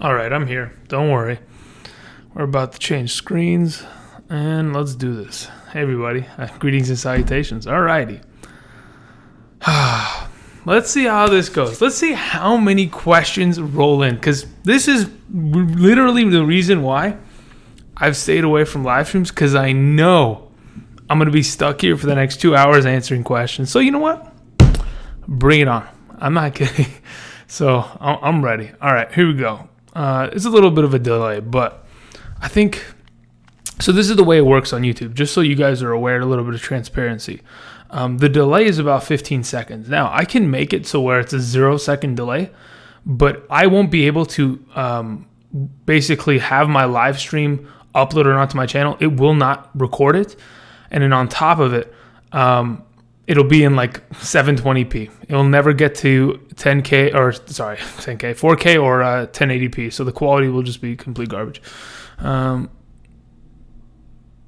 All right, I'm here. Don't worry. We're about to change screens, and let's do this. Hey, everybody. Greetings and salutations. All righty. Let's see how this goes. Let's see how many questions roll in, because this is literally the reason why I've stayed away from live streams, because I know I'm going to be stuck here for the next 2 hours answering questions. So you know what? Bring it on. I'm not kidding. So I'm ready. All right, here we go. It's a little bit of a delay, but I think, so this is the way it works on YouTube, just so you guys are aware, a little bit of transparency. The delay is about 15 seconds. Now, I can make it so where it's a 0-second delay, but I won't be able to basically have my live stream uploaded onto my channel. It will not record it. And then on top of it, it'll be in like 720p. It'll never get to 4K or 1080p. So the quality will just be complete garbage.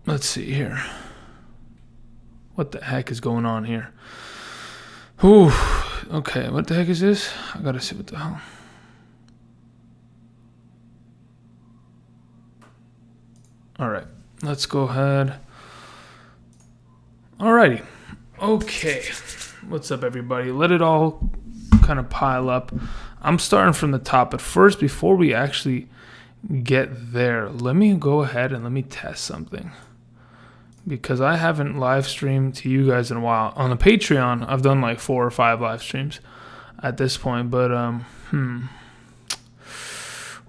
Let's see here. What the heck is going on here? Ooh, okay, what the heck is this? I gotta see what the hell. All right, let's go ahead. Alrighty. Okay. What's up, everybody? Let it all kind of pile up. I'm starting from the top, but first, before we actually get there, let me go ahead and let me test something, because I haven't live streamed to you guys in a while. On the Patreon, I've done like 4 or 5 live streams at this point, but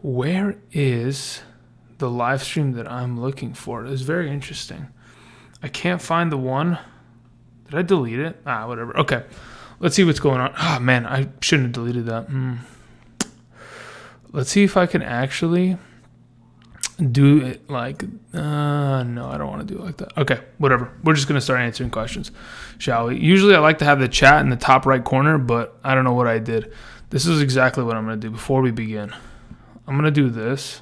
where is the live stream that I'm looking for? It's very interesting. I can't find the one. Did I delete it? Whatever. Okay. Let's see what's going on. Oh, man, I shouldn't have deleted that. Let's see if I can actually do it like... no, I don't want to do it like that. Okay, whatever. We're just going to start answering questions, shall we? Usually I like to have the chat in the top right corner, but I don't know what I did. This is exactly what I'm going to do before we begin. I'm going to do this,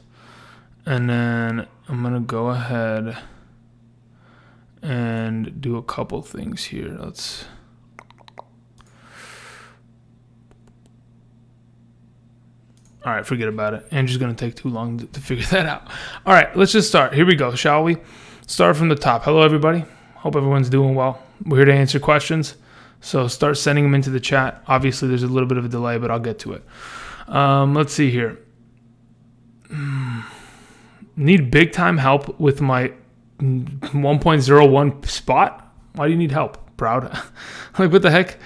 and then I'm going to go ahead and do a couple things here. All right, forget about it. Andrew's going to take too long to figure that out. All right, let's just start. Here we go, shall we? Start from the top. Hello, everybody. Hope everyone's doing well. We're here to answer questions, so start sending them into the chat. Obviously, there's a little bit of a delay, but I'll get to it. Let's see here. Need big-time help with my 1.01 spot? Why do you need help, Proud? Like, what the heck?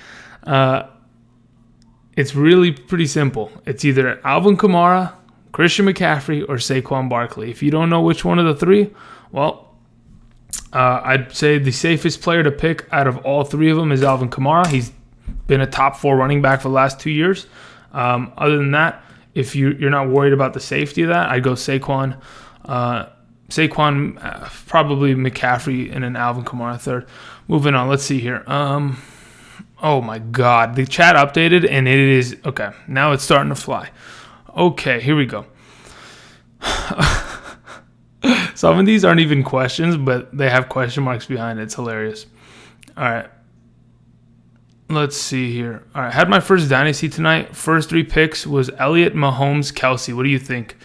It's really pretty simple. It's either Alvin Kamara, Christian McCaffrey, or Saquon Barkley. If you don't know which one of the three, well, I'd say the safest player to pick out of all three of them is Alvin Kamara. He's been a top 4 running back for the last 2 years. Other than that, if you're not worried about the safety of that, I'd go Saquon. Probably McCaffrey, and then Alvin Kamara third. Moving on, let's see here. Oh my God, the chat updated, and it is okay. Now it's starting to fly. Okay, here we go. Some of these aren't even questions, but they have question marks behind it. It's hilarious. All right, let's see here. All right, had my first dynasty tonight. First 3 picks was Elliott, Mahomes, Kelsey. What do you think?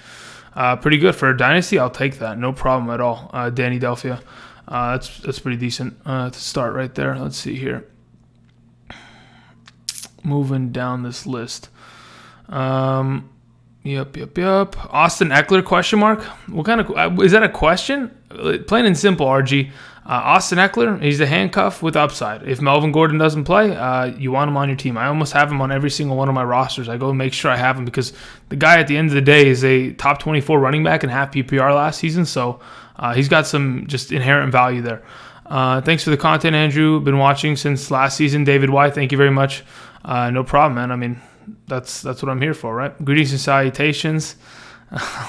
Pretty good for a dynasty. I'll take that. No problem at all. Danny Delphia. That's pretty decent to start right there. Let's see here. Moving down this list. Yep. Austin Eckler, question mark? What kind of... is that a question? Plain and simple, RG. Austin Eckler, he's a handcuff with upside. If Melvin Gordon doesn't play, you want him on your team. I almost have him on every single one of my rosters. I go and make sure I have him, because the guy at the end of the day is a top 24 running back and half PPR last season, so he's got some just inherent value there. Thanks for the content, Andrew. Been watching since last season. David Y, thank you very much. No problem, man. I mean, that's what I'm here for, right? Greetings and salutations.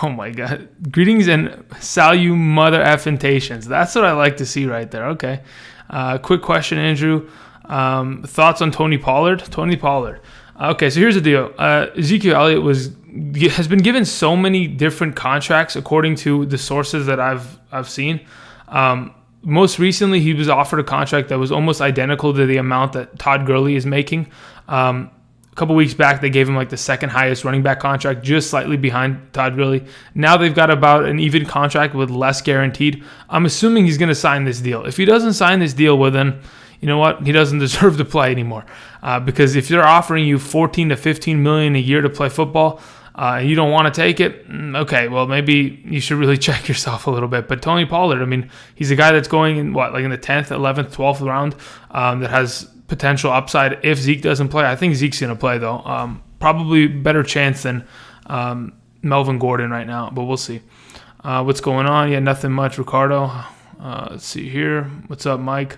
Oh my God. Greetings and salu mother effentations. That's what I like to see right there. Okay. Quick question, Andrew. Thoughts on Tony Pollard? Tony Pollard. Okay, so here's the deal. Ezekiel Elliott has been given so many different contracts according to the sources that I've seen. Most recently, he was offered a contract that was almost identical to the amount that Todd Gurley is making. A couple weeks back, they gave him like the second highest running back contract, just slightly behind Todd Gurley. Now they've got about an even contract with less guaranteed. I'm assuming he's going to sign this deal. If he doesn't sign this deal, well then, you know what? He doesn't deserve to play anymore. Because if they're offering you $14 to $15 million a year to play football, and you don't want to take it, okay, well, maybe you should really check yourself a little bit. But Tony Pollard, I mean, he's a guy that's going in, in the 10th, 11th, 12th round that has potential upside if Zeke doesn't play. I think Zeke's going to play, though. Probably better chance than Melvin Gordon right now, but we'll see. What's going on? Yeah, nothing much, Ricardo. Let's see here. What's up, Mike?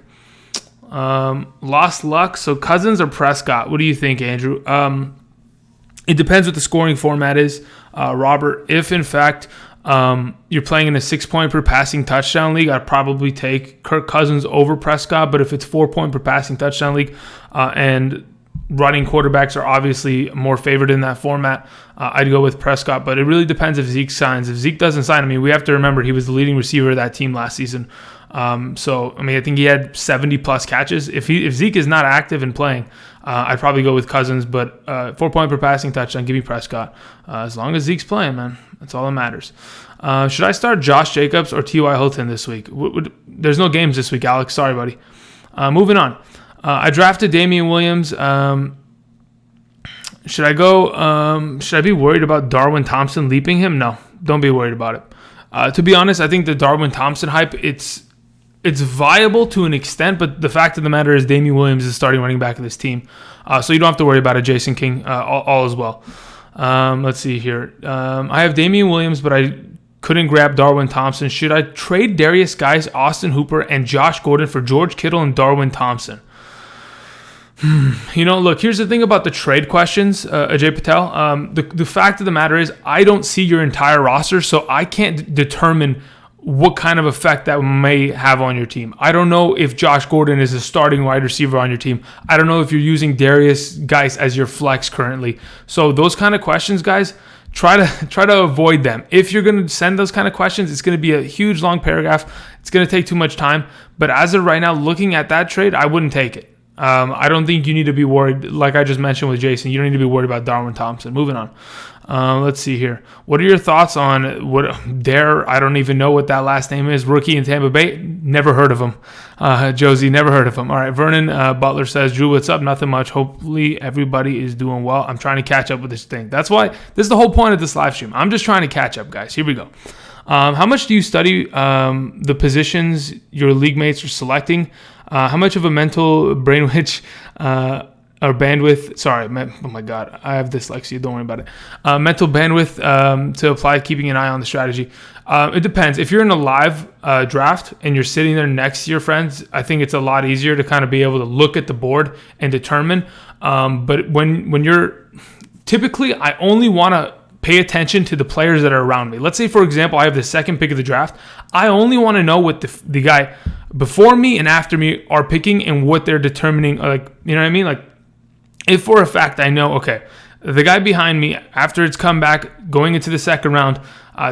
Lost luck. So Cousins or Prescott? What do you think, Andrew? It depends what the scoring format is, Robert. If, in fact, you're playing in a 6-point per passing touchdown league, I'd probably take Kirk Cousins over Prescott. But if it's 4-point per passing touchdown league and running quarterbacks are obviously more favored in that format, I'd go with Prescott. But it really depends if Zeke signs. If Zeke doesn't sign, I mean, we have to remember he was the leading receiver of that team last season. So, I mean, I think he had 70-plus catches. If Zeke is not active and playing, I'd probably go with Cousins. But 4-point per passing touchdown, give me Prescott. As long as Zeke's playing, man, that's all that matters. Should I start Josh Jacobs or T.Y. Hilton this week? There's no games this week, Alex. Sorry, buddy. Moving on. I drafted Damian Williams. Should I go? Should I be worried about Darwin Thompson leaping him? No, don't be worried about it. To be honest, I think the Darwin Thompson hype, it's viable to an extent, but the fact of the matter is Damian Williams is starting running back of this team. So you don't have to worry about it, Jason King, all as well. Let's see here. I have Damian Williams, but I couldn't grab Darwin Thompson. Should I trade Darius Guice, Austin Hooper, and Josh Gordon for George Kittle and Darwin Thompson? You know, look, here's the thing about the trade questions, Ajay Patel. The fact of the matter is I don't see your entire roster, so I can't determine what kind of effect that may have on your team. I don't know if Josh Gordon is a starting wide receiver on your team. I don't know if you're using Darius Guice as your flex currently. So those kind of questions, guys, try to avoid them. If you're going to send those kind of questions, it's going to be a huge, long paragraph. It's going to take too much time. But as of right now, looking at that trade, I wouldn't take it. I don't think you need to be worried. Like I just mentioned with Jason, you don't need to be worried about Darwin Thompson. Moving on. Let's see here. What are your thoughts on I don't even know what that last name is. Rookie in Tampa Bay. Never heard of him. Josie, never heard of him. All right. Vernon Butler says, Drew, what's up? Nothing much. Hopefully everybody is doing well. I'm trying to catch up with this thing. That's why this is the whole point of this live stream. I'm just trying to catch up, guys. Here we go. How much do you study the positions your league mates are selecting? How much of a mental brainwitch or bandwidth? Sorry, oh my God, I have dyslexia. Don't worry about it. Mental bandwidth to apply, keeping an eye on the strategy. It depends. If you're in a live draft and you're sitting there next to your friends, I think it's a lot easier to kind of be able to look at the board and determine. But when you're typically, I only want to pay attention to the players that are around me. Let's say, for example, I have the second pick of the draft. I only want to know what the guy before me and after me are picking and what they're determining. Like, you know what I mean? Like, if for a fact I know, okay, the guy behind me, after it's come back, going into the second round,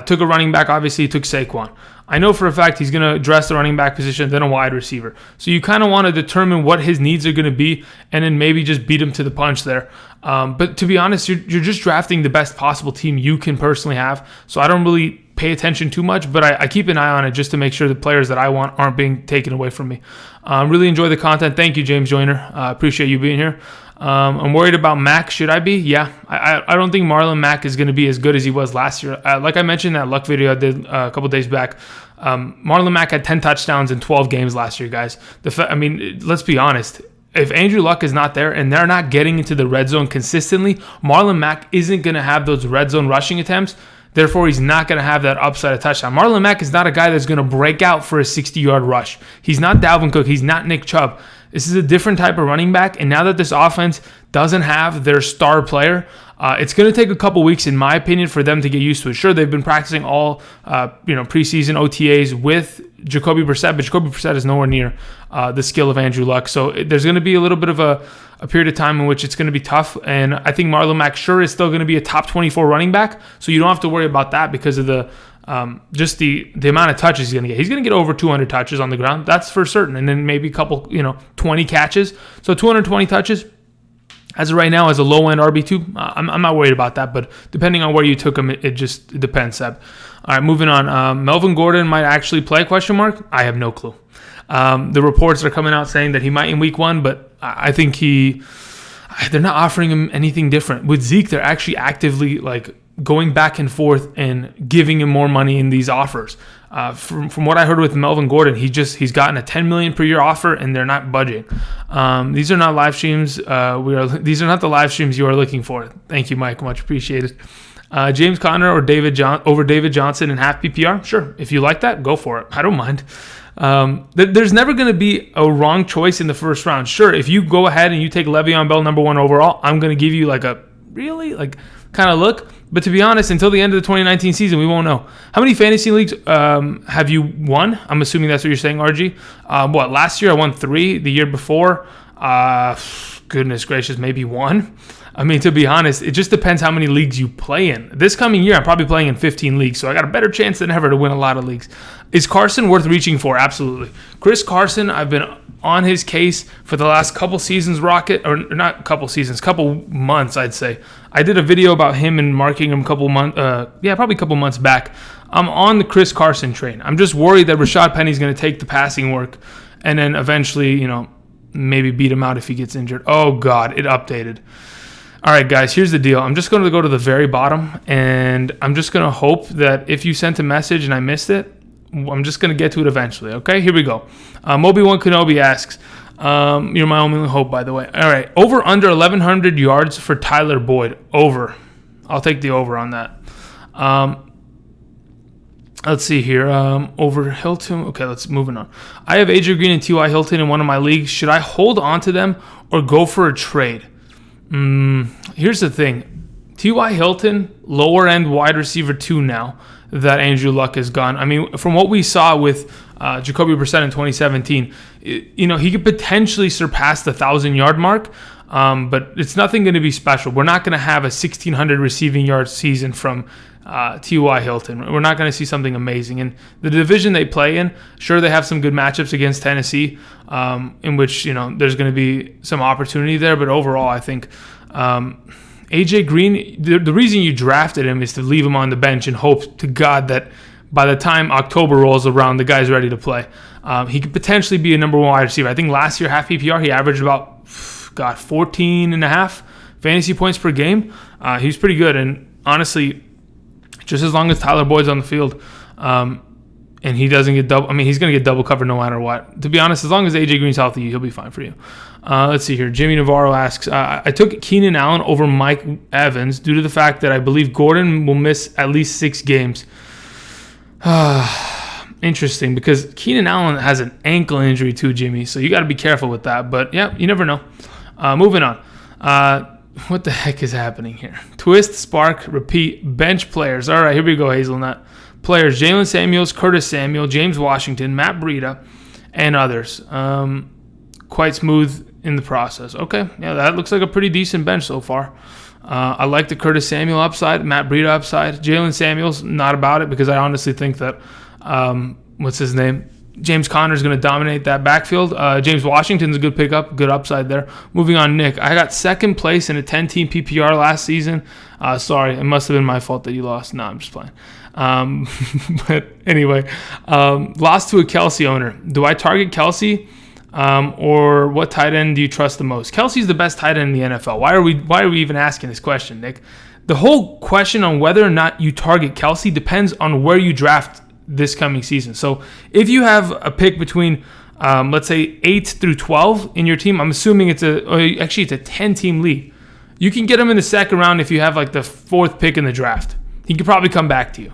took a running back, obviously took Saquon. I know for a fact he's going to address the running back position, then a wide receiver. So you kind of want to determine what his needs are going to be and then maybe just beat him to the punch there. But to be honest, you're just drafting the best possible team you can personally have. So I don't really pay attention too much, but I keep an eye on it just to make sure the players that I want aren't being taken away from me. Really enjoy the content. Thank you, James Joyner. Appreciate you being here. I'm worried about Mac. Should I be? Yeah. I don't think Marlon Mac is going to be as good as he was last year. Like I mentioned in that luck video I did a couple days back, Marlon Mac had 10 touchdowns in 12 games last year, guys. Let's be honest. If Andrew Luck is not there and they're not getting into the red zone consistently, Marlon Mac isn't going to have those red zone rushing attempts. Therefore, he's not going to have that upside of touchdown. Marlon Mac is not a guy that's going to break out for a 60-yard rush. He's not Dalvin Cook. He's not Nick Chubb. This is a different type of running back, and now that this offense doesn't have their star player, it's going to take a couple weeks, in my opinion, for them to get used to it. Sure, they've been practicing all preseason OTAs with Jacoby Brissett, but Jacoby Brissett is nowhere near the skill of Andrew Luck. So there's going to be a little bit of a period of time in which it's going to be tough, and I think Marlon Mac sure is still going to be a top 24 running back, so you don't have to worry about that because of the amount of touches he's going to get. He's going to get over 200 touches on the ground. That's for certain. And then maybe a couple, 20 catches. So 220 touches. As of right now, as a low-end RB2, I'm not worried about that, but depending on where you took him, it just depends, Seb. All right, moving on. Melvin Gordon might actually play, question mark? I have no clue. The reports are coming out saying that he might in week 1, but I think they're not offering him anything different. With Zeke, they're actually actively going back and forth and giving him more money in these offers. From what I heard with Melvin Gordon, he's gotten a $10 million per year offer, and they're not budging. These are not live streams. These are not the live streams you are looking for. Thank you, Mike. Much appreciated. James Conner or David Johnson in half PPR? Sure. If you like that, go for it. I don't mind. There's never going to be a wrong choice in the first round. Sure, if you go ahead and you take Le'Veon Bell number 1 overall, I'm going to give you a really kind of look. But to be honest, until the end of the 2019 season, we won't know. How many fantasy leagues have you won? I'm assuming that's what you're saying, RG. Last year I won 3. The year before, goodness gracious, maybe 1. I mean, to be honest, it just depends how many leagues you play in. This coming year, I'm probably playing in 15 leagues, so I got a better chance than ever to win a lot of leagues. Is Carson worth reaching for? Absolutely. Chris Carson, I've been on his case for the last couple seasons, couple months, I'd say. I did a video about him and marking him probably a couple months back. I'm on the Chris Carson train. I'm just worried that Rashad Penny's going to take the passing work and then eventually, maybe beat him out if he gets injured. Oh, God, it updated. All right, guys, here's the deal. I'm just going to go to the very bottom, and I'm just going to hope that if you sent a message and I missed it, I'm just going to get to it eventually, okay? Here we go. Moby1 Kenobi asks, you're my only hope, by the way. All right, over under 1,100 yards for Tyler Boyd. Over. I'll take the over on that. Let's see here. Over Hilton. Okay, let's moving on. I have AJ Green and T.Y. Hilton in one of my leagues. Should I hold on to them or go for a trade? Here's the thing. T.Y. Hilton, lower end wide receiver 2 now that Andrew Luck is gone. I mean, from what we saw with Jacoby Brissett in 2017, he could potentially surpass the 1,000-yard mark, but it's nothing going to be special. We're not going to have a 1,600 receiving yard season from T.Y. Hilton. We're not going to see something amazing. And the division they play in, sure, they have some good matchups against Tennessee, in which there's going to be some opportunity there. But overall, I think AJ Green, the reason you drafted him is to leave him on the bench and hope to God that by the time October rolls around, the guy's ready to play. He could potentially be a number 1 wide receiver. I think last year, half PPR, he averaged about 14 and a half fantasy points per game. He was pretty good. And honestly, just as long as Tyler Boyd's on the field and he doesn't get double, he's going to get double covered no matter what. To be honest, as long as AJ Green's healthy, he'll be fine for you. Let's see here. Jimmy Navarro asks, I took Keenan Allen over Mike Evans due to the fact that I believe Gordon will miss at least 6 games. Interesting, because Keenan Allen has an ankle injury too, Jimmy, so you got to be careful with that. But, yeah, you never know. Moving on. What the heck is happening here? Twist, spark, repeat, bench players. All right, here we go, Hazelnut. Players, Jalen Samuels, Curtis Samuel, James Washington, Matt Breida, and others. Quite smooth in the process. Okay, yeah, that looks like a pretty decent bench so far. I like the Curtis Samuel upside, Matt Breida upside. Jalen Samuels, not about it, because I honestly think that, what's his name? James Conner's going to dominate that backfield. James Washington's a good pickup, good upside there. Moving on, Nick. I got second place in a 10-team PPR last season. Sorry, it must have been my fault that you lost. No, I'm just playing. But anyway, lost to a Kelsey owner. Do I target Kelsey, or what tight end do you trust the most? Kelsey's the best tight end in the NFL. Why are we even asking this question, Nick? The whole question on whether or not you target Kelsey depends on where you draft this coming season. So if you have a pick between, let's say 8 through 12 in your team, I'm assuming it's a 10-team league. You can get him in the second round if you have like the 4th pick in the draft. He could probably come back to you.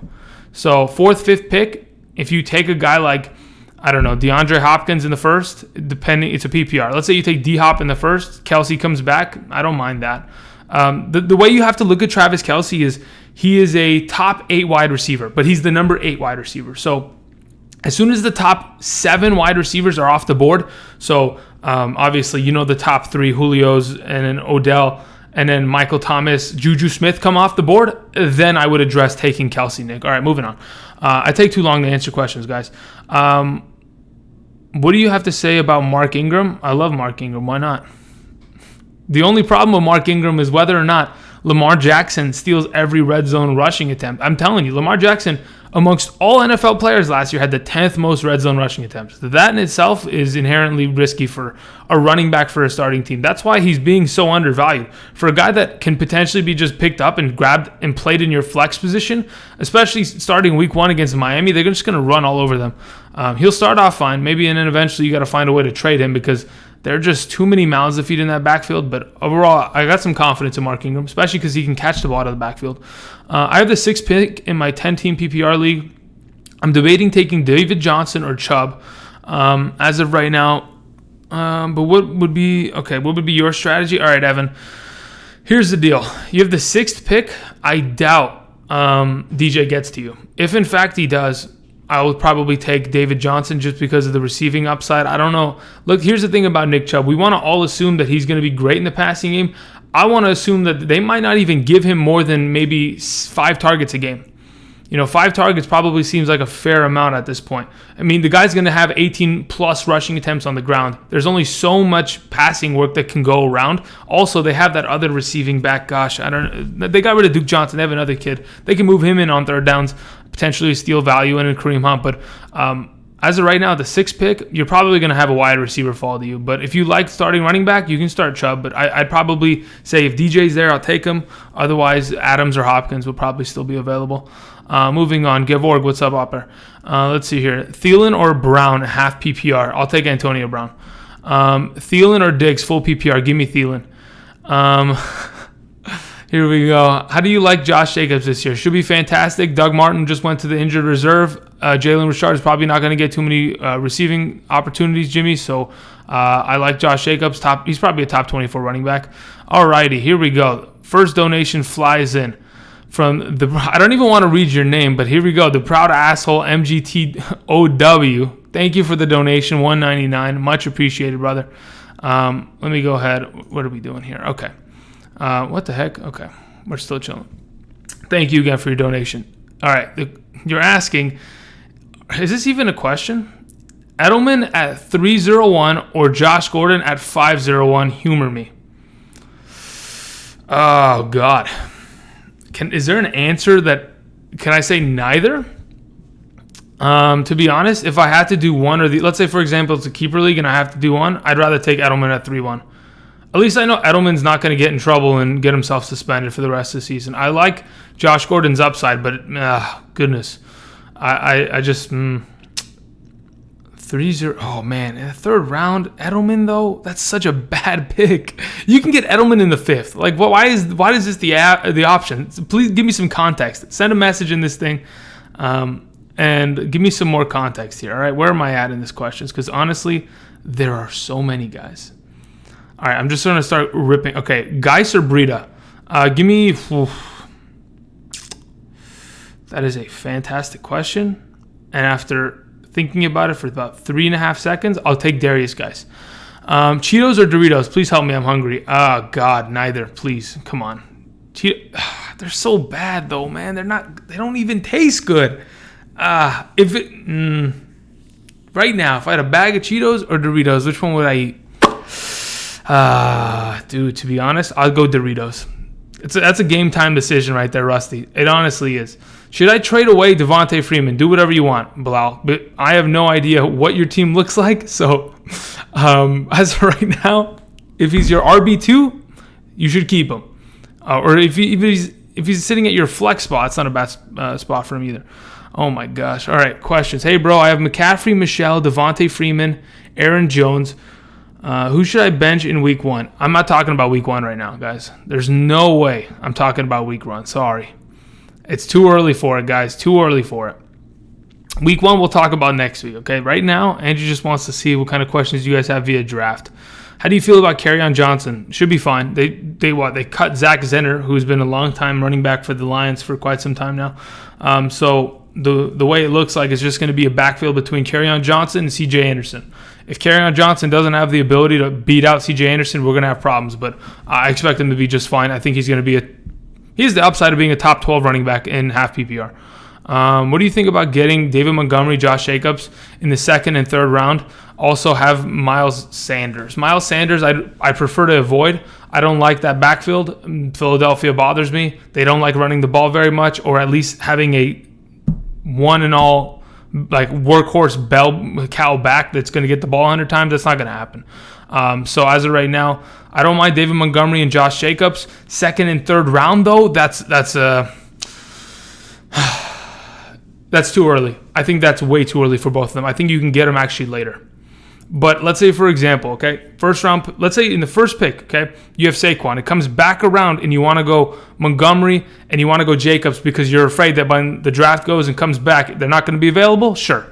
So 4th, 5th pick, if you take a guy like, I don't know, DeAndre Hopkins in the first, depending, it's a PPR. Let's say you take D-Hop in the first, Kelsey comes back. I don't mind that. The way you have to look at Travis Kelsey is he is a top 8 wide receiver, but he's the number 8 wide receiver. So as soon as the top 7 wide receivers are off the board, so obviously the top 3, Julio's and then Odell, and then Michael Thomas, Juju Smith come off the board, then I would address taking Kelsey, Nick. All right, moving on. I take too long to answer questions, guys. What do you have to say about Mark Ingram? I love Mark Ingram. Why not? The only problem with Mark Ingram is whether or not Lamar Jackson steals every red zone rushing attempt. I'm telling you, Lamar Jackson, amongst all NFL players last year, had the 10th most red zone rushing attempts. That in itself is inherently risky for a running back for a starting team. That's why he's being so undervalued. For a guy that can potentially be just picked up and grabbed and played in your flex position, especially starting week 1 against Miami, they're just going to run all over them. He'll start off fine, maybe, and then eventually you got to find a way to trade him because there are just too many mouths to feed in that backfield. But overall, I got some confidence in Mark Ingram, especially because he can catch the ball out of the backfield. I have the 6th pick in my 10-team PPR league. I'm debating taking David Johnson or Chubb as of right now. But what would be your strategy? All right, Evan. Here's the deal. You have the 6th pick. I doubt DJ gets to you. If in fact he does, I would probably take David Johnson just because of the receiving upside. I don't know. Look, here's the thing about Nick Chubb. We want to all assume that he's going to be great in the passing game. I want to assume that they might not even give him more than maybe 5 targets a game. 5 targets probably seems like a fair amount at this point. I mean, the guy's going to have 18-plus rushing attempts on the ground. There's only so much passing work that can go around. Also, they have that other receiving back. Gosh, they got rid of Duke Johnson. They have another kid. They can move him in on third downs, potentially steal value in a Kareem Hunt. But as of right now, the 6th pick, you're probably going to have a wide receiver fall to you. But if you like starting running back, you can start Chubb. But I'd probably say if DJ's there, I'll take him. Otherwise, Adams or Hopkins will probably still be available. Moving on, Gevorg, what's up, Opper? Let's see here. Thielen or Brown, half PPR. I'll take Antonio Brown. Thielen or Diggs, full PPR. Give me Thielen. Here we go. How do you like Josh Jacobs this year? Should be fantastic. Doug Martin just went to the injured reserve. Jalen Richard is probably not going to get too many receiving opportunities, Jimmy. So I like Josh Jacobs. He's probably a top 24 running back. Alrighty, here we go. First donation flies in from I don't even want to read your name, but here we go. The proud asshole MGTOW. Thank you for the donation, $1.99. Much appreciated, brother. Let me go ahead. What are we doing here? Okay. What the heck? Okay. We're still chilling. Thank you again for your donation. All right. You're asking, is this even a question? Edelman at 301 or Josh Gordon at 501? Humor me. Oh, God. Is there an answer can I say neither? To be honest, if I had to do one or let's say, for example, it's a keeper league and I have to do one, I'd rather take Edelman at 3-1. At least I know Edelman's not going to get in trouble and get himself suspended for the rest of the season. I like Josh Gordon's upside, but goodness. I just 3-0. Oh, man. In the 3rd round, Edelman, though, that's such a bad pick. You can get Edelman in the 5th. Like, why is this the option? Please give me some context. Send a message in this thing and give me some more context here. All right, where am I at in this questions? Because honestly, there are so many guys. All right, I'm just going to start ripping. Okay, Geis or Breida? Give me... That is a fantastic question. And after thinking about it for about 3.5 seconds, I'll take Darius Geis. Cheetos or Doritos? Please help me. I'm hungry. Oh, God, neither. Please, come on. They're so bad, though, man. They don't even taste good. Right now, if I had a bag of Cheetos or Doritos, which one would I eat? Dude, to be honest, I'll go Doritos. That's a game time decision right there, Rusty. It honestly is. Should I trade away Devontae Freeman? Do whatever you want, Bilal. But I have no idea what your team looks like. So, as of right now, if he's your RB2, you should keep him. Or if he's sitting at your flex spot, it's not a bad spot for him either. Oh my gosh. All right, questions. Hey, bro, I have McCaffrey, Michelle, Devontae Freeman, Aaron Jones. Who should I bench in week 1? I'm not talking about week 1 right now, guys. There's no way I'm talking about week 1. Sorry. It's too early for it, guys. Too early for it. Week 1 we'll talk about next week, okay? Right now, Andrew just wants to see what kind of questions you guys have via draft. How do you feel about Kerryon Johnson? Should be fine. They cut Zach Zenner, who's been a long time running back for the Lions for quite some time now. So the way it looks like it's just going to be a backfield between Kerryon Johnson and C.J. Anderson. If Kerryon Johnson doesn't have the ability to beat out C.J. Anderson, we're going to have problems. But I expect him to be just fine. I think he's going to be he has the upside of being a top 12 running back in half PPR. What do you think about getting David Montgomery, Josh Jacobs in the second and third round? Also have Miles Sanders. Miles Sanders, I prefer to avoid. I don't like that backfield. Philadelphia bothers me. They don't like running the ball very much, or at least having a one and all like workhorse bell cow back that's going to get the ball 100 times. That's not going to happen. So as of right now, I don't mind David Montgomery and Josh Jacobs. Second and third round though, that's too early. I think that's way too early for both of them. I think you can get them actually later. But let's say, for example, okay, first round, let's say in the first pick, okay, you have Saquon. It comes back around and you want to go Montgomery and you want to go Jacobs because you're afraid that when the draft goes and comes back, they're not going to be available? Sure.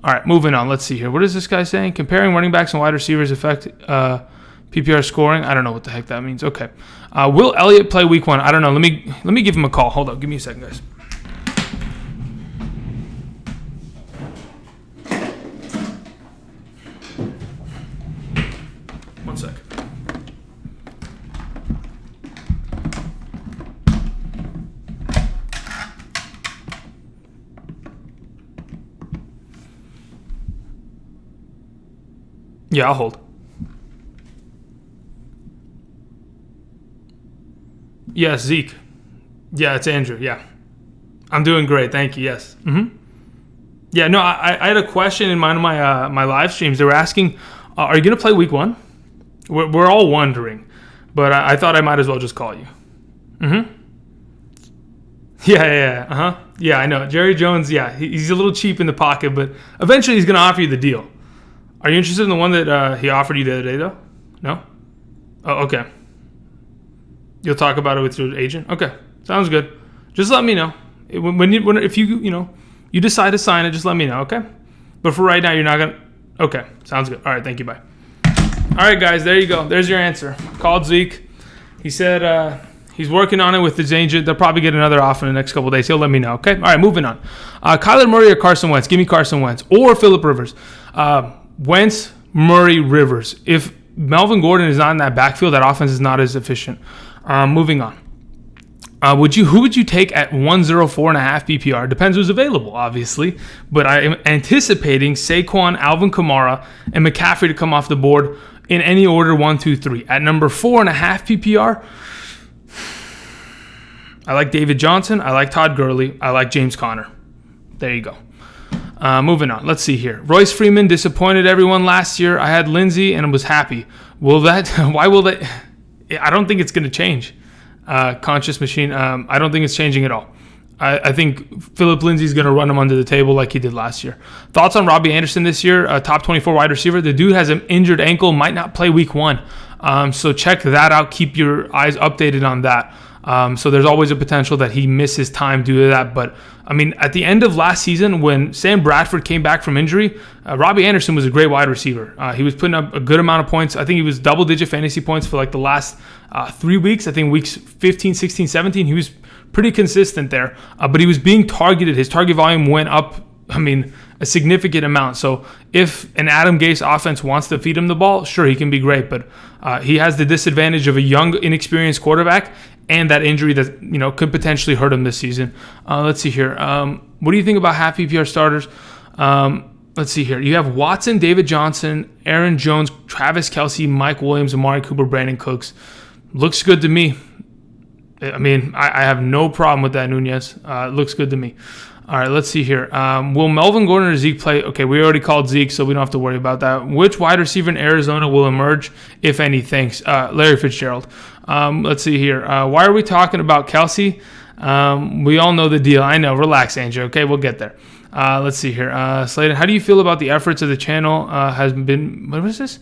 All right, moving on. Let's see here. What is this guy saying? Comparing running backs and wide receivers affect PPR scoring? I don't know what the heck that means. Okay. Will Elliott play week 1? I don't know. Let me give him a call. Hold up. Give me a second, guys. One sec. Yeah, I'll hold. Yes, Zeke. Yeah, it's Andrew. Yeah. I'm doing great. Thank you. Yes. Mm-hmm. Yeah, no, I had a question in one of my live streams. They were asking, are you going to play week 1? We're all wondering, but I thought I might as well just call you. Mm-hmm. Yeah. Uh-huh. Yeah, I know. Jerry Jones, yeah, he's a little cheap in the pocket, but eventually he's going to offer you the deal. Are you interested in the one that he offered you the other day, though? No? Oh, okay. You'll talk about it with your agent? Okay. Sounds good. Just let me know. If you decide to sign it, just let me know, okay? But for right now, you're not going to... Okay. Sounds good. All right. Thank you. Bye. All right, guys. There you go. There's your answer. Called Zeke. He said he's working on it with his agent. They'll probably get another offer in the next couple of days. He'll let me know, okay? All right, moving on. Kyler Murray or Carson Wentz? Give me Carson Wentz. Or Phillip Rivers. Wentz, Murray, Rivers. If Melvin Gordon is not in that backfield, that offense is not as efficient. Moving on. Who would you take at 104.5 PPR? Depends who's available, obviously. But I am anticipating Saquon, Alvin Kamara, and McCaffrey to come off the board in any order 1, 2, 3. At number 4.5 PPR, I like David Johnson. I like Todd Gurley. I like James Conner. There you go. Moving on. Let's see here. Royce Freeman disappointed everyone last year. I had Lindsey and was happy. Why will that? I don't think it's going to change. Conscious machine. I don't think it's changing at all. I think Philip Lindsay's going to run him under the table like he did last year. Thoughts on Robbie Anderson this year? Top 24 wide receiver. The dude has an injured ankle. Might not play week 1. So check that out. Keep your eyes updated on that. So there's always a potential that he misses time due to that. But, I mean, at the end of last season, when Sam Bradford came back from injury, Robbie Anderson was a great wide receiver. He was putting up a good amount of points. I think he was double-digit fantasy points for like the last 3 weeks. I think weeks 15, 16, 17. He was pretty consistent there. But he was being targeted. His target volume went up, a significant amount. So if an Adam Gase offense wants to feed him the ball, sure, he can be great. But he has the disadvantage of a young, inexperienced quarterback and that injury that could potentially hurt him this season. Let's see here. What do you think about half PPR starters? Let's see here. You have Watson, David Johnson, Aaron Jones, Travis Kelce, Mike Williams, Amari Cooper, Brandon Cooks. Looks good to me. I have no problem with that, Nunez. Looks good to me. All right, let's see here. Will Melvin Gordon or Zeke play? Okay, we already called Zeke, so we don't have to worry about that. Which wide receiver in Arizona will emerge, if any? Thanks. Larry Fitzgerald. Let's see here. Why are we talking about Kelce? We all know the deal. I know. Relax, Andrew. Okay, we'll get there. Let's see here. Slayton, how do you feel about the efforts of the channel? What was this?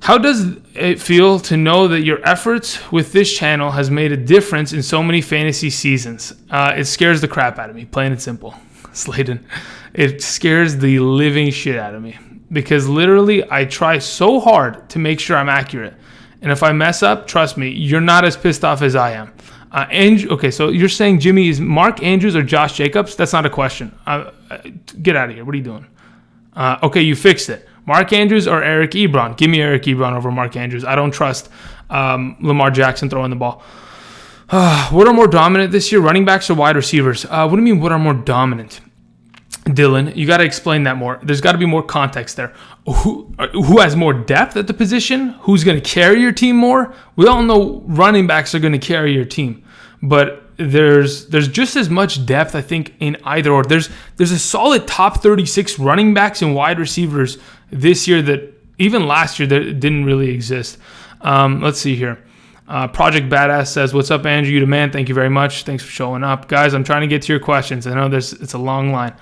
How does it feel to know that your efforts with this channel has made a difference in so many fantasy seasons? It scares the crap out of me, plain and simple. Slayton, it scares the living shit out of me because literally I try so hard to make sure I'm accurate. And if I mess up, trust me, you're not as pissed off as I am. Okay, so you're saying Jimmy is Mark Andrews or Josh Jacobs? That's not a question. Get out of here. What are you doing? Okay, you fixed it. Mark Andrews or Eric Ebron? Give me Eric Ebron over Mark Andrews. I don't trust Lamar Jackson throwing the ball. What are more dominant this year, running backs or wide receivers? What do you mean, what are more dominant? Dylan, you got to explain that more. There's got to be more context there. Who has more depth at the position? Who's going to carry your team more? We all know running backs are going to carry your team, but there's just as much depth, I think, in either or. There's a solid top 36 running backs and wide receivers this year that even last year that didn't really exist. Let's see here. Project Badass says, "What's up, Andrew? You the man. Thank you very much. Thanks for showing up, guys. I'm trying to get to your questions. I know it's a long line."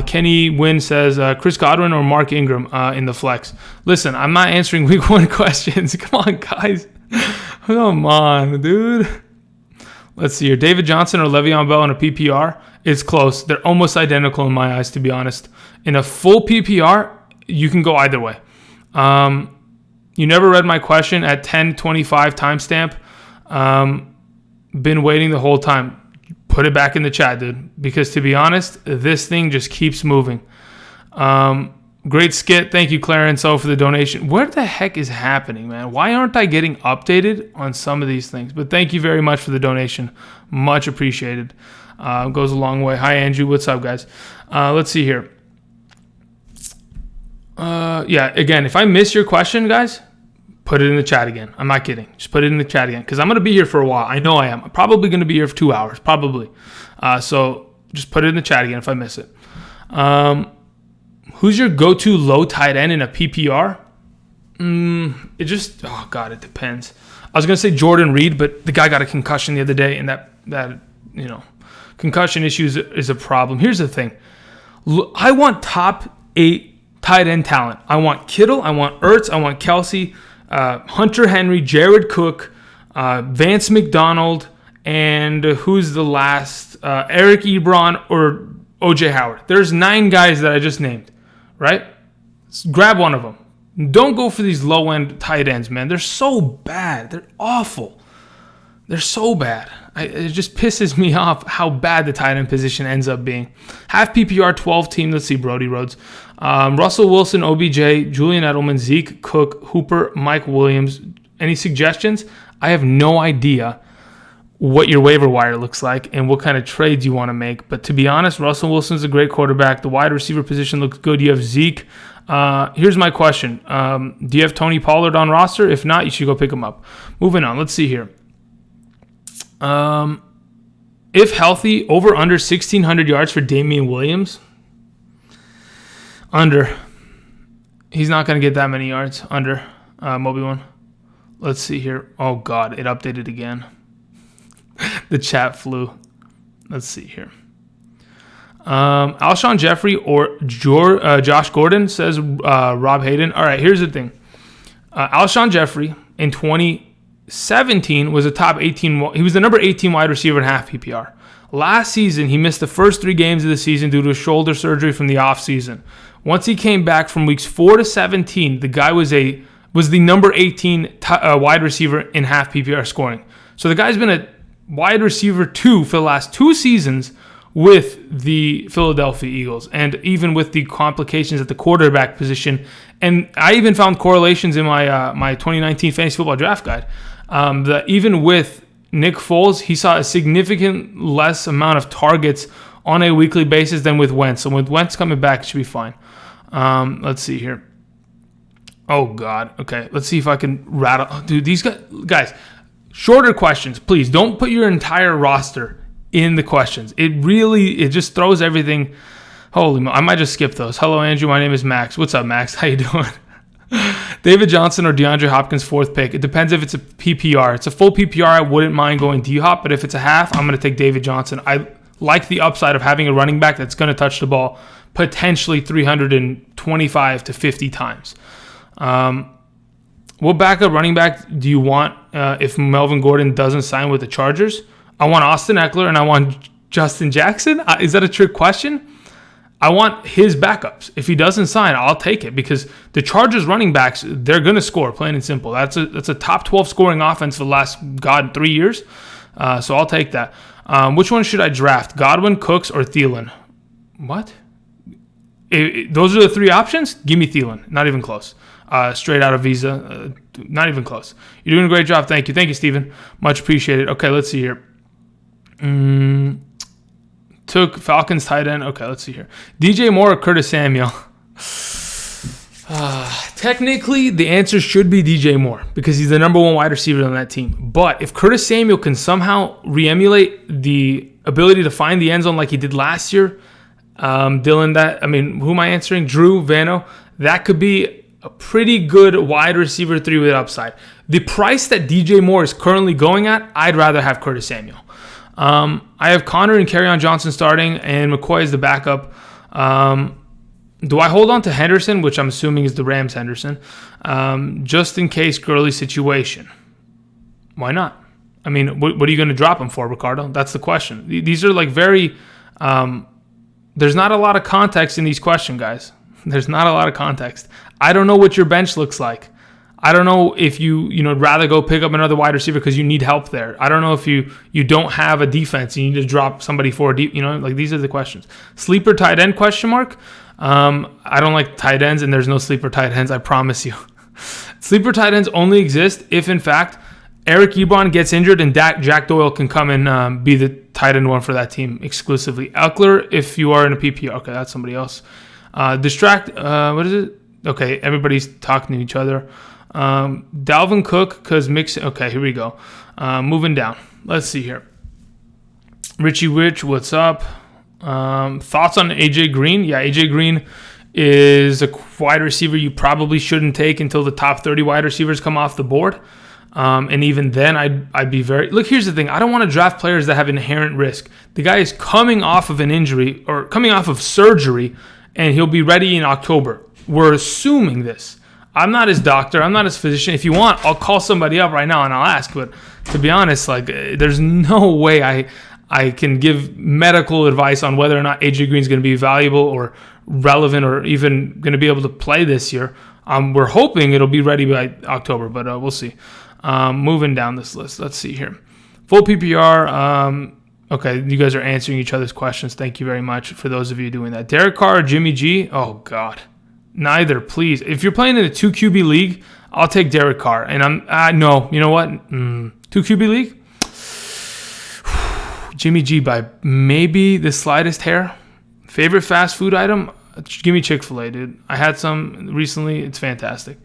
Kenny Wynn says, "Chris Godwin or Mark Ingram in the flex?" Listen, I'm not answering week 1 questions. Come on, guys. Come on, dude. Let's see here. David Johnson or Le'Veon Bell in a PPR? It's close. They're almost identical in my eyes, to be honest. In a full PPR, you can go either way. You never read my question at 10:25 timestamp. Been waiting the whole time. Put it back in the chat, dude. Because to be honest, this thing just keeps moving. Great skit. Thank you, Clarence, for the donation. What the heck is happening, man? Why aren't I getting updated on some of these things? But thank you very much for the donation. Much appreciated. Goes a long way. Hi, Andrew. What's up, guys? Let's see here. Again, if I miss your question, guys, put it in the chat again. I'm not kidding. Just put it in the chat again because I'm going to be here for a while. I know I am. I'm probably going to be here for 2 hours, probably. So just put it in the chat again if I miss it. Who's your go-to low tight end in a PPR? It depends. I was going to say Jordan Reed, but the guy got a concussion the other day, and that concussion issues is a problem. Here's the thing. I want top 8 tight end talent. I want Kittle, I want Ertz, I want Kelsey, Hunter Henry, Jared Cook, Vance McDonald, and who's the last? Eric Ebron or OJ Howard. There's 9 guys that I just named, right? Grab one of them. Don't go for these low-end tight ends, man. They're so bad. They're awful. They're so bad. It just pisses me off how bad the tight end position ends up being. Half PPR 12 team. Let's see, Brody Rhodes. Russell Wilson, OBJ, Julian Edelman, Zeke, Cook, Hooper, Mike Williams. Any suggestions? I have no idea what your waiver wire looks like and what kind of trades you want to make. But to be honest, Russell Wilson's a great quarterback. The wide receiver position looks good. You have Zeke. Here's my question. Do you have Tony Pollard on roster? If not, you should go pick him up. Moving on. Let's see here. If healthy, over under 1,600 yards for Damian Williams. Under. He's not going to get that many yards. Under. Moby one. Let's see here. Oh, God. It updated again. The chat flew. Let's see here. Alshon Jeffrey or Josh Gordon, says Rob Hayden. All right, here's the thing. Alshon Jeffrey in 2017 was a top 18. He was the number 18 wide receiver in half PPR. Last season, he missed the first 3 games of the season due to a shoulder surgery from the offseason. Once he came back from weeks 4 to 17, the guy was the number 18 wide receiver in half PPR scoring. So the guy's been a wide receiver 2 for the last 2 seasons with the Philadelphia Eagles, and even with the complications at the quarterback position. And I even found correlations in my 2019 fantasy football draft guide that even with Nick Foles, he saw a significant less amount of targets on a weekly basis than with Wentz. So with Wentz coming back, it should be fine. Let's see here. Oh, God. Okay, let's see if I can rattle. Dude, these guys, shorter questions, please. Don't put your entire roster in the questions. It just throws everything. Holy moly. I might just skip those. Hello, Andrew. My name is Max. What's up, Max? How you doing? David Johnson or DeAndre Hopkins, 4th pick. It depends if it's a PPR. It's a full PPR. I wouldn't mind going D-Hop, but if it's a half, I'm going to take David Johnson. I like the upside of having a running back that's going to touch the ball potentially 325 to 50 times. What backup running back do you want if Melvin Gordon doesn't sign with the Chargers? I want Austin Eckler and I want Justin Jackson. Is that a trick question? I want his backups. If he doesn't sign, I'll take it because the Chargers running backs, they're going to score, plain and simple. That's a top 12 scoring offense for the last, 3 years. So I'll take that. Which one should I draft? Godwin, Cooks, or Thielen? What? Those are the 3 options? Give me Thielen. Not even close. straight out of Visa. Not even close. You're doing a great job. Thank you. Thank you, Steven. Much appreciated. Okay, let's see here. Took Falcons tight end. Okay, let's see here. DJ Moore or Curtis Samuel? Technically, the answer should be DJ Moore because he's the number one wide receiver on that team. But if Curtis Samuel can somehow re-emulate the ability to find the end zone like he did last year, who am I answering? Drew Vano. That could be a pretty good wide receiver 3 with upside. The price that DJ Moore is currently going at, I'd rather have Curtis Samuel. I have Connor and Kerryon Johnson starting, and McCoy is the backup. Do I hold on to Henderson, which I'm assuming is the Rams Henderson, just in case Gurley situation? Why not? I mean, what are you going to drop him for, Ricardo? That's the question. These are like very... there's not a lot of context in these questions, guys. There's not a lot of context. I don't know what your bench looks like. I don't know if you'd rather go pick up another wide receiver because you need help there. I don't know if you don't have a defense. You need to drop somebody for a deep. These are the questions. Sleeper tight end question mark. I don't like tight ends, and there's no sleeper tight ends. I promise you. Sleeper tight ends only exist if, in fact, Eric Ebron gets injured and Jack Doyle can come and be the tight end one for that team exclusively. Eckler, if you are in a PPR. Okay, that's somebody else. What is it? Okay, everybody's talking to each other. Dalvin Cook, because mix. Okay, here we go. Moving down. Let's see here. Richie Rich, what's up? Thoughts on AJ Green? Yeah, AJ Green is a wide receiver you probably shouldn't take until the top 30 wide receivers come off the board. And even then, I'd be very... Look, here's the thing. I don't want to draft players that have inherent risk. The guy is coming off of an injury or coming off of surgery, and he'll be ready in October. We're assuming this. I'm not his doctor. I'm not his physician. If you want, I'll call somebody up right now and I'll ask. But to be honest, there's no way I can give medical advice on whether or not AJ Green's going to be valuable or relevant or even going to be able to play this year. We're hoping it'll be ready by October, but we'll see. Moving down this list. Let's see here. Full PPR. Okay, you guys are answering each other's questions. Thank you very much for those of you doing that. Derek Carr or Jimmy G? Oh, God. Neither, please. If you're playing in a 2 QB league, I'll take Derek Carr. And no, you know what? 2 QB league? Jimmy G by maybe the slightest hair. Favorite fast food item? Give me Chick-fil-A, dude. I had some recently. It's fantastic.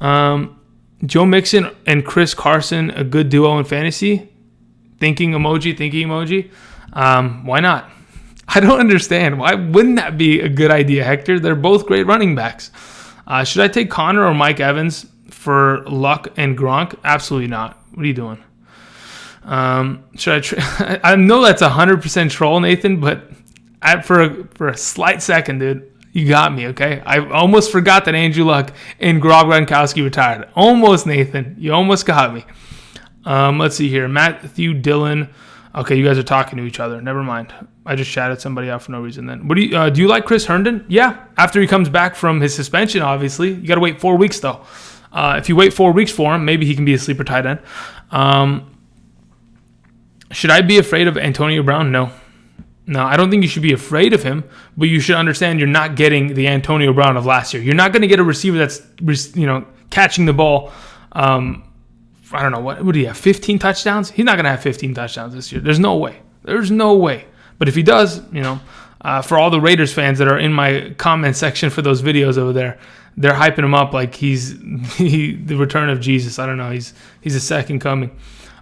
Joe Mixon and Chris Carson, a good duo in fantasy. Thinking emoji. Why not? I don't understand. Why wouldn't that be a good idea, Hector? They're both great running backs. Should I take Connor or Mike Evans for Luck and Gronk? Absolutely not. What are you doing? Should I? I know that's 100% troll, Nathan, but for a slight second, dude, you got me. Okay, I almost forgot that Andrew Luck and Grob Gronkowski retired. Almost, Nathan. You almost got me. Let's see here. Matthew Dillon. Okay, you guys are talking to each other. Never mind. I just shouted somebody out for no reason. Then, do you like Chris Herndon? Yeah, after he comes back from his suspension, obviously. You got to wait 4 weeks though. If you wait 4 weeks for him, maybe he can be a sleeper tight end. Should I be afraid of Antonio Brown? No, I don't think you should be afraid of him, but you should understand you're not getting the Antonio Brown of last year. You're not going to get a receiver that's catching the ball. I don't know, what do you have, 15 touchdowns? He's not going to have 15 touchdowns this year. There's no way. But if he does, for all the Raiders fans that are in my comment section for those videos over there, they're hyping him up like he's the return of Jesus. I don't know. He's a second coming.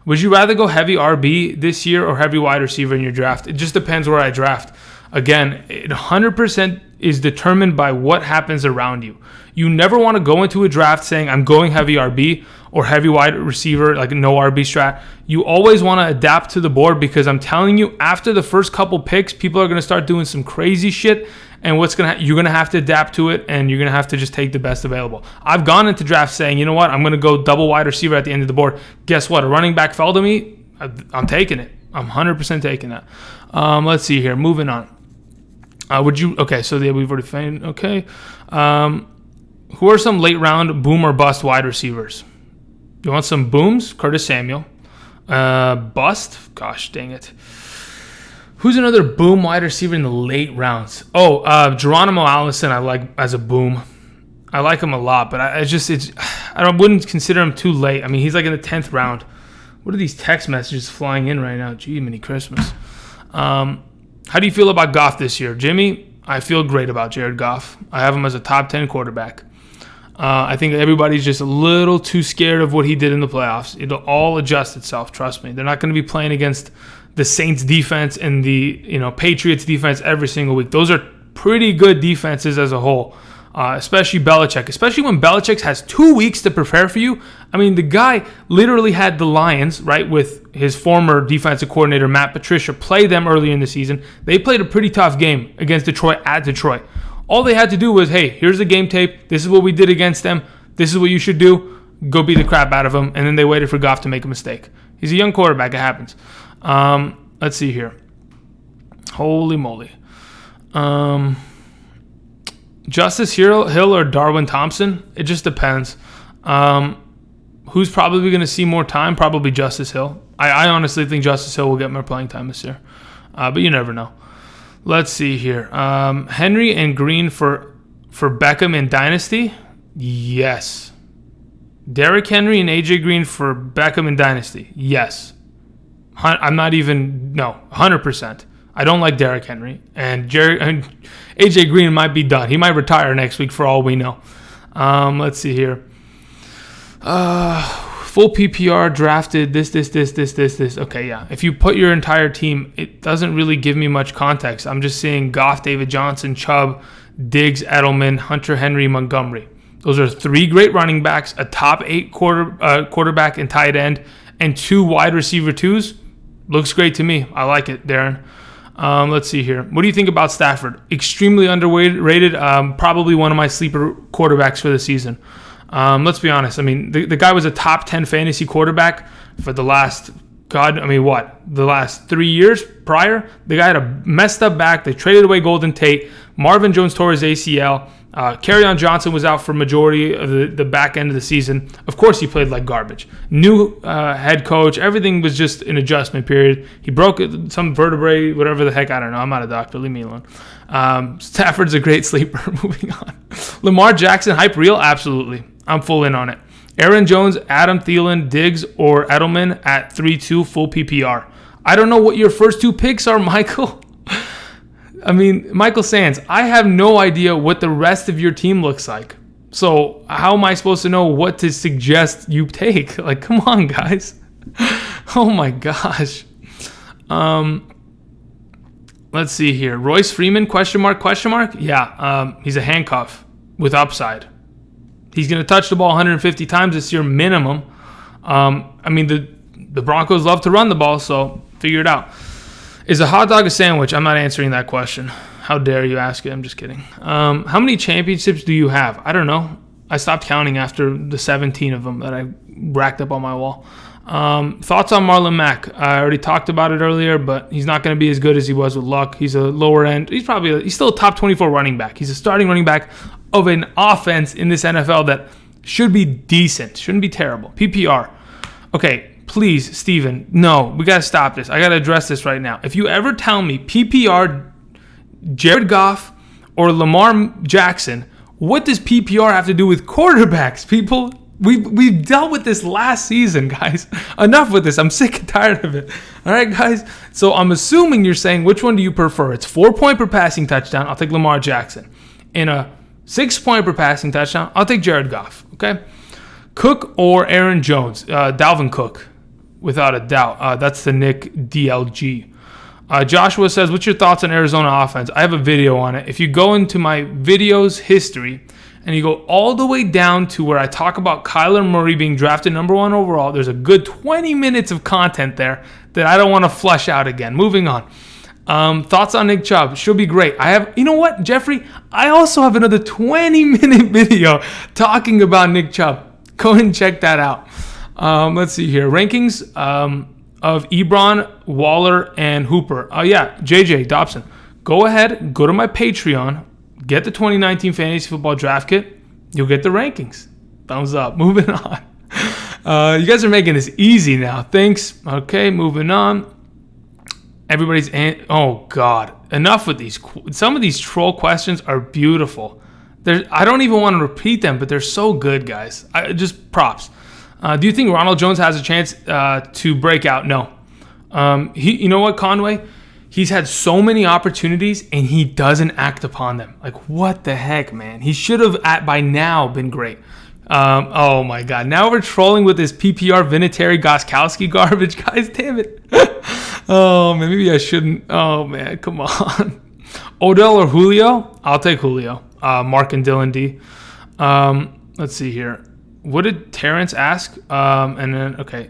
Would you rather go heavy RB this year or heavy wide receiver in your draft? It just depends where I draft. Again, it 100% is determined by what happens around you. You never want to go into a draft saying, I'm going heavy RB or heavy wide receiver, like no RB strat. You always want to adapt to the board because I'm telling you, after the first couple picks, people are going to start doing some crazy shit. And you're going to have to adapt to it, and you're going to have to just take the best available. I've gone into drafts saying, you know what, I'm going to go double wide receiver at the end of the board. Guess what? A running back fell to me. I'm taking it. I'm 100% taking that. Let's see here. Moving on. Okay, so we've already found. Okay. Who are some late round boom or bust wide receivers? You want some booms? Curtis Samuel. Bust? Gosh, dang it. Who's another boom wide receiver in the late rounds? Geronimo Allison I like as a boom. I like him a lot, but I wouldn't consider him too late. I mean, he's like in the 10th round. What are these text messages flying in right now? Gee, mini Christmas. How do you feel about Goff this year? Jimmy, I feel great about Jared Goff. I have him as a top 10 quarterback. I think everybody's just a little too scared of what he did in the playoffs. It'll all adjust itself, trust me. They're not going to be playing against the Saints defense and the Patriots defense every single week. Those are pretty good defenses as a whole. Especially Belichick. Especially when Belichick has 2 weeks to prepare for you. I mean, the guy literally had the Lions, right, with his former defensive coordinator, Matt Patricia, play them early in the season. They played a pretty tough game against Detroit at Detroit. All they had to do was, hey, here's the game tape. This is what we did against them. This is what you should do. Go beat the crap out of them. And then they waited for Goff to make a mistake. He's a young quarterback. It happens. Let's see here. Holy moly. Justice Hill or Darwin Thompson? It just depends. Who's probably going to see more time? Probably Justice Hill. I honestly think Justice Hill will get more playing time this year. But you never know. Let's see here. Henry and Green for Beckham in Dynasty? Yes. Derrick Henry and AJ Green for Beckham in Dynasty? Yes. 100%. I don't like Derrick Henry. And AJ Green might be done. He might retire next week for all we know. Let's see here. Full PPR drafted this. Okay, yeah. If you put your entire team, it doesn't really give me much context. I'm just seeing Goff, David Johnson, Chubb, Diggs, Edelman, Hunter Henry, Montgomery. Those are 3 great running backs, a top 8 quarterback and tight end, and 2 wide receiver 2s. Looks great to me. I like it, Darren. Let's see here. What do you think about Stafford? Extremely underrated. Probably one of my sleeper quarterbacks for the season. Let's be honest. I mean, the guy was a top 10 fantasy quarterback for the last, the last 3 years prior. The guy had a messed up back. They traded away Golden Tate. Marvin Jones tore his ACL. Kerryon Johnson was out for majority of the back end of the season. Of course, he played like garbage. New head coach. Everything was just an adjustment period. He broke some vertebrae, whatever the heck. I don't know. I'm not a doctor. Leave me alone. Stafford's a great sleeper. Moving on. Lamar Jackson, hype real? Absolutely. I'm full in on it. Aaron Jones, Adam Thielen, Diggs, or Edelman at 3-2 full PPR. I don't know what your first 2 picks are, Michael. I mean, Michael Sands, I have no idea what the rest of your team looks like. So how am I supposed to know what to suggest you take? Like, come on, guys. Oh, my gosh. Let's see here. Royce Freeman, question mark? Yeah, he's a handcuff with upside. He's going to touch the ball 150 times this year minimum. The Broncos love to run the ball, so figure it out. Is a hot dog a sandwich? I'm not answering that question. How dare you ask it? I'm just kidding. How many championships do you have? I don't know. I stopped counting after the 17 of them that I racked up on my wall. Thoughts on Marlon Mac? I already talked about it earlier, but he's not going to be as good as he was with Luck. He's a lower end. He's still a top 24 running back. He's a starting running back of an offense in this NFL that should be decent. Shouldn't be terrible. PPR. Okay. Please, Steven, no, we got to stop this. I got to address this right now. If you ever tell me PPR, Jared Goff, or Lamar Jackson, what does PPR have to do with quarterbacks, people? We've dealt with this last season, guys. Enough with this. I'm sick and tired of it. All right, guys? So I'm assuming you're saying, which one do you prefer? It's 4 point per passing touchdown. I'll take Lamar Jackson. In a 6 point per passing touchdown, I'll take Jared Goff, okay? Cook or Aaron Jones? Dalvin Cook. Without a doubt. That's the Nick DLG. Joshua says, what's your thoughts on Arizona offense? I have a video on it. If you go into my videos history and you go all the way down to where I talk about Kyler Murray being drafted number 1 overall, there's a good 20 minutes of content there that I don't want to flush out again. Moving on. Thoughts on Nick Chubb? Should be great. You know what, Jeffrey? I also have another 20-minute video talking about Nick Chubb. Go and check that out. Let's see here. Rankings of Ebron, Waller, and Hooper. Oh, yeah. JJ Dobson. Go ahead. Go to my Patreon. Get the 2019 Fantasy Football Draft Kit. You'll get the rankings. Thumbs up. Moving on. You guys are making this easy now. Thanks. Okay, moving on. Oh, God. Enough with these. Some of these troll questions are beautiful. I don't even want to repeat them, but they're so good, guys. Just props. Do you think Ronald Jones has a chance to break out? No. You know what, Conway? He's had so many opportunities and he doesn't act upon them. Like, what the heck, man? He should have by now been great. Oh my God. Now we're trolling with this PPR Vinatieri Gostkowski garbage, guys. Damn it. Oh man, maybe I shouldn't. Oh man, come on. Odell or Julio? I'll take Julio. Mark and Dylan D. Let's see here. What did Terrence ask? And then, okay.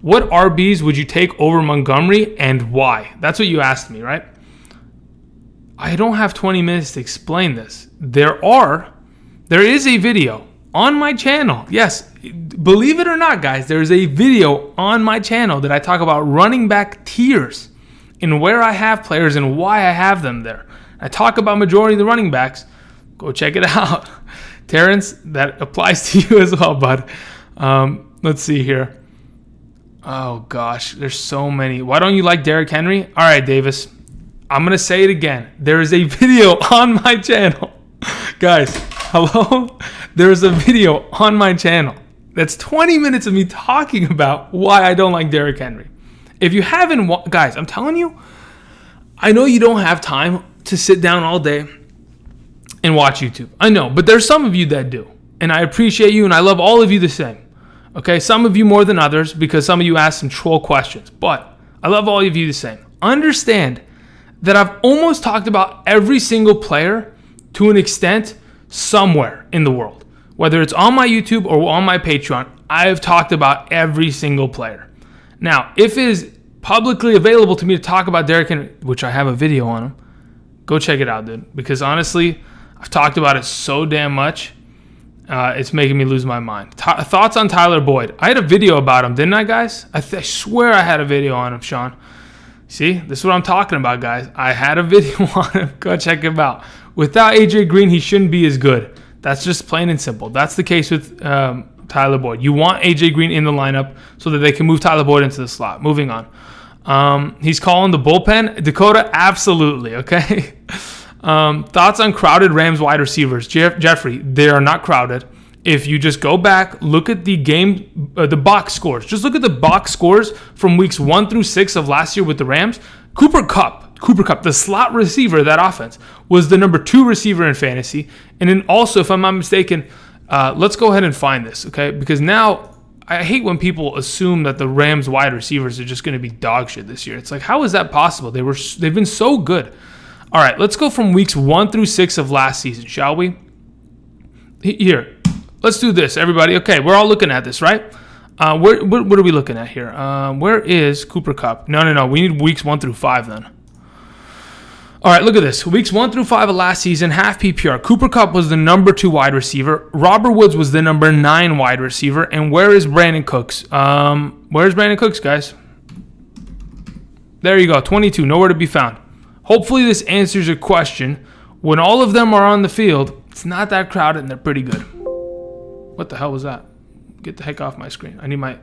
What RBs would you take over Montgomery and why? That's what you asked me, right? I don't have 20 minutes to explain this. There is a video on my channel. Yes, believe it or not, guys, there's a video on my channel that I talk about running back tiers and where I have players and why I have them there. I talk about majority of the running backs. Go check it out. Terrence, that applies to you as well, bud. Let's see here. Oh, gosh, there's so many. Why don't you like Derrick Henry? All right, Davis, I'm going to say it again. There is a video on my channel. Guys, hello? There is a video on my channel. That's 20 minutes of me talking about why I don't like Derrick Henry. If you haven't, guys, I'm telling you, I know you don't have time to sit down all day and watch YouTube. I know, but there's some of you that do. And I appreciate you, and I love all of you the same. Okay, some of you more than others because some of you ask some troll questions. But I love all of you the same. Understand that I've almost talked about every single player to an extent somewhere in the world. Whether it's on my YouTube or on my Patreon, I've talked about every single player. Now, if it is publicly available to me to talk about Derrick Henry, which I have a video on him, go check it out, dude. Because honestly, I've talked about it so damn much, it's making me lose my mind. Thoughts on Tyler Boyd? I had a video about him, didn't I, guys? I swear I had a video on him, Sean. See, this is what I'm talking about, guys. I had a video on him. Go check him out. Without AJ Green, he shouldn't be as good. That's just plain and simple. That's the case with Tyler Boyd. You want AJ Green in the lineup so that they can move Tyler Boyd into the slot. Moving on. He's calling the bullpen. Dakota, absolutely, okay? Thoughts on crowded Rams wide receivers? Jeffrey, they are not crowded. If you just go back, look at the box scores. Just look at the box scores from weeks 1 through 6 of last year with the Rams. Cooper Kupp, the slot receiver of that offense, was the number 2 receiver in fantasy. And then also, if I'm not mistaken, let's go ahead and find this, okay? Because now I hate when people assume that the Rams wide receivers are just going to be dog shit this year. It's like, how is that possible? They've been so good. All right, let's go from weeks 1 through 6 of last season, shall we? Here, let's do this, everybody. Okay, we're all looking at this, right? What are we looking at here? Where is Cooper Kupp? No. We need weeks 1 through 5 then. All right, look at this. Weeks 1 through 5 of last season, half PPR. Cooper Kupp was the number 2 wide receiver. Robert Woods was the number 9 wide receiver. And where is Brandon Cooks? Where's Brandon Cooks, guys? There you go, 22, nowhere to be found. Hopefully this answers your question. When all of them are on the field, it's not that crowded and they're pretty good. What the hell was that? Get the heck off my screen. I need my...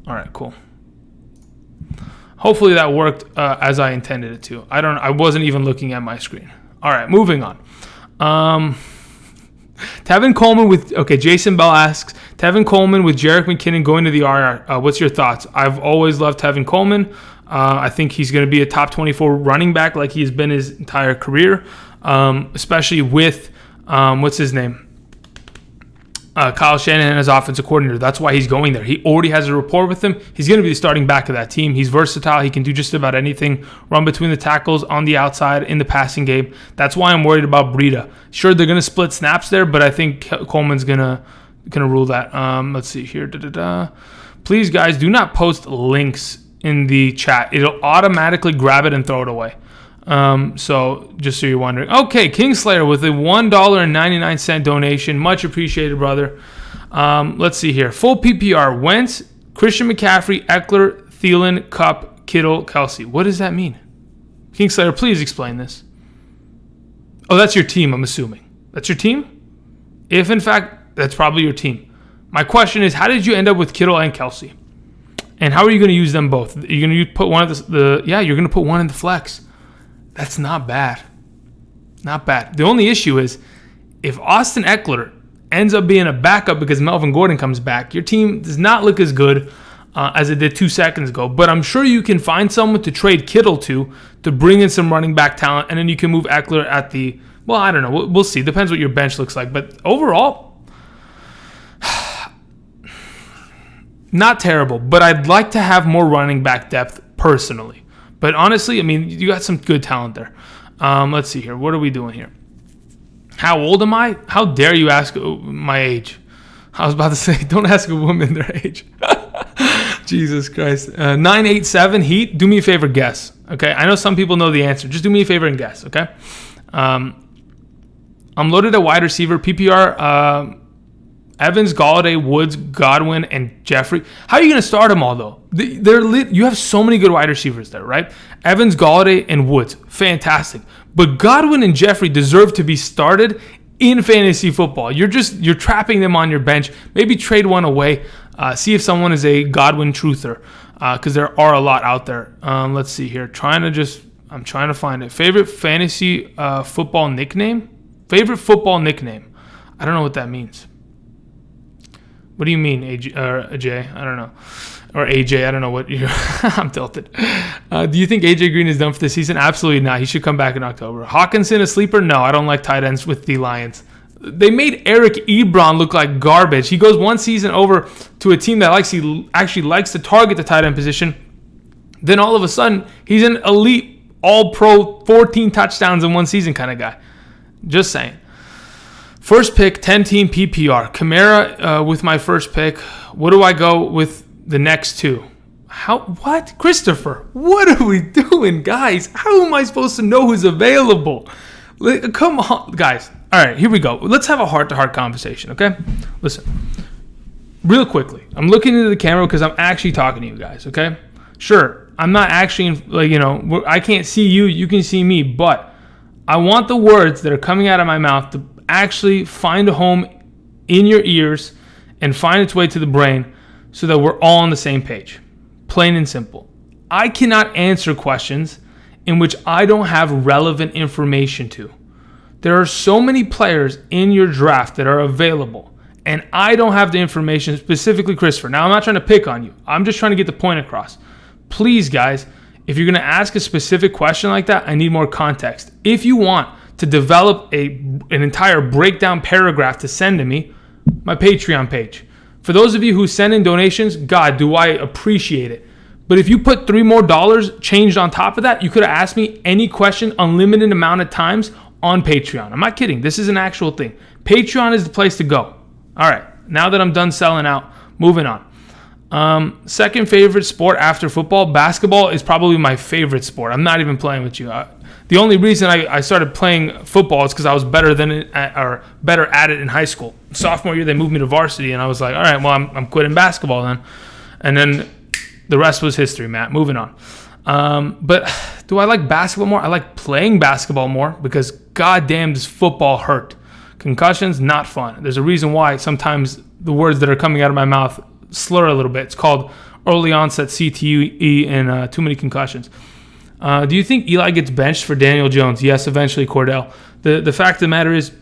All right, cool. Hopefully that worked as I intended it to. I wasn't even looking at my screen. All right, moving on. Tevin Coleman with... Okay, Jason Bell asks, Tevin Coleman with Jerick McKinnon going to the IR. What's your thoughts? I've always loved Tevin Coleman. I think he's going to be a top 24 running back like he's been his entire career, especially with, what's his name? Kyle Shanahan as offensive coordinator. That's why he's going there. He already has a rapport with him. He's going to be the starting back of that team. He's versatile. He can do just about anything. Run between the tackles, on the outside, in the passing game. That's why I'm worried about Breida. Sure, they're going to split snaps there, but I think Coleman's going to rule that. Let's see here. Please, guys, do not post links in the chat. It'll automatically grab it and throw it away. So just so you're wondering. Okay, Kingslayer with a $1.99 donation. Much appreciated, brother. Let's see here. Full PPR. Wentz, Christian McCaffrey, Eckler, Thielen, Kupp, Kittle, Kelsey. What does that mean? Kingslayer, please explain this. Oh, that's your team, I'm assuming. That's your team? If, in fact, that's probably your team. My question is, how did you end up with Kittle and Kelsey? And how are you going to use them both? You're going to put one of you're going to put one in the flex. That's not bad. Not bad. The only issue is if Austin Eckler ends up being a backup because Melvin Gordon comes back, your team does not look as good as it did 2 seconds ago. But I'm sure you can find someone to trade Kittle to bring in some running back talent, and then you can move Eckler at the, well, I don't know. We'll see. Depends what your bench looks like. But overall, not terrible. But I'd like to have more running back depth personally. But honestly, I mean, you got some good talent there. Let's see here. What are we doing here? How old am I? How dare you ask my age? I was about to say, don't ask a woman their age. Jesus Christ. 987 Heat. Do me a favor, guess. Okay? I know some people know the answer. Just do me a favor and guess. Okay? I'm loaded at wide receiver. PPR. Evans, Galladay, Woods, Godwin, and Jeffrey. How are you going to start them all, though? You have so many good wide receivers there, right? Evans, Galladay, and Woods. Fantastic. But Godwin and Jeffrey deserve to be started in fantasy football. You're trapping them on your bench. Maybe trade one away. See if someone is a Godwin truther, because there are a lot out there. Let's see here. I'm trying to find it. Favorite fantasy football nickname? Favorite football nickname. I don't know what that means. What do you mean, AJ? Or Jay? I don't know. Or AJ, I don't know what you're... I'm tilted. Do you think AJ Green is done for the season? Absolutely not. He should come back in October. Hawkinson a sleeper? No, I don't like tight ends with the Lions. They made Eric Ebron look like garbage. He goes one season over to a team that actually likes to target the tight end position. Then all of a sudden, he's an elite, all-pro, 14 touchdowns in one season kind of guy. Just saying. First pick, 10-team PPR. Kamara with my first pick. What do I go with the next two? What? Christopher, what are we doing, guys? How am I supposed to know who's available? Come on, guys. All right, here we go. Let's have a heart-to-heart conversation, okay? Listen, real quickly. I'm looking into the camera because I'm actually talking to you guys, okay? Sure, I'm not actually, I can't see you. You can see me, but I want the words that are coming out of my mouth to actually find a home in your ears and find its way to the brain so that we're all on the same page. Plain and simple. I cannot answer questions in which I don't have relevant information to. There are so many players in your draft that are available, and I don't have the information, specifically Christopher. Now, I'm not trying to pick on you. I'm just trying to get the point across. Please, guys, if you're going to ask a specific question like that, I need more context. If you want to develop an entire breakdown paragraph to send to me, my Patreon page. For those of you who send in donations, God, do I appreciate it. But if you put $3 more changed on top of that, you could have asked me any question unlimited amount of times on Patreon. I'm not kidding. This is an actual thing. Patreon is the place to go. All right. Now that I'm done selling out, moving on. Second favorite sport after football, basketball is probably my favorite sport. I'm not even playing with you. The only reason I started playing football is because I was better at it in high school. Sophomore year, they moved me to varsity, and I was like, all right, well, I'm quitting basketball then. And then the rest was history, Matt. Moving on. But do I like basketball more? I like playing basketball more because goddamn does football hurt. Concussions, not fun. There's a reason why sometimes the words that are coming out of my mouth slur a little bit. It's called early onset CTE and too many concussions. Do you think Eli gets benched for Daniel Jones? Yes, eventually, Cordell. The fact of the matter is,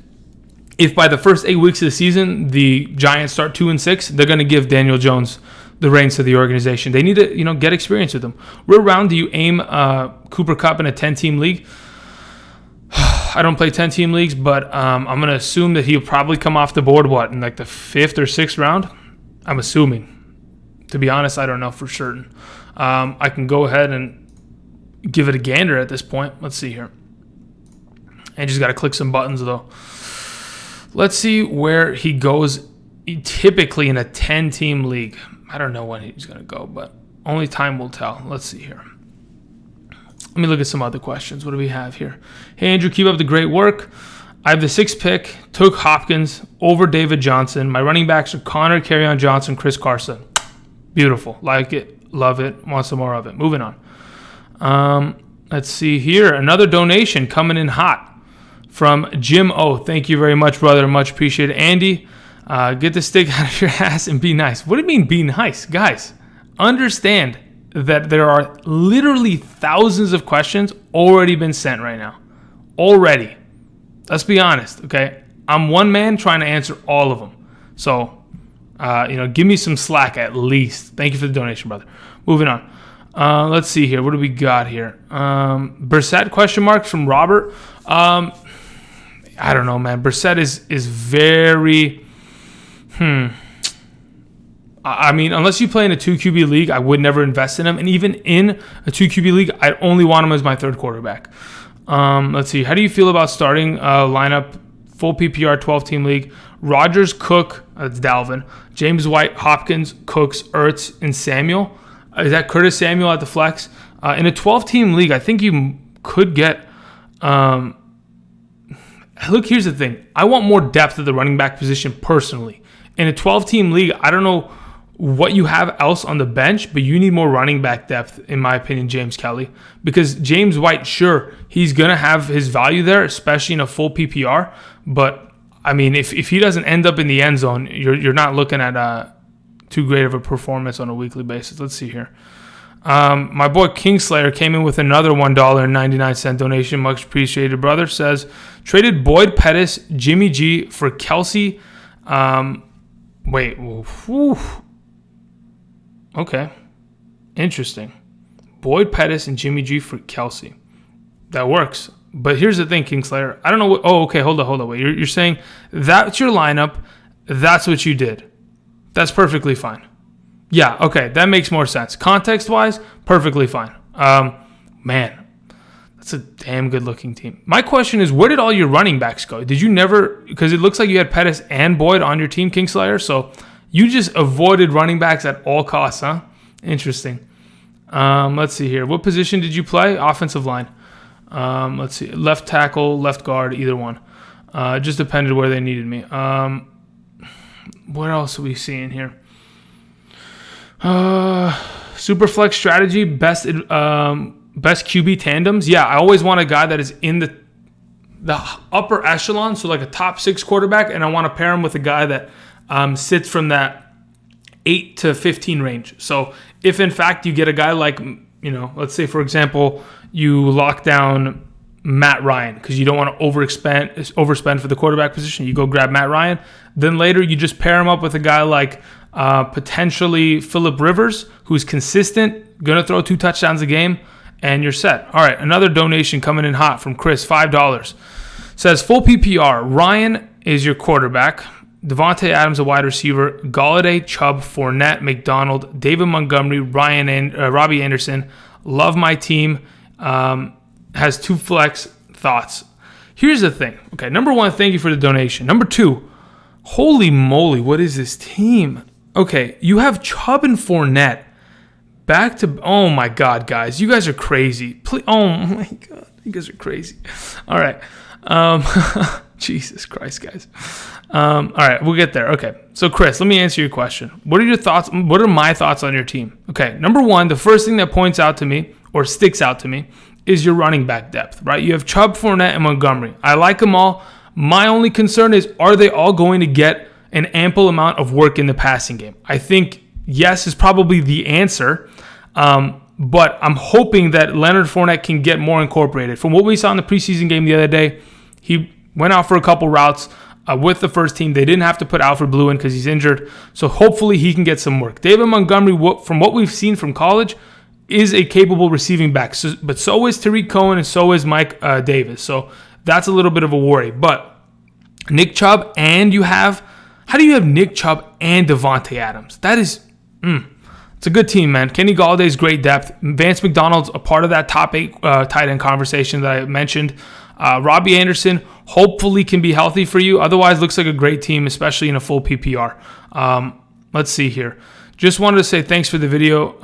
if by the first 8 weeks of the season the Giants start 2-6, they're going to give Daniel Jones the reins to the organization. They need to, get experience with him. What round do you aim Cooper Kupp in a 10-team league? I don't play 10-team leagues, but I'm going to assume that he'll probably come off the board, in like the 5th or 6th round? I'm assuming. To be honest, I don't know for certain. I can go ahead and give it a gander at this point. Let's see here. I just got to click some buttons, though. Let's see where he goes typically in a 10-team league. I don't know when he's going to go, but only time will tell. Let's see here. Let me look at some other questions. What do we have here? Hey, Andrew, keep up the great work. I have the 6th pick, took Hopkins over David Johnson. My running backs are Connor, Kerryon Johnson, Chris Carson. Beautiful. Like it. Love it. Want some more of it. Moving on. Let's see here. Another donation coming in hot from Jim O. Thank you very much, brother. Much appreciated. Andy, get the stick out of your ass and be nice. What do you mean be nice? Guys, understand that there are literally thousands of questions already been sent right now. Already. Let's be honest, okay? I'm one man trying to answer all of them. So, give me some slack at least. Thank you for the donation, brother. Moving on. Let's see here. What do we got here? Brissett question mark from Robert. I don't know, man. Brissett is very... I mean, unless you play in a 2 QB league, I would never invest in him. And even in a 2 QB league, I'd only want him as my third quarterback. Let's see. How do you feel about starting lineup, full PPR, 12-team league? Rodgers, Cook, that's Dalvin, James White, Hopkins, Cooks, Ertz, and Samuel. Is that Curtis Samuel at the flex? In a 12-team league, I think you could get... Look, here's the thing. I want more depth at the running back position personally. In a 12-team league, I don't know what you have else on the bench, but you need more running back depth, in my opinion, James Kelly. Because James White, sure, he's going to have his value there, especially in a full PPR. But, I mean, if he doesn't end up in the end zone, you're not looking at too great of a performance on a weekly basis. Let's see here. My boy Kingslayer came in with another $1.99 donation. Much appreciated, brother. Says, traded Boyd Pettis, Jimmy G for Kelsey. Okay. Interesting. Boyd Pettis and Jimmy G for Kelsey. That works. But here's the thing, Kingslayer. I don't know what... Oh, okay. Hold on. Wait. You're saying that's your lineup. That's what you did. That's perfectly fine. Yeah, okay. That makes more sense. Context-wise, perfectly fine. Man, that's a damn good-looking team. My question is, where did all your running backs go? Did you never... Because it looks like you had Pettis and Boyd on your team, Kingslayer, so you just avoided running backs at all costs, huh? Interesting. Let's see here. What position did you play? Offensive line. Let's see. Left tackle, left guard, either one. Just depended where they needed me. What else are we seeing here? Superflex strategy, best QB tandems. Yeah, I always want a guy that is in the upper echelon, so like a top 6 quarterback, and I want to pair him with a guy that sits from that 8 to 15 range. So if in fact you get a guy like, let's say for example, you lock down Matt Ryan because you don't want to overspend for the quarterback position. You go grab Matt Ryan. Then later you just pair him up with a guy like potentially Phillip Rivers, who's consistent, going to throw 2 touchdowns a game, and you're set. All right, another donation coming in hot from Chris, $5. Says, full PPR, Ryan is your quarterback, Devontae Adams a wide receiver, Galladay, Chubb, Fournette, McDonald, David Montgomery, Robbie Anderson. Love my team. Has 2 flex. Thoughts. Here's the thing. Okay, number 1, thank you for the donation. Number 2, holy moly, what is this team? Okay, you have Chubb and Fournette back to... Oh, my God, guys. You guys are crazy. Please, oh, my God. You guys are crazy. All right. Jesus Christ, guys. All right, we'll get there. Okay, so Chris, let me answer your question. What are your thoughts? What are my thoughts on your team? Okay, number 1, the first thing that points out to me or sticks out to me is your running back depth, right? You have Chubb, Fournette, and Montgomery. I like them all. My only concern is, are they all going to get an ample amount of work in the passing game? I think yes is probably the answer, but I'm hoping that Leonard Fournette can get more incorporated. From what we saw in the preseason game the other day, he went out for a couple routes with the first team. They didn't have to put Alfred Blue in because he's injured, so hopefully he can get some work. David Montgomery, from what we've seen from college, is a capable receiving back, but so is Tariq Cohen and so is Mike Davis. So that's a little bit of a worry. But Nick Chubb and how do you have Nick Chubb and Devontae Adams? That is, it's a good team, man. Kenny Galladay's great depth. Vance McDonald's a part of that top 8 tight end conversation that I mentioned. Robbie Anderson hopefully can be healthy for you. Otherwise, looks like a great team, especially in a full PPR. Let's see here. Just wanted to say thanks for the video.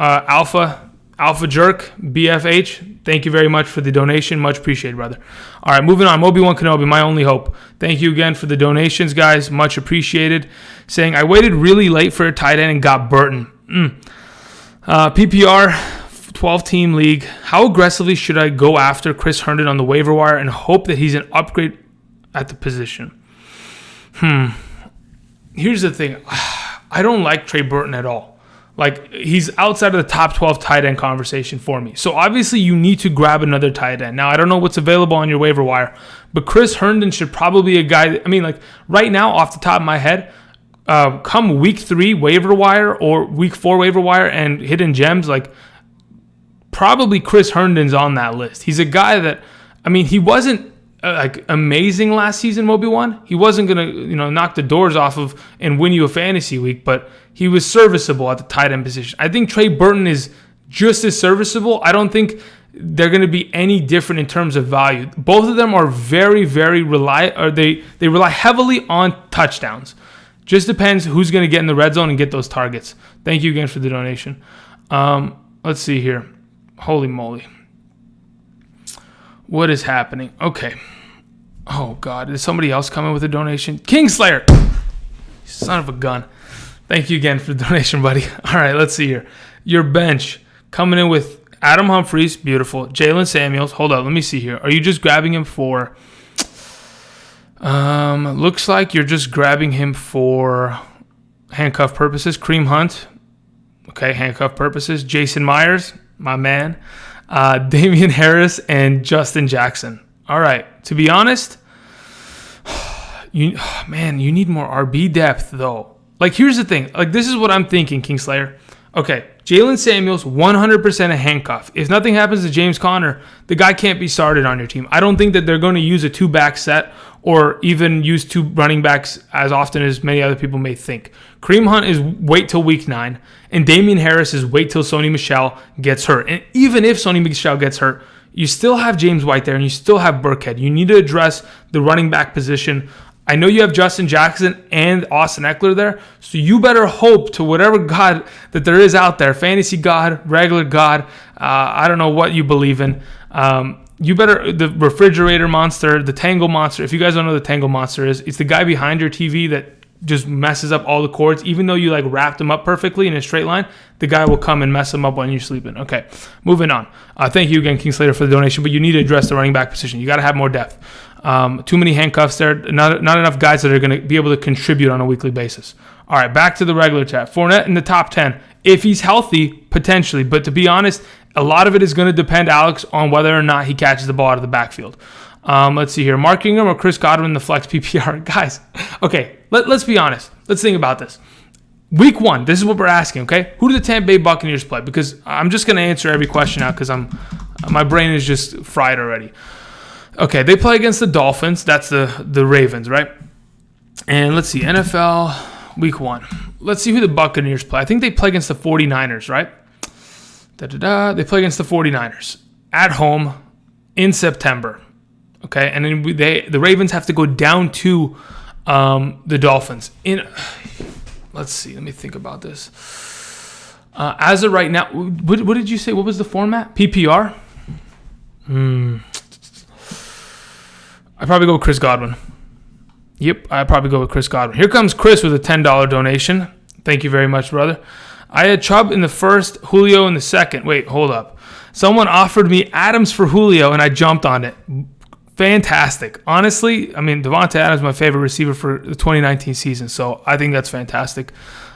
Alpha Jerk, BFH, thank you very much for the donation. Much appreciated, brother. All right, moving on. Moby1 Kenobi, my only hope. Thank you again for the donations, guys. Much appreciated. Saying, I waited really late for a tight end and got Burton. PPR, 12-team league. How aggressively should I go after Chris Herndon on the waiver wire and hope that he's an upgrade at the position? Here's the thing. I don't like Trey Burton at all. Like, he's outside of the top 12 tight end conversation for me. So, obviously, you need to grab another tight end. Now, I don't know what's available on your waiver wire, but Chris Herndon should probably be a guy. Right now, off the top of my head, come week 3 waiver wire or week 4 waiver wire and hidden gems, probably Chris Herndon's on that list. He's a guy that, he wasn't amazing last season, Moby One. He wasn't going to, knock the doors off of and win you a fantasy week, but he was serviceable at the tight end position. I think Trey Burton is just as serviceable. I don't think they're going to be any different in terms of value. Both of them are very, very they rely heavily on touchdowns. Just depends who's going to get in the red zone and get those targets. Thank you again for the donation. Let's see here. Holy moly. What is happening? Okay. Oh, God. Is somebody else coming with a donation? Kingslayer! Son of a gun. Thank you again for the donation, buddy. All right, let's see here. Your bench coming in with Adam Humphries. Beautiful. Jalen Samuels. Hold on. Let me see here. Are you just grabbing him for... looks like you're just grabbing him for handcuff purposes. Kareem Hunt. Okay, handcuff purposes. Jason Myers, my man. Damian Harris and Justin Jackson. All right. To be honest, you need more RB depth, though. Here's the thing. This is what I'm thinking, Kingslayer. Okay, Jalen Samuels, 100% a handcuff. If nothing happens to James Conner, the guy can't be started on your team. I don't think that they're going to use a 2-back set or even use 2 running backs as often as many other people may think. Kareem Hunt is wait till week 9, and Damian Harris is wait till Sony Michel gets hurt. And even if Sony Michel gets hurt, you still have James White there, and you still have Burkhead. You need to address the running back position. I know you have Justin Jackson and Austin Eckler there, so you better hope to whatever God that there is out there, fantasy God, regular God, I don't know what you believe in. You better, the refrigerator monster, the Tangle monster. If you guys don't know what the Tangle monster is, it's the guy behind your TV that just messes up all the cords. Even though you wrapped them up perfectly in a straight line, the guy will come and mess them up when you're sleeping. Okay, moving on. Thank you again, King Slater, for the donation, but you need to address the running back position. You got to have more depth. Too many handcuffs there. Not enough guys that are going to be able to contribute on a weekly basis. All right, back to the regular chat. Fournette in the top 10. If he's healthy, potentially. But to be honest, a lot of it is going to depend, Alex, on whether or not he catches the ball out of the backfield. Let's see here. Mark Ingram or Chris Godwin in the flex PPR. Guys, okay, let's be honest. Let's think about this. Week 1, this is what we're asking, okay? Who do the Tampa Bay Buccaneers play? Because I'm just going to answer every question now because my brain is just fried already. Okay, they play against the Dolphins. That's the Ravens, right? And let's see, NFL Week 1. Let's see who the Buccaneers play. I think they play against the 49ers, right? They play against the 49ers at home in September. Okay, and then the Ravens have to go down to the Dolphins. Let's see, let me think about this. As of right now, what did you say? What was the format? PPR? I'd probably go with Chris Godwin. Yep, I'd probably go with Chris Godwin. Here comes Chris with a $10 donation. Thank you very much, brother. I had Chubb in the first, Julio in the second. Wait, hold up. Someone offered me Adams for Julio, and I jumped on it. Fantastic. Honestly, Devontae Adams is my favorite receiver for the 2019 season, so I think that's fantastic.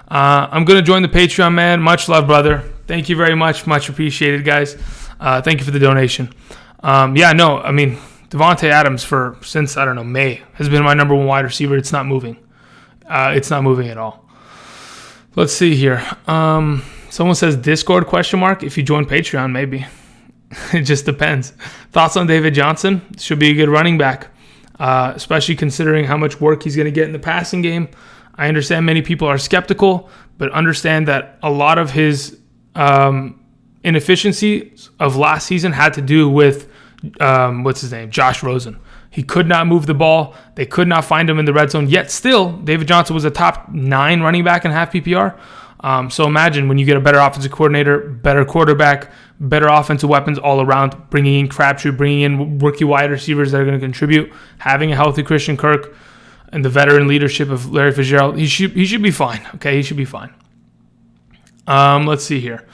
I'm going to join the Patreon, man. Much love, brother. Thank you very much. Much appreciated, guys. Thank you for the donation. Devontae Adams since May has been my number 1 wide receiver. It's not moving. It's not moving at all. Let's see here. Someone says Discord ? If you join Patreon, maybe. It just depends. Thoughts on David Johnson? Should be a good running back, especially considering how much work he's going to get in the passing game. I understand many people are skeptical, but understand that a lot of his inefficiencies of last season had to do with Josh Rosen. He could not move the ball. They could not find him in the red zone. Yet still, David Johnson was a top 9 running back in half PPR. So imagine when you get a better offensive coordinator, better quarterback, better offensive weapons all around, bringing in Crabtree, bringing in rookie wide receivers that are going to contribute, having a healthy Christian Kirk, and the veteran leadership of Larry Fitzgerald. He should be fine. Okay, he should be fine. Let's see here.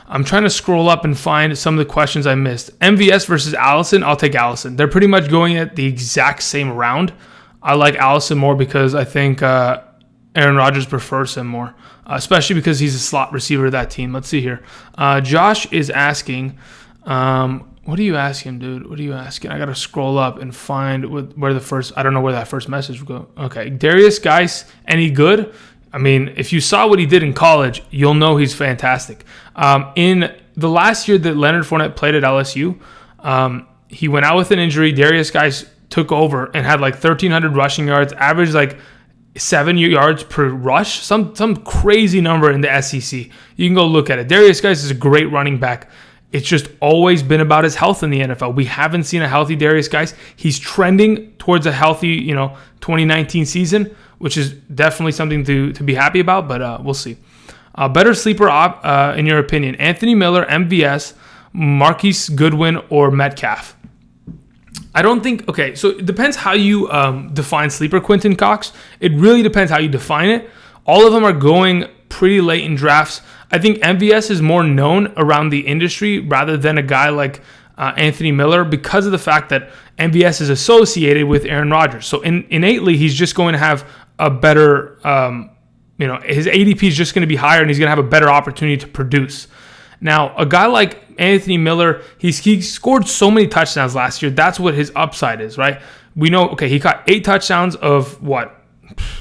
I'm trying to scroll up and find some of the questions I missed. MVS versus Allison, I'll take Allison. They're pretty much going at the exact same round. I like Allison more because I think Aaron Rodgers prefers him more, especially because he's a slot receiver of that team. Let's see here. Josh is asking, what are you asking, dude? What are you asking? I got to scroll up and find where the first, I don't know where that first message would go. Okay, Darius Geis, any good? I mean, if you saw what he did in college, you'll know he's fantastic. In the last year that Leonard Fournette played at LSU, he went out with an injury. Darius Geis took over and had like 1,300 rushing yards, averaged like 7 yards per rush, some crazy number in the SEC. You can go look at it. Darius Geis is a great running back. It's just always been about his health in the NFL. We haven't seen a healthy Darius Geis. He's trending towards a healthy, 2019 season, which is definitely something to be happy about, but we'll see. Better sleeper in your opinion, Anthony Miller, MVS, Marquise Goodwin, or Metcalf? I don't think, okay, so it depends how you define sleeper, Quentin Cox. It really depends how you define it. All of them are going pretty late in drafts. I think MVS is more known around the industry rather than a guy like Anthony Miller because of the fact that MVS is associated with Aaron Rodgers. So innately, he's just going to have a better, his ADP is just going to be higher and he's going to have a better opportunity to produce. Now, a guy like Anthony Miller, he scored so many touchdowns last year. That's what his upside is, right? We know, okay, he caught 8 touchdowns of what?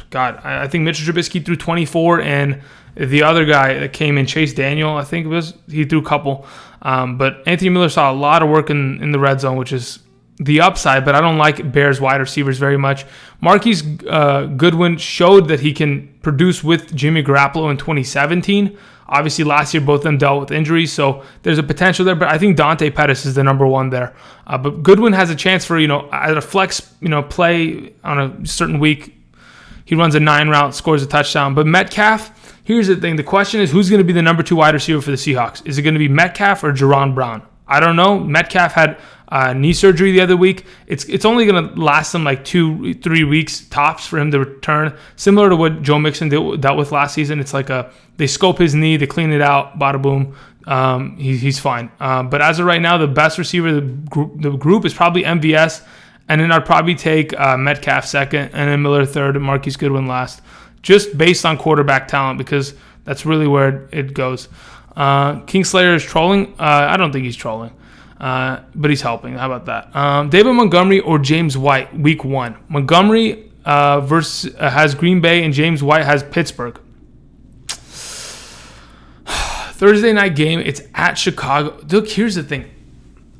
God, I think Mitchell Trubisky threw 24, and the other guy that came in, Chase Daniel, I think he threw a couple. But Anthony Miller saw a lot of work in the red zone, which is the upside, but I don't like Bears wide receivers very much. Marquise Goodwin showed that he can produce with Jimmy Garoppolo in 2017. Obviously, last year, both of them dealt with injuries, so there's a potential there, but I think Dante Pettis is the number one there. But Goodwin has a chance for, at a flex, play on a certain week. He runs a 9 route, scores a touchdown. But Metcalf, here's the thing. The question is, who's going to be the number 2 wide receiver for the Seahawks? Is it going to be Metcalf or Jerron Brown? I don't know. Metcalf had knee surgery the other week. It's only going to last him like 2-3 weeks tops for him to return. Similar to what Joe Mixon dealt with last season. It's like they scope his knee, they clean it out, bada boom. He's fine. But as of right now, the best receiver of the group is probably MVS. And then I'd probably take Metcalf second, and then Miller third, and Marquise Goodwin last, just based on quarterback talent, because that's really where it goes. Kingslayer is trolling. I don't think he's trolling, but he's helping. How about that? David Montgomery or James White, week 1. Montgomery has Green Bay, and James White has Pittsburgh. Thursday night game, it's at Chicago. Look, here's the thing.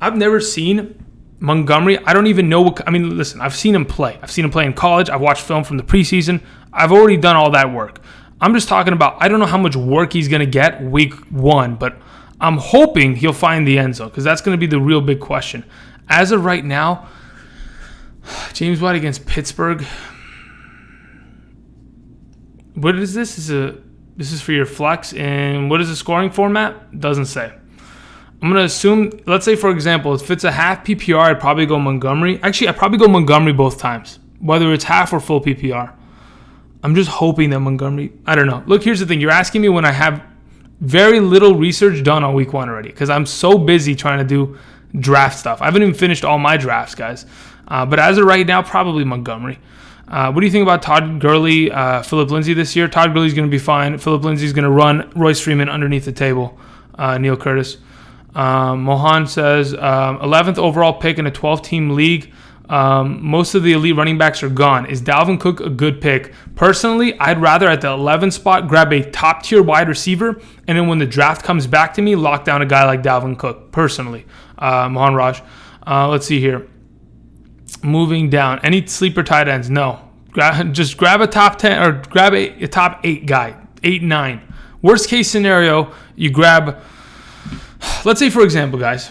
I've never seen Montgomery. I don't even know listen, I've seen him play. I've seen him play in college. I've watched film from the preseason. I've already done all that work. I'm just talking about, I don't know how much work he's going to get week 1, but I'm hoping he'll find the end zone because that's going to be the real big question. As of right now, James White against Pittsburgh. What is this? This is for your flex, and what is the scoring format? Doesn't say. I'm going to assume, let's say, for example, if it's a half PPR, I'd probably go Montgomery. Actually, I'd probably go Montgomery both times, whether it's half or full PPR. I'm just hoping that Montgomery, I don't know. Look, here's the thing. You're asking me when I have very little research done on week 1 already because I'm so busy trying to do draft stuff. I haven't even finished all my drafts, guys. But as of right now, probably Montgomery. What do you think about Todd Gurley, Philip Lindsay this year? Todd Gurley's going to be fine. Philip Lindsay's going to run Royce Freeman underneath the table. Neil Curtis. Mohan says 11th overall pick in a 12-team league. Most of the elite running backs are gone. Is Dalvin Cook a good pick? Personally, I'd rather at the 11th spot grab a top-tier wide receiver, and then when the draft comes back to me, lock down a guy like Dalvin Cook, personally. Mohan Raj. Let's see here. Moving down. Any sleeper tight ends? No. Just grab a top 10 or grab a top 8 guy. 8, 9. Worst case scenario, you grab... Let's say, for example, guys,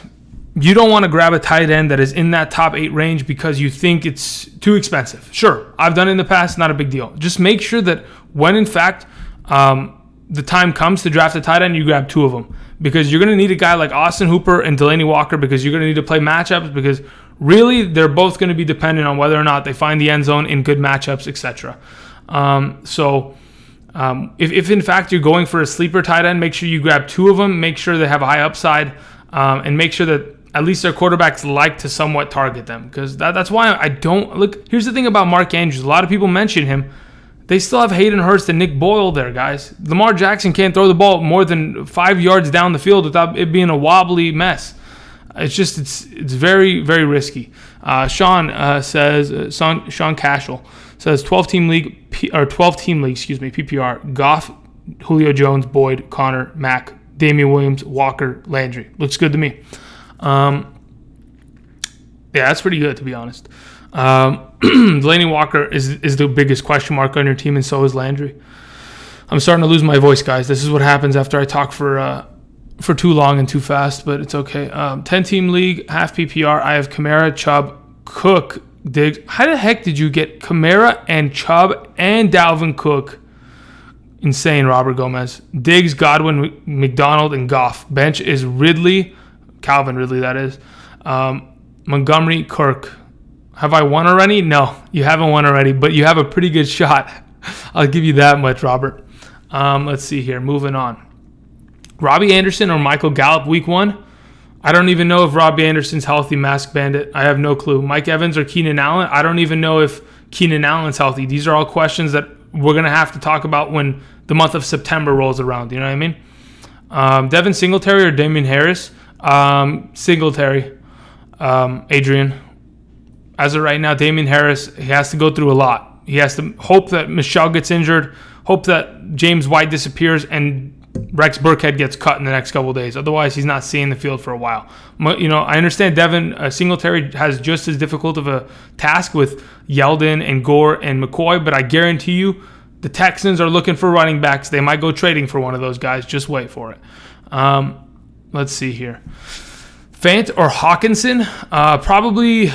you don't want to grab a tight end that is in that top 8 range because you think it's too expensive. Sure, I've done it in the past, not a big deal. Just make sure that when, in fact, the time comes to draft a tight end, you grab 2 of them because you're going to need a guy like Austin Hooper and Delaney Walker because you're going to need to play matchups because really they're both going to be dependent on whether or not they find the end zone in good matchups, etc. If in fact you're going for a sleeper tight end, make sure you grab 2 of them, make sure they have a high upside, and make sure that at least their quarterbacks like to somewhat target them. Because that's why I don't look. Here's the thing about Mark Andrews. A lot of people mention him. They still have Hayden Hurst and Nick Boyle there, guys. Lamar Jackson can't throw the ball more than 5 yards down the field without it being a wobbly mess. It's very, very risky. Sean Cashel says 12-team league, PPR, Goff, Julio Jones, Boyd, Connor, Mac, Damian Williams, Walker, Landry. Looks good to me. Yeah, that's pretty good, to be honest. Delaney Walker is the biggest question mark on your team, and so is Landry. I'm starting to lose my voice, guys. This is what happens after I talk for too long and too fast, but it's okay. 10-team league, half PPR. I have Kamara, Chubb, Cook, Diggs. How the heck did you get Kamara and Chubb and Dalvin Cook? Insane, Robert Gomez. Diggs, Godwin, McDonald, and Goff. Bench is Ridley, Calvin Ridley, that is. Montgomery, Kirk. Have I won already? No, you haven't won already, but you have a pretty good shot. I'll give you that much, Robert. Let's see here. Moving on. Robbie Anderson or Michael Gallop week 1? I don't even know if Robbie Anderson's healthy. Mask Bandit. I have no clue. Mike Evans or Keenan Allen? I don't even know if Keenan Allen's healthy. These are all questions that we're going to have to talk about when the month of September rolls around. You know what I mean? Devin Singletary or Damian Harris? Singletary. Adrian. As of right now, Damian Harris, he has to go through a lot. He has to hope that Michelle gets injured, hope that James White disappears, and Rex Burkhead gets cut in the next couple of days. Otherwise, he's not seeing the field for a while. You know, I understand Devin Singletary has just as difficult of a task with Yeldon and Gore and McCoy, but I guarantee you the Texans are looking for running backs. They might go trading for one of those guys. Just wait for it. Let's see here. Fant or Hawkinson? Probably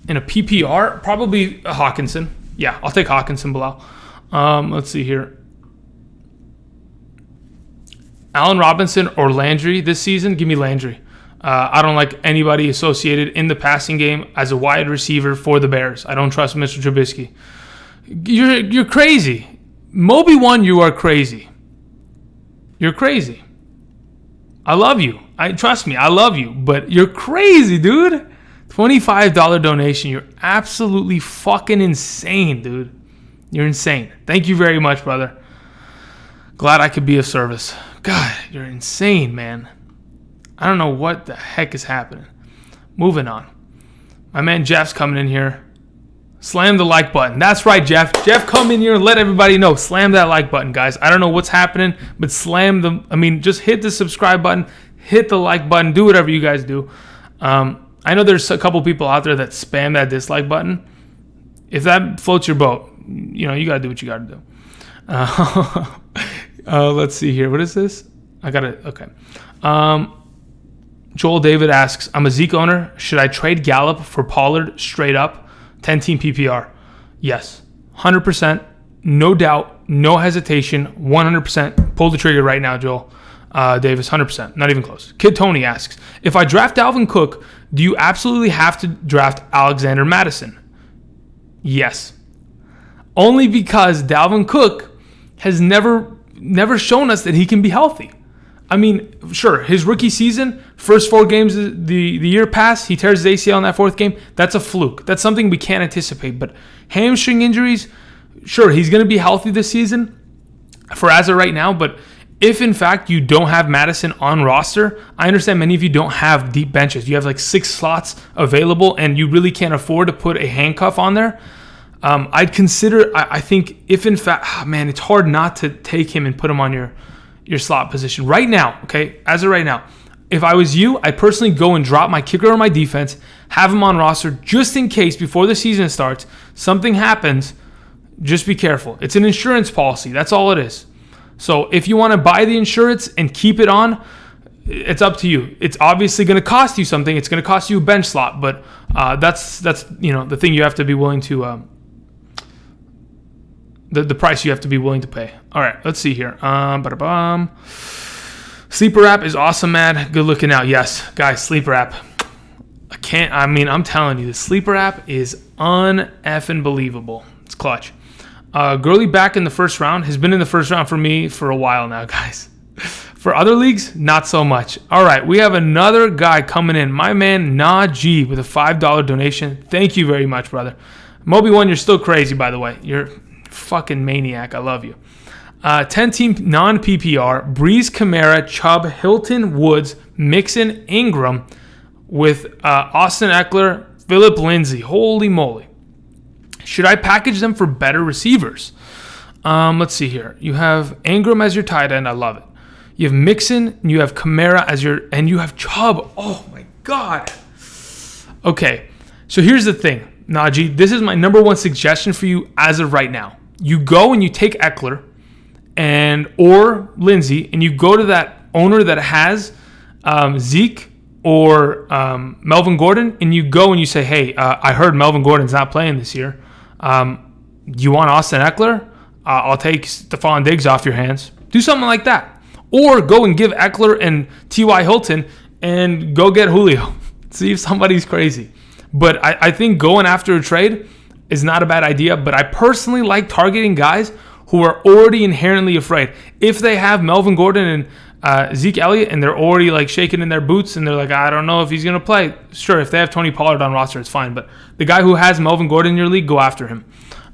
in a PPR, probably a Hawkinson. Yeah, I'll take Hawkinson, Bilal. Let's see here. Allen Robinson or Landry this season? Give me Landry. I don't like anybody associated in the passing game as a wide receiver for the Bears. I don't trust Mr. Trubisky. You're crazy. Moby 1, you are crazy. You're crazy. I love you. Trust me, I love you. But you're crazy, dude. $25 donation. You're absolutely fucking insane, dude. You're insane. Thank you very much, brother. Glad I could be of service. God, you're insane, man. I don't know what the heck is happening. Moving on. My man Jeff's coming in here. Slam the like button. That's right, Jeff. Jeff, come in here and let everybody know. Slam that like button, guys. I don't know what's happening, but just hit the subscribe button, hit the like button, do whatever you guys do. I know there's a couple people out there that spam that dislike button. If that floats your boat, you know, you got to do what you got to do. Let's see here. What is this? Okay. Joel David asks, I'm a Zeke owner. Should I trade Gallop for Pollard straight up? 10-team PPR. Yes. 100%. No doubt. No hesitation. 100%. Pull the trigger right now, Joel. Davis, 100%. Not even close. Kid Tony asks, if I draft Dalvin Cook, do you absolutely have to draft Alexander Madison? Yes. Only because Dalvin Cook has never shown us that he can be healthy. I mean, sure, his rookie season, first 4 games the year pass, he tears his ACL in that 4th game. That's a fluke. That's something we can't anticipate. But hamstring injuries, sure, he's going to be healthy this season for as of right now. But if, in fact, you don't have Madison on roster, I understand many of you don't have deep benches. You have like 6 slots available, and you really can't afford to put a handcuff on there. I'd consider, I think, if in fact, it's hard not to take him and put him on your slot position. Right now, okay, as of right now, if I was you, I'd personally go and drop my kicker or my defense, have him on roster just in case before the season starts, something happens, just be careful. It's an insurance policy. That's all it is. So if you want to buy the insurance and keep it on, it's up to you. It's obviously going to cost you something. It's going to cost you a bench slot, but that's the thing you have to be willing to the price you have to be willing to pay. All right, let's see here. Sleeper app is awesome, man. Good looking out. Yes, guys, sleeper app. I'm telling you, the sleeper app is un-effing believable. It's clutch. Gurley back in the first round, has been in the first round for me for a while now, guys. For other leagues, not so much. All right, we have another guy coming in. My man, Najee, with a $5 donation. Thank you very much, brother. Moby1, you're still crazy, by the way. You're fucking maniac. I love you. 10-team non-PPR, Breeze, Kamara, Chubb, Hilton, Woods, Mixon, Ingram, with Austin Eckler, Phillip Lindsay. Holy moly. Should I package them for better receivers? Let's see here. You have Ingram as your tight end. I love it. You have Mixon, you have Kamara as and you have Chubb. Oh my God. Okay, so here's the thing, Najee. This is my number one suggestion for you as of right now. You go and you take Eckler or Lindsay, and you go to that owner that has Zeke or Melvin Gordon, and you go and you say, hey, I heard Melvin Gordon's not playing this year. You want Austin Eckler? I'll take Stefon Diggs off your hands. Do something like that. Or go and give Eckler and T.Y. Hilton and go get Julio. See if somebody's crazy. But I think going after a trade is not a bad idea. But I personally like targeting guys who are already inherently afraid. If they have Melvin Gordon and Zeke Elliott and they're already like shaking in their boots and they're like, I don't know if he's going to play. Sure, if they have Tony Pollard on roster, it's fine. But the guy who has Melvin Gordon in your league, go after him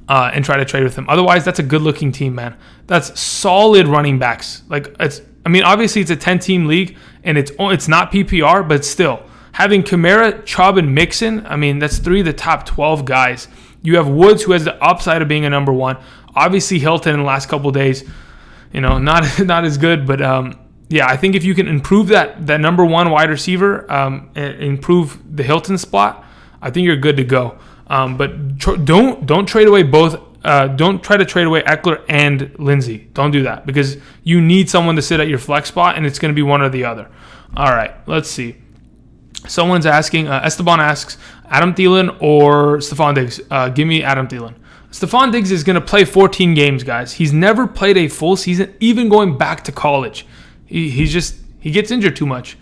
and try to trade with him. Otherwise, that's a good-looking team, man. That's solid running backs. Obviously it's a 10-team league and it's not PPR, but still. Having Kamara, Chubb, and Mixon, that's 3 of the top 12 guys. You have Woods, who has the upside of being a number 1. Obviously, Hilton in the last couple of days, not as good. But, I think if you can improve that number 1 wide receiver, and improve the Hilton spot, I think you're good to go. But don't trade away both. Don't try to trade away Eckler and Lindsay. Don't do that because you need someone to sit at your flex spot, and it's going to be one or the other. All right, let's see. Someone's asking, Esteban asks, Adam Thielen or Stefon Diggs? Give me Adam Thielen. Stefon Diggs is going to play 14 games, guys. He's never played a full season, even going back to college. He gets injured too much.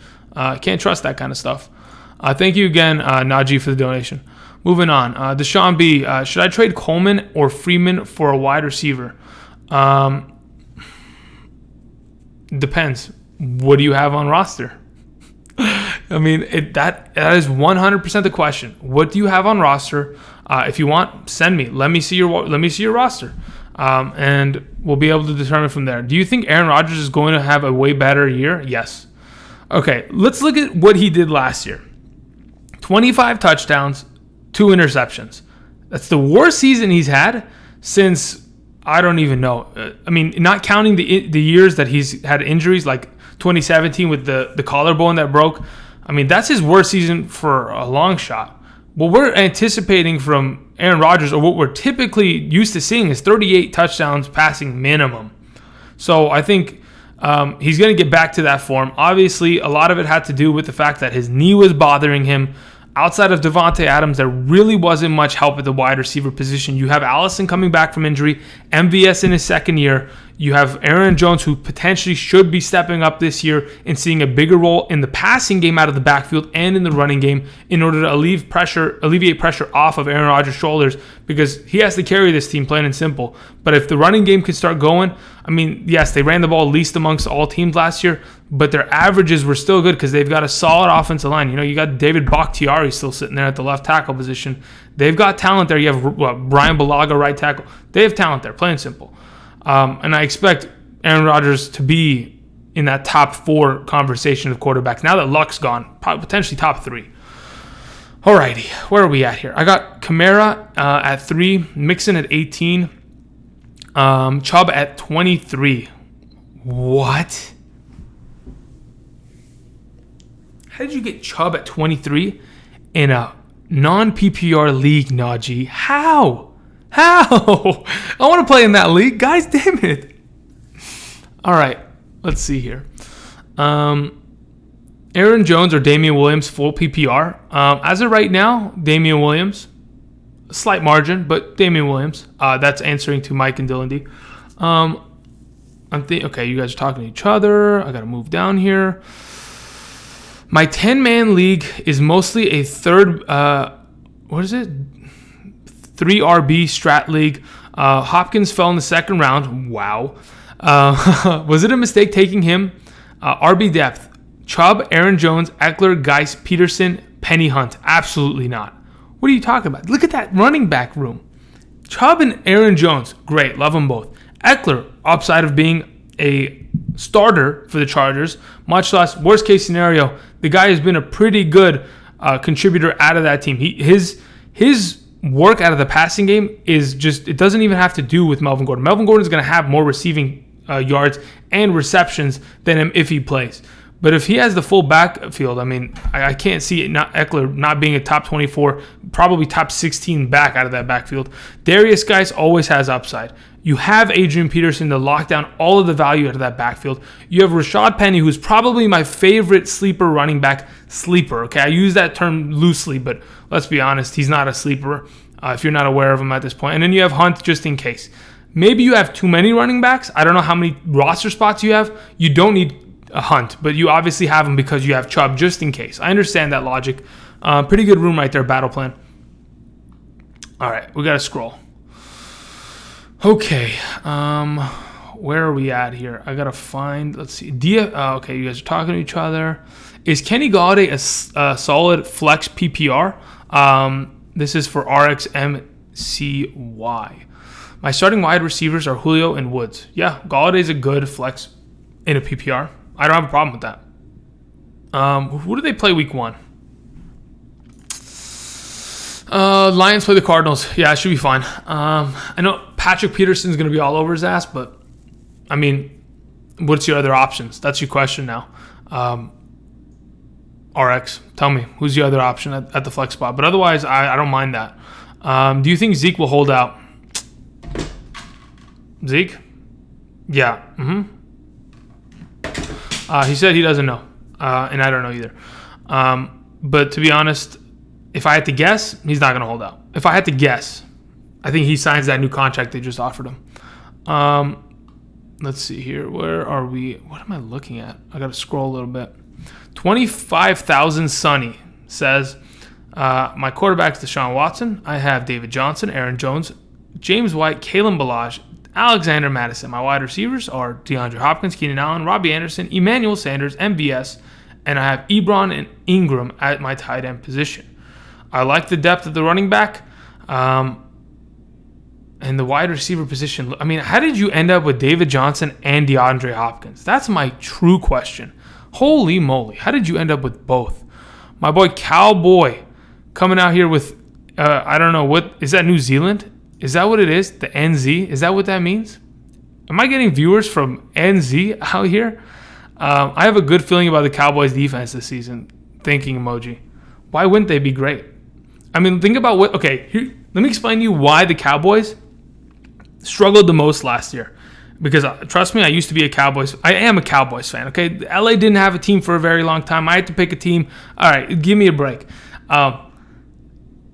Can't trust that kind of stuff. Thank you again, Najee, for the donation. Moving on. Deshaun B. Should I trade Coleman or Freeman for a wide receiver? Depends. What do you have on roster? That is 100% the question. What do you have on roster? If you want, send me. Let me see your roster, and we'll be able to determine from there. Do you think Aaron Rodgers is going to have a way better year? Yes. Okay, let's look at what he did last year. 25 touchdowns, 2 interceptions. That's the worst season he's had since I don't even know. Not counting the years that he's had injuries, like 2017 with the collarbone that broke. That's his worst season for a long shot. What we're anticipating from Aaron Rodgers, or what we're typically used to seeing, is 38 touchdowns passing minimum. So I think he's going to get back to that form. Obviously, a lot of it had to do with the fact that his knee was bothering him. Outside of Devontae Adams, there really wasn't much help at the wide receiver position. You have Allison coming back from injury, MVS in his second year. You have Aaron Jones, who potentially should be stepping up this year and seeing a bigger role in the passing game out of the backfield and in the running game in order to alleviate pressure off of Aaron Rodgers' shoulders, because he has to carry this team, plain and simple. But if the running game can start going, yes, they ran the ball least amongst all teams last year, but their averages were still good because they've got a solid offensive line. You got David Bakhtiari still sitting there at the left tackle position. They've got talent there. You have Brian Bulaga, right tackle. They have talent there, plain and simple. And I expect Aaron Rodgers to be in that top 4 conversation of quarterbacks. Now that Luck's gone, potentially top 3. Alrighty, where are we at here? I got Kamara at 3, Mixon at 18, Chubb at 23. What? How did you get Chubb at 23 in a non-PPR league, Najee? How? I want to play in that league. Guys, damn it. All right, let's see here. Aaron Jones or Damian Williams, full PPR. As of right now, Damian Williams. A slight margin, but Damian Williams. That's answering to Mike and Dylan D. Okay, you guys are talking to each other. I got to move down here. My 10-man league is mostly a third, 3 RB strat league. Hopkins fell in the second round. Wow. Was it a mistake taking him? RB depth. Chubb, Aaron Jones, Eckler, Geis, Peterson, Penny Hunt. Absolutely not. What are you talking about? Look at that running back room. Chubb and Aaron Jones, great, love them both. Eckler, upside of being a starter for the Chargers, much less worst case scenario, the guy has been a pretty good contributor out of that team. His work out of the passing game is just, it doesn't even have to do with Melvin Gordon. Melvin Gordon is going to have more receiving yards and receptions than him if he plays. But if he has the full backfield, I mean, I can't see it Eckler not being a top 24, probably top 16 back out of that backfield. Darius Guice always has upside. You have Adrian Peterson to lock down all of the value out of that backfield. You have Rashad Penny, who's probably my favorite sleeper running back. Sleeper, okay? I use that term loosely, but let's be honest, he's not a sleeper if you're not aware of him at this point. And then you have Hunt just in case. Maybe you have too many running backs. I don't know how many roster spots you have. You don't need a Hunt, but you obviously have him because you have Chubb just in case. I understand that logic. Pretty good room right there, battle plan. All right, we got to scroll. Okay, where are we at here? I got to find, let's see. Okay, you guys are talking to each other. Is Kenny Golladay a solid flex PPR? This is for RXMCY. My starting wide receivers are Julio and Woods. Yeah, Galladay's a good flex in a PPR. I don't have a problem with that. Who do they play week 1? Lions play the Cardinals. Yeah, it should be fine. I know Patrick Peterson's going to be all over his ass, but, I mean, what's your other options? That's your question now. RX, tell me, who's the other option at the flex spot? But otherwise, I don't mind that. Do you think Zeke will hold out? Zeke? Yeah. He said he doesn't know, and I don't know either. But to be honest, if I had to guess, he's not going to hold out. If I had to guess, I think he signs that new contract they just offered him. Let's see here. Where are we? What am I looking at? I got to scroll a little bit. 25,000 Sunny says, my quarterback's Deshaun Watson. I have David Johnson, Aaron Jones, James White, Kalen Ballage, Alexander Madison. My wide receivers are DeAndre Hopkins, Keenan Allen, Robbie Anderson, Emmanuel Sanders, MVS, and I have Ebron and Ingram at my tight end position. I like the depth of the running back and the wide receiver position. I mean, how did you end up with David Johnson and DeAndre Hopkins? That's my true question. Holy moly. How did you end up with both? My boy Cowboy coming out here with, I don't know, what is that, New Zealand? Is that what it is? The NZ? Is that what that means? Am I getting viewers from NZ out here? I have a good feeling about the Cowboys defense this season. Thinking emoji. Why wouldn't they be great? I mean, think about what... Okay, here, let me explain to you why the Cowboys struggled the most last year. Because, trust me, I used to be I am a Cowboys fan, okay? LA didn't have a team for a very long time. I had to pick a team. All right, give me a break.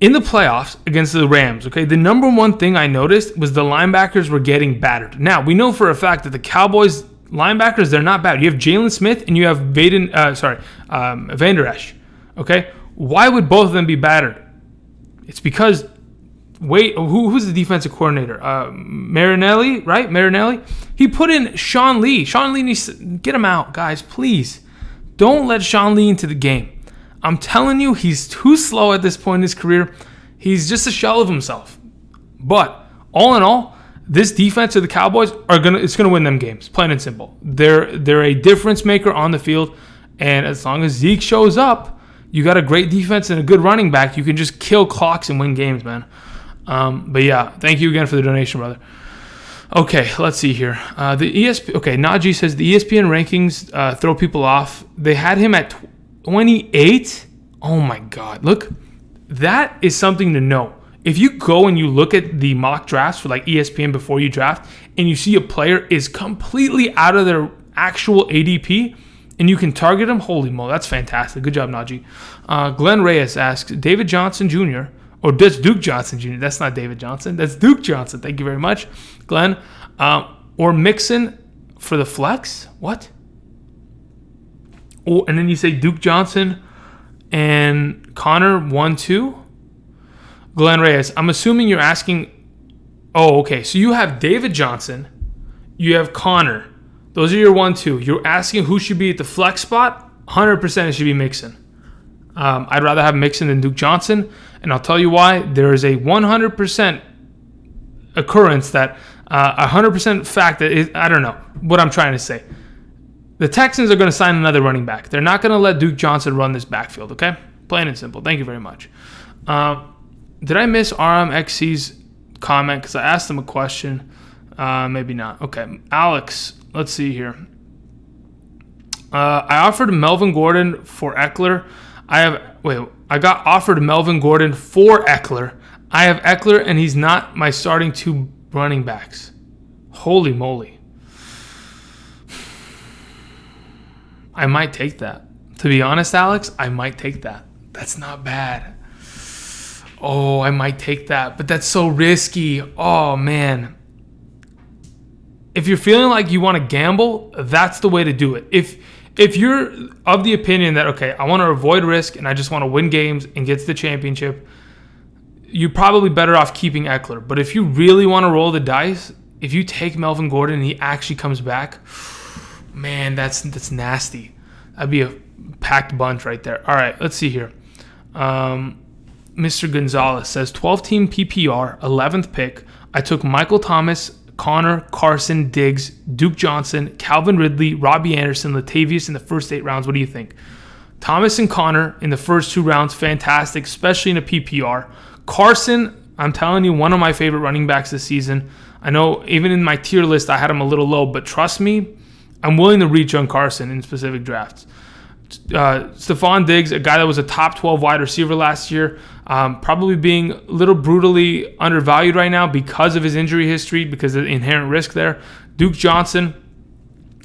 In the playoffs against the Rams, okay, the number one thing I noticed was the linebackers were getting battered. Now, we know for a fact that the Cowboys linebackers, they're not bad. You have Jalen Smith and you have Van Der Esch, okay? Why would both of them be battered? It's because, who's the defensive coordinator? Marinelli, right? Marinelli? He put in Sean Lee. Sean Lee needs to get him out, guys, please. Don't let Sean Lee into the game. I'm telling you, he's too slow at this point in his career. He's just a shell of himself. But all in all, this defense of the Cowboys it's gonna win them games, plain and simple. They're a difference maker on the field, and as long as Zeke shows up, you got a great defense and a good running back. You can just kill clocks and win games, man. But yeah, thank you again for the donation, brother. Okay, let's see here. Najee says the ESPN rankings throw people off. They had him at 28. Oh my God! Look, that is something to know. If you go and you look at the mock drafts for like ESPN before you draft, and you see a player is completely out of their actual ADP, and you can target them, holy moly, that's fantastic. Good job, Najee. Glenn Reyes asks, David Johnson Jr., or that's Duke Johnson Jr., that's not David Johnson, that's Duke Johnson. Thank you very much, Glenn. Or Mixon for the flex? What? And then you say Duke Johnson and Connor 1-2? Glenn Reyes, I'm assuming you're asking, oh, okay, so you have David Johnson, you have Connor. Those are your 1-2. You're asking who should be at the flex spot? 100% it should be Mixon. I'd rather have Mixon than Duke Johnson, and I'll tell you why. There is a 100% occurrence that 100% fact that I don't know what I'm trying to say. The Texans are going to sign another running back. They're not going to let Duke Johnson run this backfield, okay? Plain and simple. Thank you very much. Did I miss RMXC's comment? Because I asked him a question. Maybe not. Okay. Alex, let's see here. I offered Melvin Gordon for Eckler. I got offered Melvin Gordon for Eckler. I have Eckler, and he's not my starting 2 running backs. Holy moly. I might take that. To be honest, Alex, I might take that. That's not bad. Oh, I might take that, but that's so risky. Oh, man. If you're feeling like you want to gamble, that's the way to do it. If you're of the opinion that, okay, I want to avoid risk and I just want to win games and get to the championship, you're probably better off keeping Eckler. But if you really want to roll the dice, if you take Melvin Gordon and he actually comes back, man, that's nasty. That'd be a packed bunch right there. All right, let's see here. Mr. Gonzalez says 12-team PPR, 11th pick. I took Michael Thomas, Connor, Carson, Diggs, Duke Johnson, Calvin Ridley, Robbie Anderson, Latavius in the first 8 rounds. What do you think? Thomas and Connor in the first 2 rounds, fantastic, especially in a PPR. Carson, I'm telling you, one of my favorite running backs this season. I know even in my tier list, I had him a little low, but trust me, I'm willing to reach on Carson in specific drafts. Stefon Diggs, a guy that was a top 12 wide receiver last year, probably being a little brutally undervalued right now because of his injury history, because of the inherent risk there. Duke Johnson,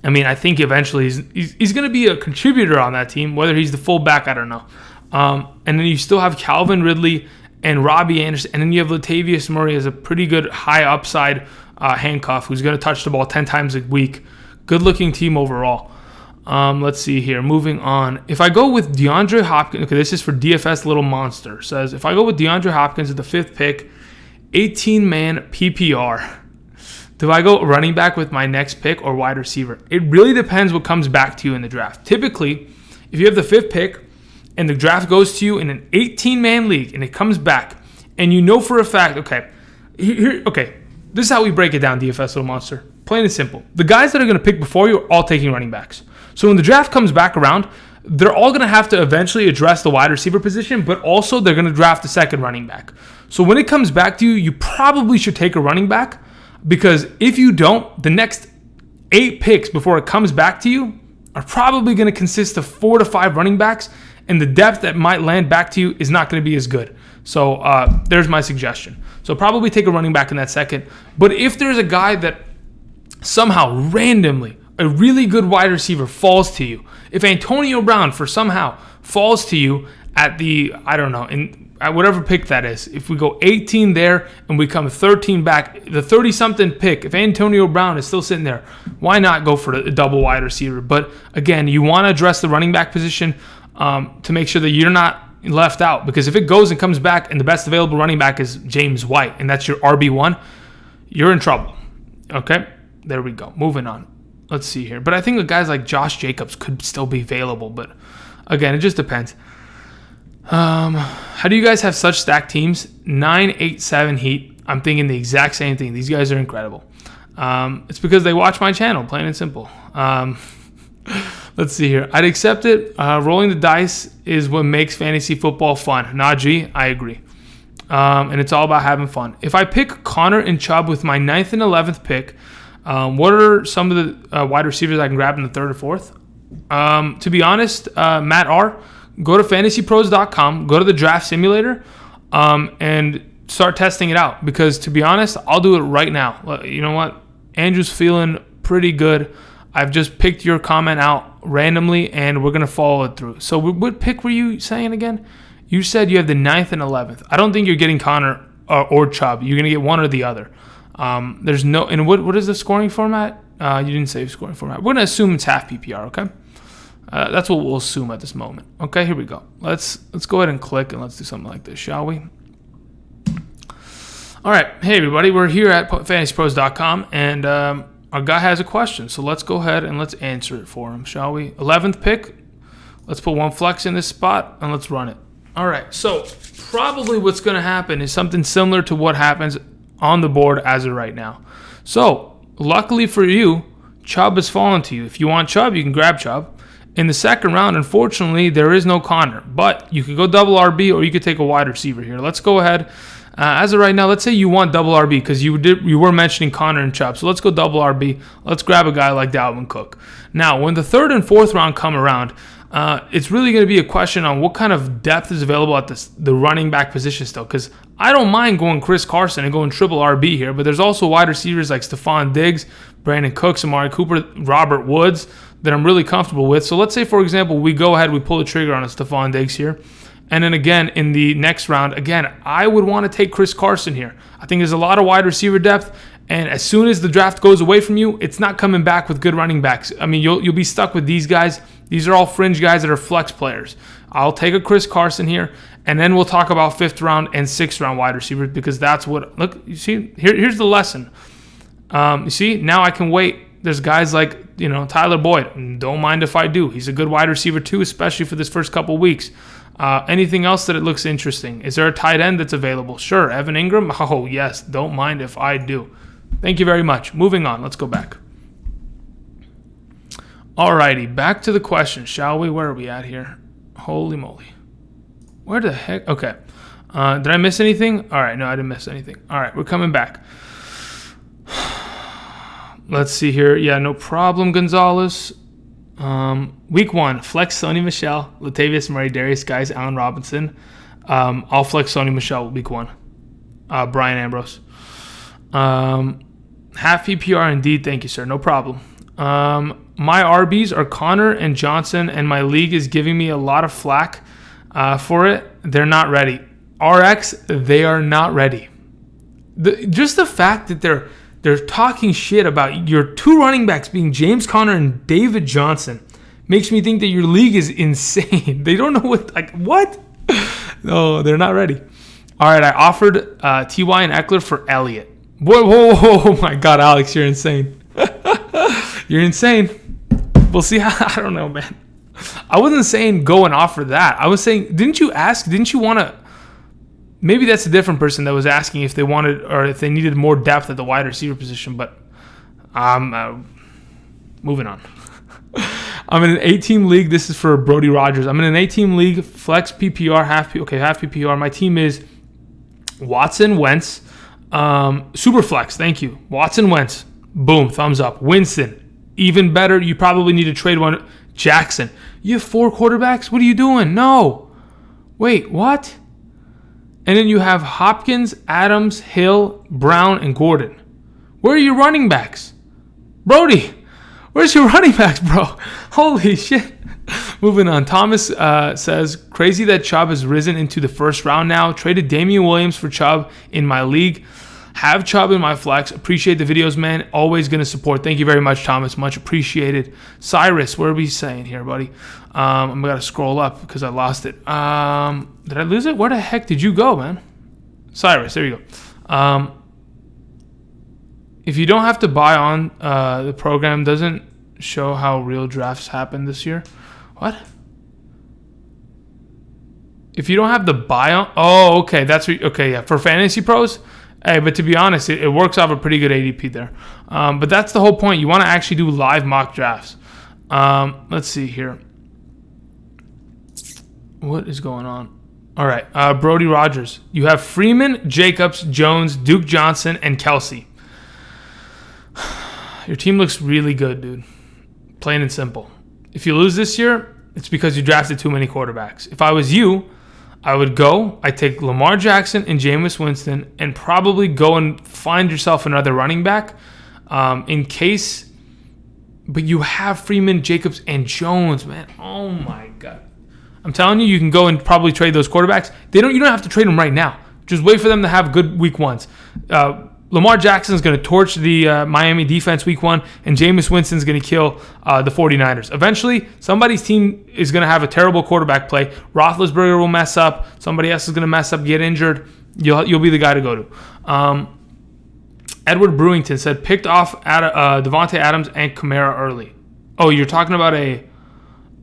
I mean, I think eventually he's going to be a contributor on that team. Whether he's the fullback, I don't know. And then you still have Calvin Ridley and Robbie Anderson, and then you have Latavius Murray as a pretty good high upside handcuff who's going to touch the ball 10 times a week. Good-looking team overall. Let's see here. Moving on. If I go with DeAndre Hopkins, okay, this is for DFS Little Monster. Says, if I go with DeAndre Hopkins at the 5th pick, 18-man PPR, do I go running back with my next pick or wide receiver? It really depends what comes back to you in the draft. Typically, if you have the 5th pick and the draft goes to you in an 18-man league and it comes back, and you know for a fact, okay, this is how we break it down, DFS Little Monster. Plain and simple. The guys that are going to pick before you are all taking running backs. So when the draft comes back around, they're all going to have to eventually address the wide receiver position, but also they're going to draft the second running back. So when it comes back to you, you probably should take a running back, because if you don't, the next 8 picks before it comes back to you are probably going to consist of 4 to 5 running backs, and the depth that might land back to you is not going to be as good. So there's my suggestion. So probably take a running back in that second. But if there's a guy that somehow randomly a really good wide receiver falls to you, if Antonio Brown for somehow falls to you at the, I don't know, at whatever pick that is, if we go 18 there and we come 13 back, the 30-something pick, if Antonio Brown is still sitting there, why not go for a double wide receiver? But again, you want to address the running back position to make sure that you're not left out, because if it goes and comes back and the best available running back is James White and that's your RB1, you're in trouble. Okay, there we go. Moving on. Let's see here. But I think the guys like Josh Jacobs could still be available. But again, it just depends. How do you guys have such stacked teams? 9, 8, 7 Heat. I'm thinking the exact same thing. These guys are incredible. It's because they watch my channel, plain and simple. Let's see here. I'd accept it. Rolling the dice is what makes fantasy football fun. Najee, I agree. And it's all about having fun. If I pick Connor and Chubb with my 9th and 11th pick, what are some of the wide receivers I can grab in the 3rd or 4th? To be honest, Matt R., go to fantasypros.com, go to the draft simulator, and start testing it out. Because to be honest, I'll do it right now. You know what? Andrew's feeling pretty good. I've just picked your comment out randomly, and we're going to follow it through. So what pick were you saying again? You said you have the 9th and 11th. I don't think you're getting Connor or Chubb. You're going to get one or the other. There's no, and what is the scoring format? You didn't say scoring format. We're going to assume it's half PPR, okay? That's what we'll assume at this moment. Okay, here we go. Let's go ahead and click, and let's do something like this, shall we? All right. Hey, everybody. We're here at fantasypros.com, and our guy has a question. So let's go ahead and let's answer it for him, shall we? 11th pick. Let's put one flex in this spot, and let's run it. All right, so probably what's going to happen is something similar to what happens on the board as of right now. So, luckily for you, Chubb has fallen to you. If you want Chubb, you can grab Chubb. In the second round, unfortunately, there is no Connor, but you could go double RB or you could take a wide receiver here. Let's go ahead. As of right now, let's say you want double RB because you were mentioning Connor and Chubb. So let's go double RB. Let's grab a guy like Dalvin Cook. Now, when the third and fourth round come around, it's really going to be a question on what kind of depth is available at the running back position still. Because I don't mind going Chris Carson and going triple RB here, but there's also wide receivers like Stefon Diggs, Brandon Cooks, Amari Cooper, Robert Woods that I'm really comfortable with. So let's say, for example, we go ahead, we pull the trigger on a Stefon Diggs here. And then again, in the next round, again, I would want to take Chris Carson here. I think there's a lot of wide receiver depth. And as soon as the draft goes away from you, it's not coming back with good running backs. I mean, you'll be stuck with these guys. These are all fringe guys that are flex players. I'll take a Chris Carson here, and then we'll talk about 5th round and 6th round wide receivers because that's what, look, you see, here's the lesson. You see, now I can wait. There's guys like, Tyler Boyd. Don't mind if I do. He's a good wide receiver too, especially for this first couple weeks. Anything else that it looks interesting? Is there a tight end that's available? Sure. Evan Ingram? Oh, yes. Don't mind if I do. Thank you very much. Moving on. Let's go back. Alrighty. Back to the question, shall we? Where are we at here? Holy moly. Where the heck? Okay. Did I miss anything? All right. No, I didn't miss anything. All right. We're coming back. Let's see here. Yeah, no problem, Gonzalez. Week 1, flex Sony Michel, Latavius Murray, Darius Guys, Allen Robinson. I'll flex Sony Michel week 1. Brian Ambrose. Half PPR indeed. Thank you, sir. No problem. My RBs are Connor and Johnson, and my league is giving me a lot of flack for it. They're not ready. RX, they are not ready. Just the fact that they're talking shit about your 2 running backs being James Conner and David Johnson makes me think that your league is insane. They don't know what? No, they're not ready. All right, I offered T.Y. and Eckler for Elliott. Whoa, my God, Alex, you're insane. You're insane. We'll see how, I don't know, man. I wasn't saying go and offer that. I was saying, didn't you want to, maybe that's a different person that was asking if they wanted or if they needed more depth at the wide receiver position, but moving on. I'm in an 8-team league. This is for Brody Rogers. I'm in an 8-team league, flex PPR, half PPR. My team is Watson, Wentz, super flex. Thank you. Watson, Wentz. Boom, thumbs up. Winston, even better. You probably need to trade one. Jackson. You have 4 quarterbacks? What are you doing? No. Wait, what? And then you have Hopkins, Adams, Hill, Brown, and Gordon. Where are your running backs? Brody, where's your running backs, bro? Holy shit. Moving on. Thomas says, crazy that Chubb has risen into the first round now. Traded Damian Williams for Chubb in my league. Have Chubb in my flex. Appreciate the videos, man. Always going to support. Thank you very much, Thomas. Much appreciated. Cyrus, what are we saying here, buddy? I'm going to scroll up because I lost it. Did I lose it? Where the heck did you go, man? Cyrus, there you go. If you don't have to buy on, the program doesn't show how real drafts happen this year. What? If you don't have the buy on... Oh, okay. Okay, yeah. For Fantasy Pros... Hey, but to be honest, it works off a pretty good ADP there. But that's the whole point. You want to actually do live mock drafts. Let's see here. What is going on? All right, Brody Rogers. You have Freeman, Jacobs, Jones, Duke Johnson, and Kelsey. Your team looks really good, dude. Plain and simple. If you lose this year, it's because you drafted too many quarterbacks. If I was you, I'd take Lamar Jackson and Jameis Winston and probably go and find yourself another running back in case. But you have Freeman, Jacobs, and Jones, man. Oh, my God. I'm telling you, you can go and probably trade those quarterbacks. You don't have to trade them right now. Just wait for them to have good week 1s. Lamar Jackson is going to torch the Miami defense week 1, and Jameis Winston is going to kill the 49ers. Eventually, somebody's team is going to have a terrible quarterback play. Roethlisberger will mess up. Somebody else is going to mess up, get injured. You'll be the guy to go to. Edward Brewington said, picked off Devontae Adams and Kamara early. Oh, you're talking about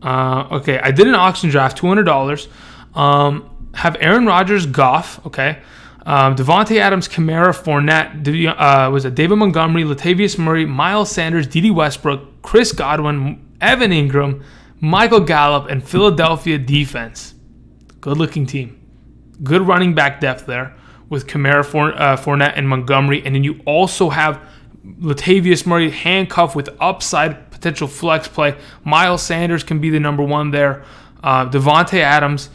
Okay, I did an auction draft, $200. Have Aaron Rodgers, Goff, okay. Devontae Adams, Kamara, Fournette, was it David Montgomery, Latavius Murray, Miles Sanders, Dede Westbrook, Chris Godwin, Evan Ingram, Michael Gallop, and Philadelphia defense. Good-looking team. Good running back depth there with Kamara, Fournette, and Montgomery. And then you also have Latavius Murray handcuffed with upside potential flex play. Miles Sanders can be the number one there. Devontae Adams.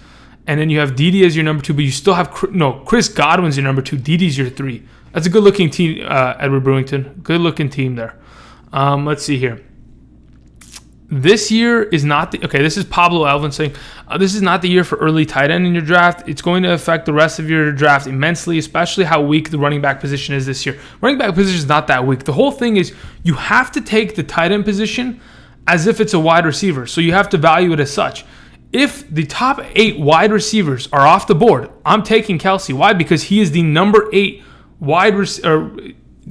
And then you have Dede as your number 2, but you still have Chris Godwin's your number 2. Dede's your 3. That's a good-looking team, Edward Brewington. Good-looking team there. Let's see here. This year is not the... Okay, this is Pablo Alvin saying, this is not the year for early tight end in your draft. It's going to affect the rest of your draft immensely, especially how weak the running back position is this year. Running back position is not that weak. The whole thing is you have to take the tight end position as if it's a wide receiver. So you have to value it as such. If the top 8 wide receivers are off the board, I'm taking Kelce. Why? Because he is the number 8 wide receiver.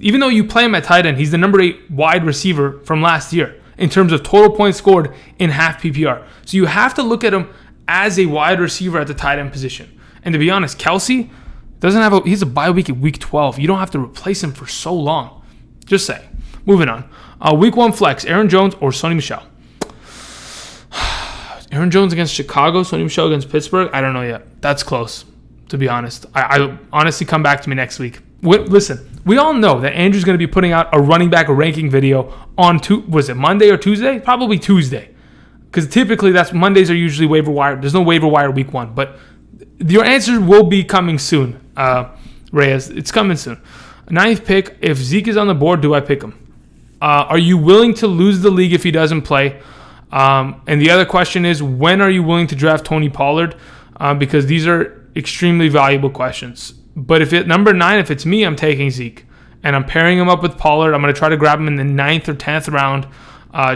Even though you play him at tight end, he's the number 8 wide receiver from last year in terms of total points scored in half PPR. So you have to look at him as a wide receiver at the tight end position. And to be honest, Kelce he's a bye week at week 12. You don't have to replace him for so long. Just say. Moving on. Week 1 flex, Aaron Jones or Sony Michel? Aaron Jones against Chicago, Sony Michel against Pittsburgh? I don't know yet. That's close, to be honest. I honestly, come back to me next week. Listen, we all know that Andrew's going to be putting out a running back ranking video on, was it Monday or Tuesday? Probably Tuesday. Because typically Mondays are usually waiver wire. There's no waiver wire week 1. But your answer will be coming soon, Reyes. It's coming soon. 9th pick, if Zeke is on the board, do I pick him? Are you willing to lose the league if he doesn't play? And the other question is, when are you willing to draft Tony Pollard? Because these are extremely valuable questions. But if at number 9, if it's me, I'm taking Zeke. And I'm pairing him up with Pollard. I'm going to try to grab him in the 9th or 10th round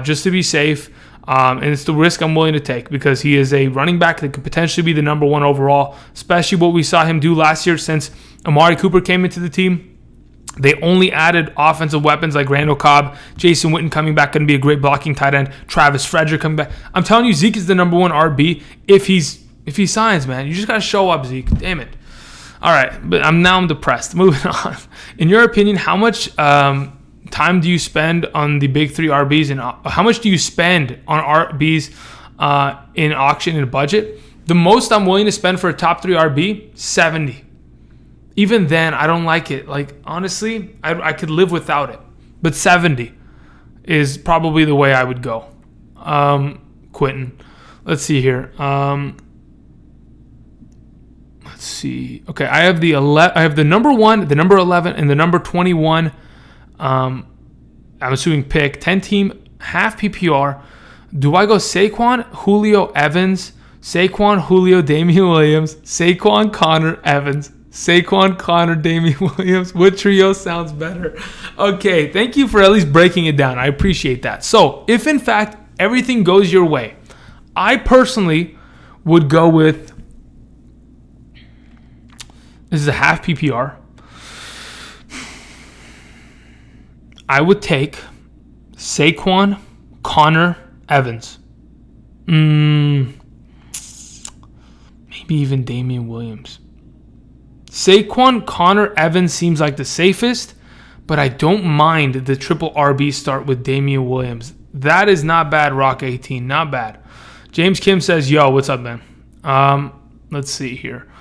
just to be safe. And it's the risk I'm willing to take because he is a running back that could potentially be the number 1 overall, especially what we saw him do last year since Amari Cooper came into the team. They only added offensive weapons like Randall Cobb, Jason Witten coming back, going to be a great blocking tight end, Travis Frederick coming back. I'm telling you, Zeke is the number 1 RB if he signs, man. You just got to show up, Zeke. Damn it. All right, but I'm depressed. Moving on. In your opinion, how much time do you spend on the big 3 RBs, and how much do you spend on RBs in auction and budget? The most I'm willing to spend for a top 3 RB, 70. Even then, I don't like it. Like, honestly, I could live without it. But 70 is probably the way I would go. Quentin. Let's see here. Let's see. Okay, I have the number 1, the number 11, and the number 21. I'm assuming pick 10-team half PPR. Do I go Saquon, Julio, Evans, Saquon, Julio, Damian Williams, Saquon, Connor, Evans, Saquon, Connor, Damian Williams? What trio sounds better? Okay, thank you for at least breaking it down. I appreciate that. So, if in fact everything goes your way, I personally would go with, this is a half PPR. I would take Saquon, Connor, Evans. Maybe even Damian Williams. Saquon, Connor, Evans seems like the safest, but I don't mind the triple RB start with Damian Williams. That is not bad, Rock 18. Not bad. James Kim says, yo, what's up, man? Let's see here.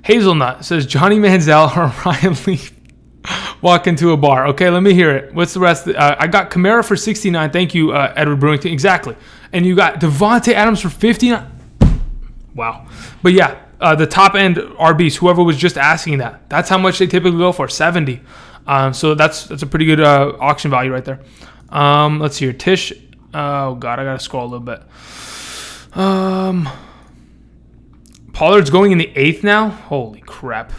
Hazelnut says, Johnny Manziel or Ryan Leaf walk into a bar. Okay, let me hear it. What's the rest? I got Kamara for 69. Thank you, Edward Brewington. Exactly. And you got Devontae Adams for 59. Wow. But yeah, the top end RBs, whoever was just asking that, that's how much they typically go for, 70. So that's a pretty good auction value right there. Let's see here. Tish. Oh, God, I got to scroll a little bit. Pollard's going in the 8th now? Holy crap.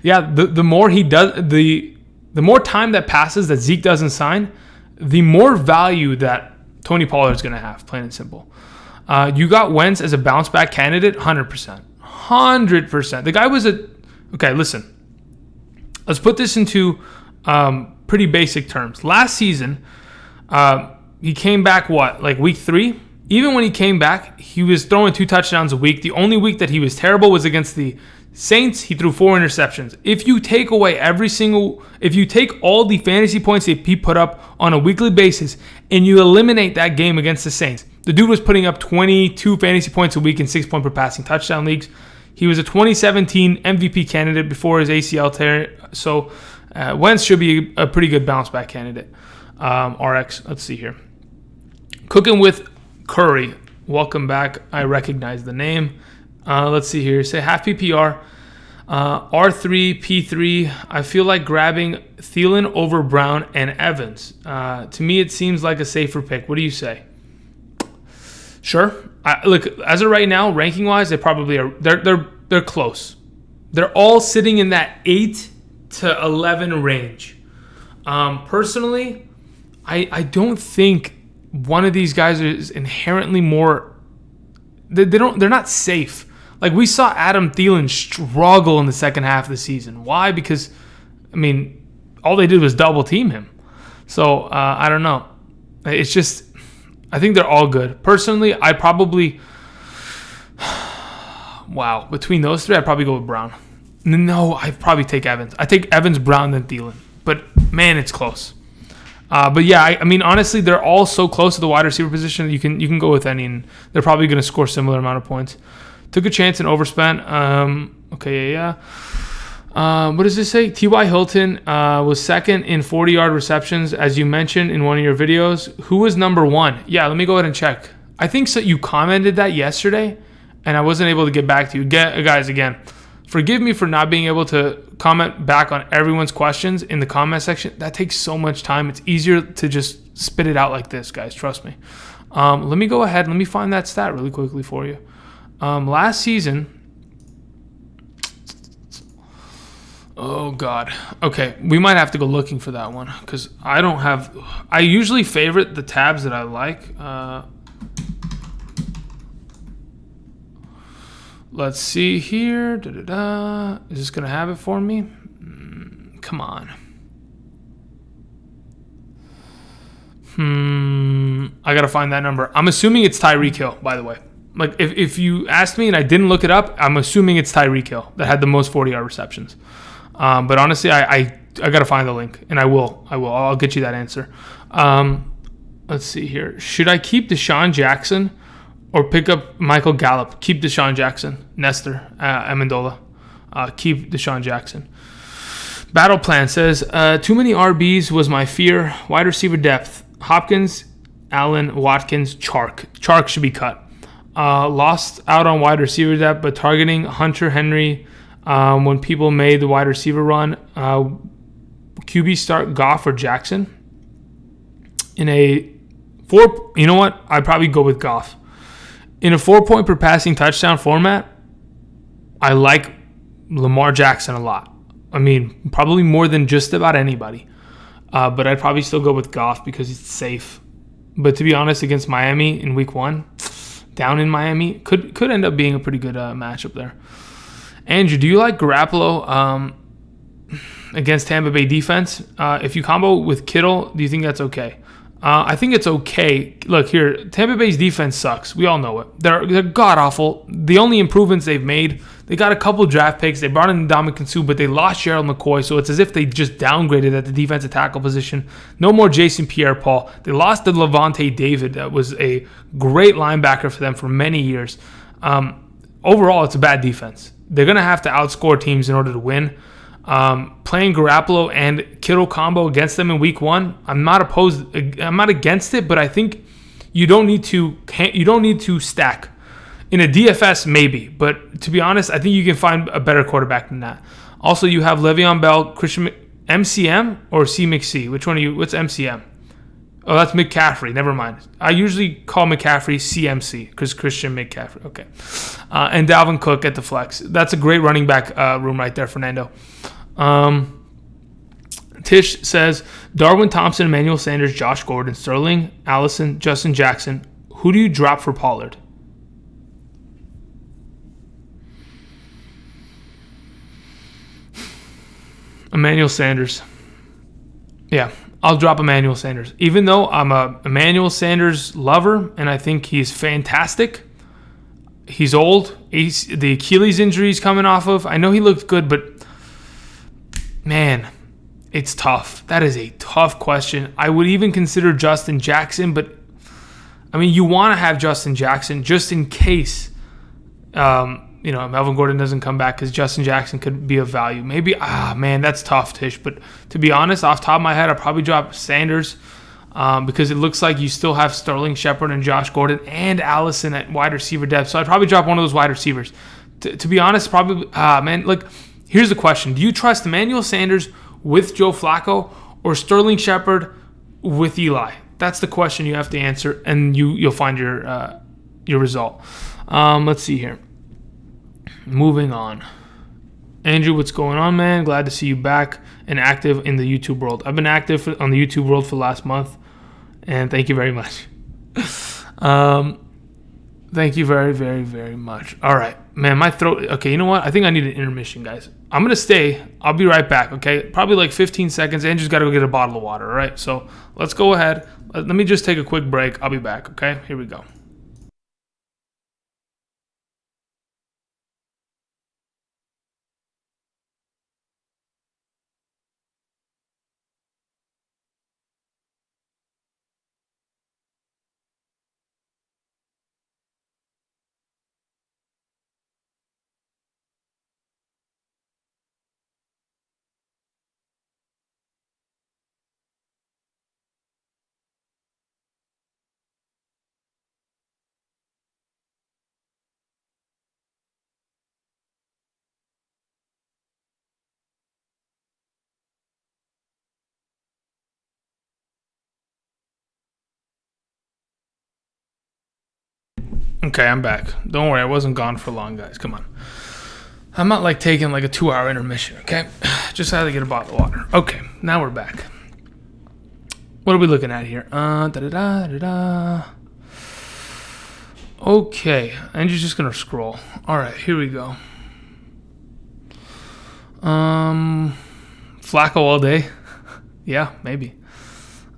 Yeah, the more he does, the more time that passes that Zeke doesn't sign, the more value that Tony Pollard's going to have, plain and simple. You got Wentz as a bounce back candidate, 100%. 100%. The guy was okay, listen. Let's put this into pretty basic terms. Last season, he came back, like week 3? Even when he came back, he was throwing 2 touchdowns a week. The only week that he was terrible was against the Saints. He threw 4 interceptions. If you take all the fantasy points that he put up on a weekly basis and you eliminate that game against the Saints, the dude was putting up 22 fantasy points a week in 6-point per passing touchdown leagues. He was a 2017 MVP candidate before his ACL tear. So Wentz should be a pretty good bounce back candidate. RX, let's see here. Cooking with Curry. Welcome back. I recognize the name. Let's see here. Say half PPR. R3, P3. I feel like grabbing Thielen over Brown and Evans. To me, it seems like a safer pick. What do you say? Sure. Look, as of right now, ranking wise, they probably are. They're close. They're all sitting in that 8 to 11 range. Personally, I don't think one of these guys is inherently more. They're not safe. Like we saw Adam Thielen struggle in the second half of the season. Why? Because all they did was double team him. So I don't know. It's just. I think they're all good. Personally, I probably... Wow. Between those 3, I'd probably go with Brown. No, I'd probably take Evans. I take Evans, Brown, then Thielen. But, man, it's close. But, yeah, honestly, they're all so close to the wide receiver position that you can go with any, and they're probably going to score similar amount of points. Took a chance and overspent. Okay, yeah. What does this say? T.Y. Hilton was second in 40-yard receptions, as you mentioned in one of your videos. Who was number 1? Yeah, let me go ahead and check. I think so. You commented that yesterday, and I wasn't able to get back to you. Guys, again, forgive me for not being able to comment back on everyone's questions in the comment section. That takes so much time. It's easier to just spit it out like this, guys. Trust me. Let me go ahead. Let me find that stat really quickly for you. Last season... Oh, God. Okay, we might have to go looking for that one because I don't have... I usually favorite the tabs that I like. Let's see here. Is this going to have it for me? Come on. I got to find that number. I'm assuming it's Tyreek Hill, by the way. Like, if you asked me and I didn't look it up, I'm assuming it's Tyreek Hill that had the most 40-yard receptions. But honestly, I got to find the link, and I will. I'll get you that answer. Let's see here. Should I keep Deshaun Jackson or pick up Michael Gallop? Keep Deshaun Jackson. Nestor Amendola. Keep Deshaun Jackson. Battle Plan says, too many RBs was my fear. Wide receiver depth. Hopkins, Allen, Watkins, Chark. Chark should be cut. Lost out on wide receiver depth, but targeting Hunter Henry... when people made the wide receiver run, QB start Goff or Jackson. In a 4, you know what? I'd probably go with Goff. In a 4-point per passing touchdown format, I like Lamar Jackson a lot. Probably more than just about anybody. But I'd probably still go with Goff because he's safe. But to be honest, against Miami in week 1, down in Miami, could end up being a pretty good matchup there. Andrew, do you like Garoppolo against Tampa Bay defense? If you combo with Kittle, do you think that's okay? I think it's okay. Look here, Tampa Bay's defense sucks. We all know it. They're god-awful. The only improvements they've made, they got a couple draft picks. They brought in Ndamukong Suh, but they lost Gerald McCoy, so it's as if they just downgraded at the defensive tackle position. No more Jason Pierre-Paul. They lost to Levante David. That was a great linebacker for them for many years. Overall, it's a bad defense. They're going to have to outscore teams in order to win. Playing Garoppolo and Kittle combo against them in week 1, I'm not against it, but I think you don't need to stack. In a DFS, maybe, but to be honest, I think you can find a better quarterback than that. Also, you have Le'Veon Bell, Christian MCM or C McC. Which one are you? What's MCM? Oh, that's McCaffrey. Never mind. I usually call McCaffrey CMC because Christian McCaffrey. Okay. And Dalvin Cook at the flex. That's a great running back room right there, Fernando. Tish says, Darwin Thompson, Emmanuel Sanders, Josh Gordon, Sterling, Allison, Justin Jackson. Who do you drop for Pollard? Emmanuel Sanders. Yeah. I'll drop Emmanuel Sanders. Even though I'm a Emmanuel Sanders lover and I think he's fantastic, he's old. The Achilles injury he's coming off of. I know he looked good, but man, it's tough. That is a tough question. I would even consider Justin Jackson, but I mean, you want to have Justin Jackson just in case, Melvin Gordon doesn't come back, because Justin Jackson could be of value. Maybe, man, that's tough, Tish. But to be honest, off the top of my head, I'd probably drop Sanders because it looks like you still have Sterling Shepard and Josh Gordon and Allison at wide receiver depth. So I'd probably drop one of those wide receivers. To be honest, probably, man, look, here's the question. Do you trust Emmanuel Sanders with Joe Flacco or Sterling Shepard with Eli? That's the question you have to answer, and you'll find your result. Let's see here. Moving on. Andrew, what's going on, man? Glad to see you back and active in the YouTube world. I've been active on the YouTube world for the last month, and thank you very much. Thank you very, very, very much. All right, man, my throat. Okay, you know what? I think I need an intermission, guys. I'm going to stay. I'll be right back, okay? Probably like 15 seconds. Andrew's got to go get a bottle of water, all right? So let's go ahead. Let me just take a quick break. I'll be back, okay? Here we go. Okay, I'm back. Don't worry, I wasn't gone for long, guys. Come on. I'm not like taking like a 2-hour intermission, okay? Just had to get a bottle of water. Okay, now we're back. What are we looking at here? Okay, and you're just gonna scroll. All right, here we go. Flacco all day? Yeah, maybe.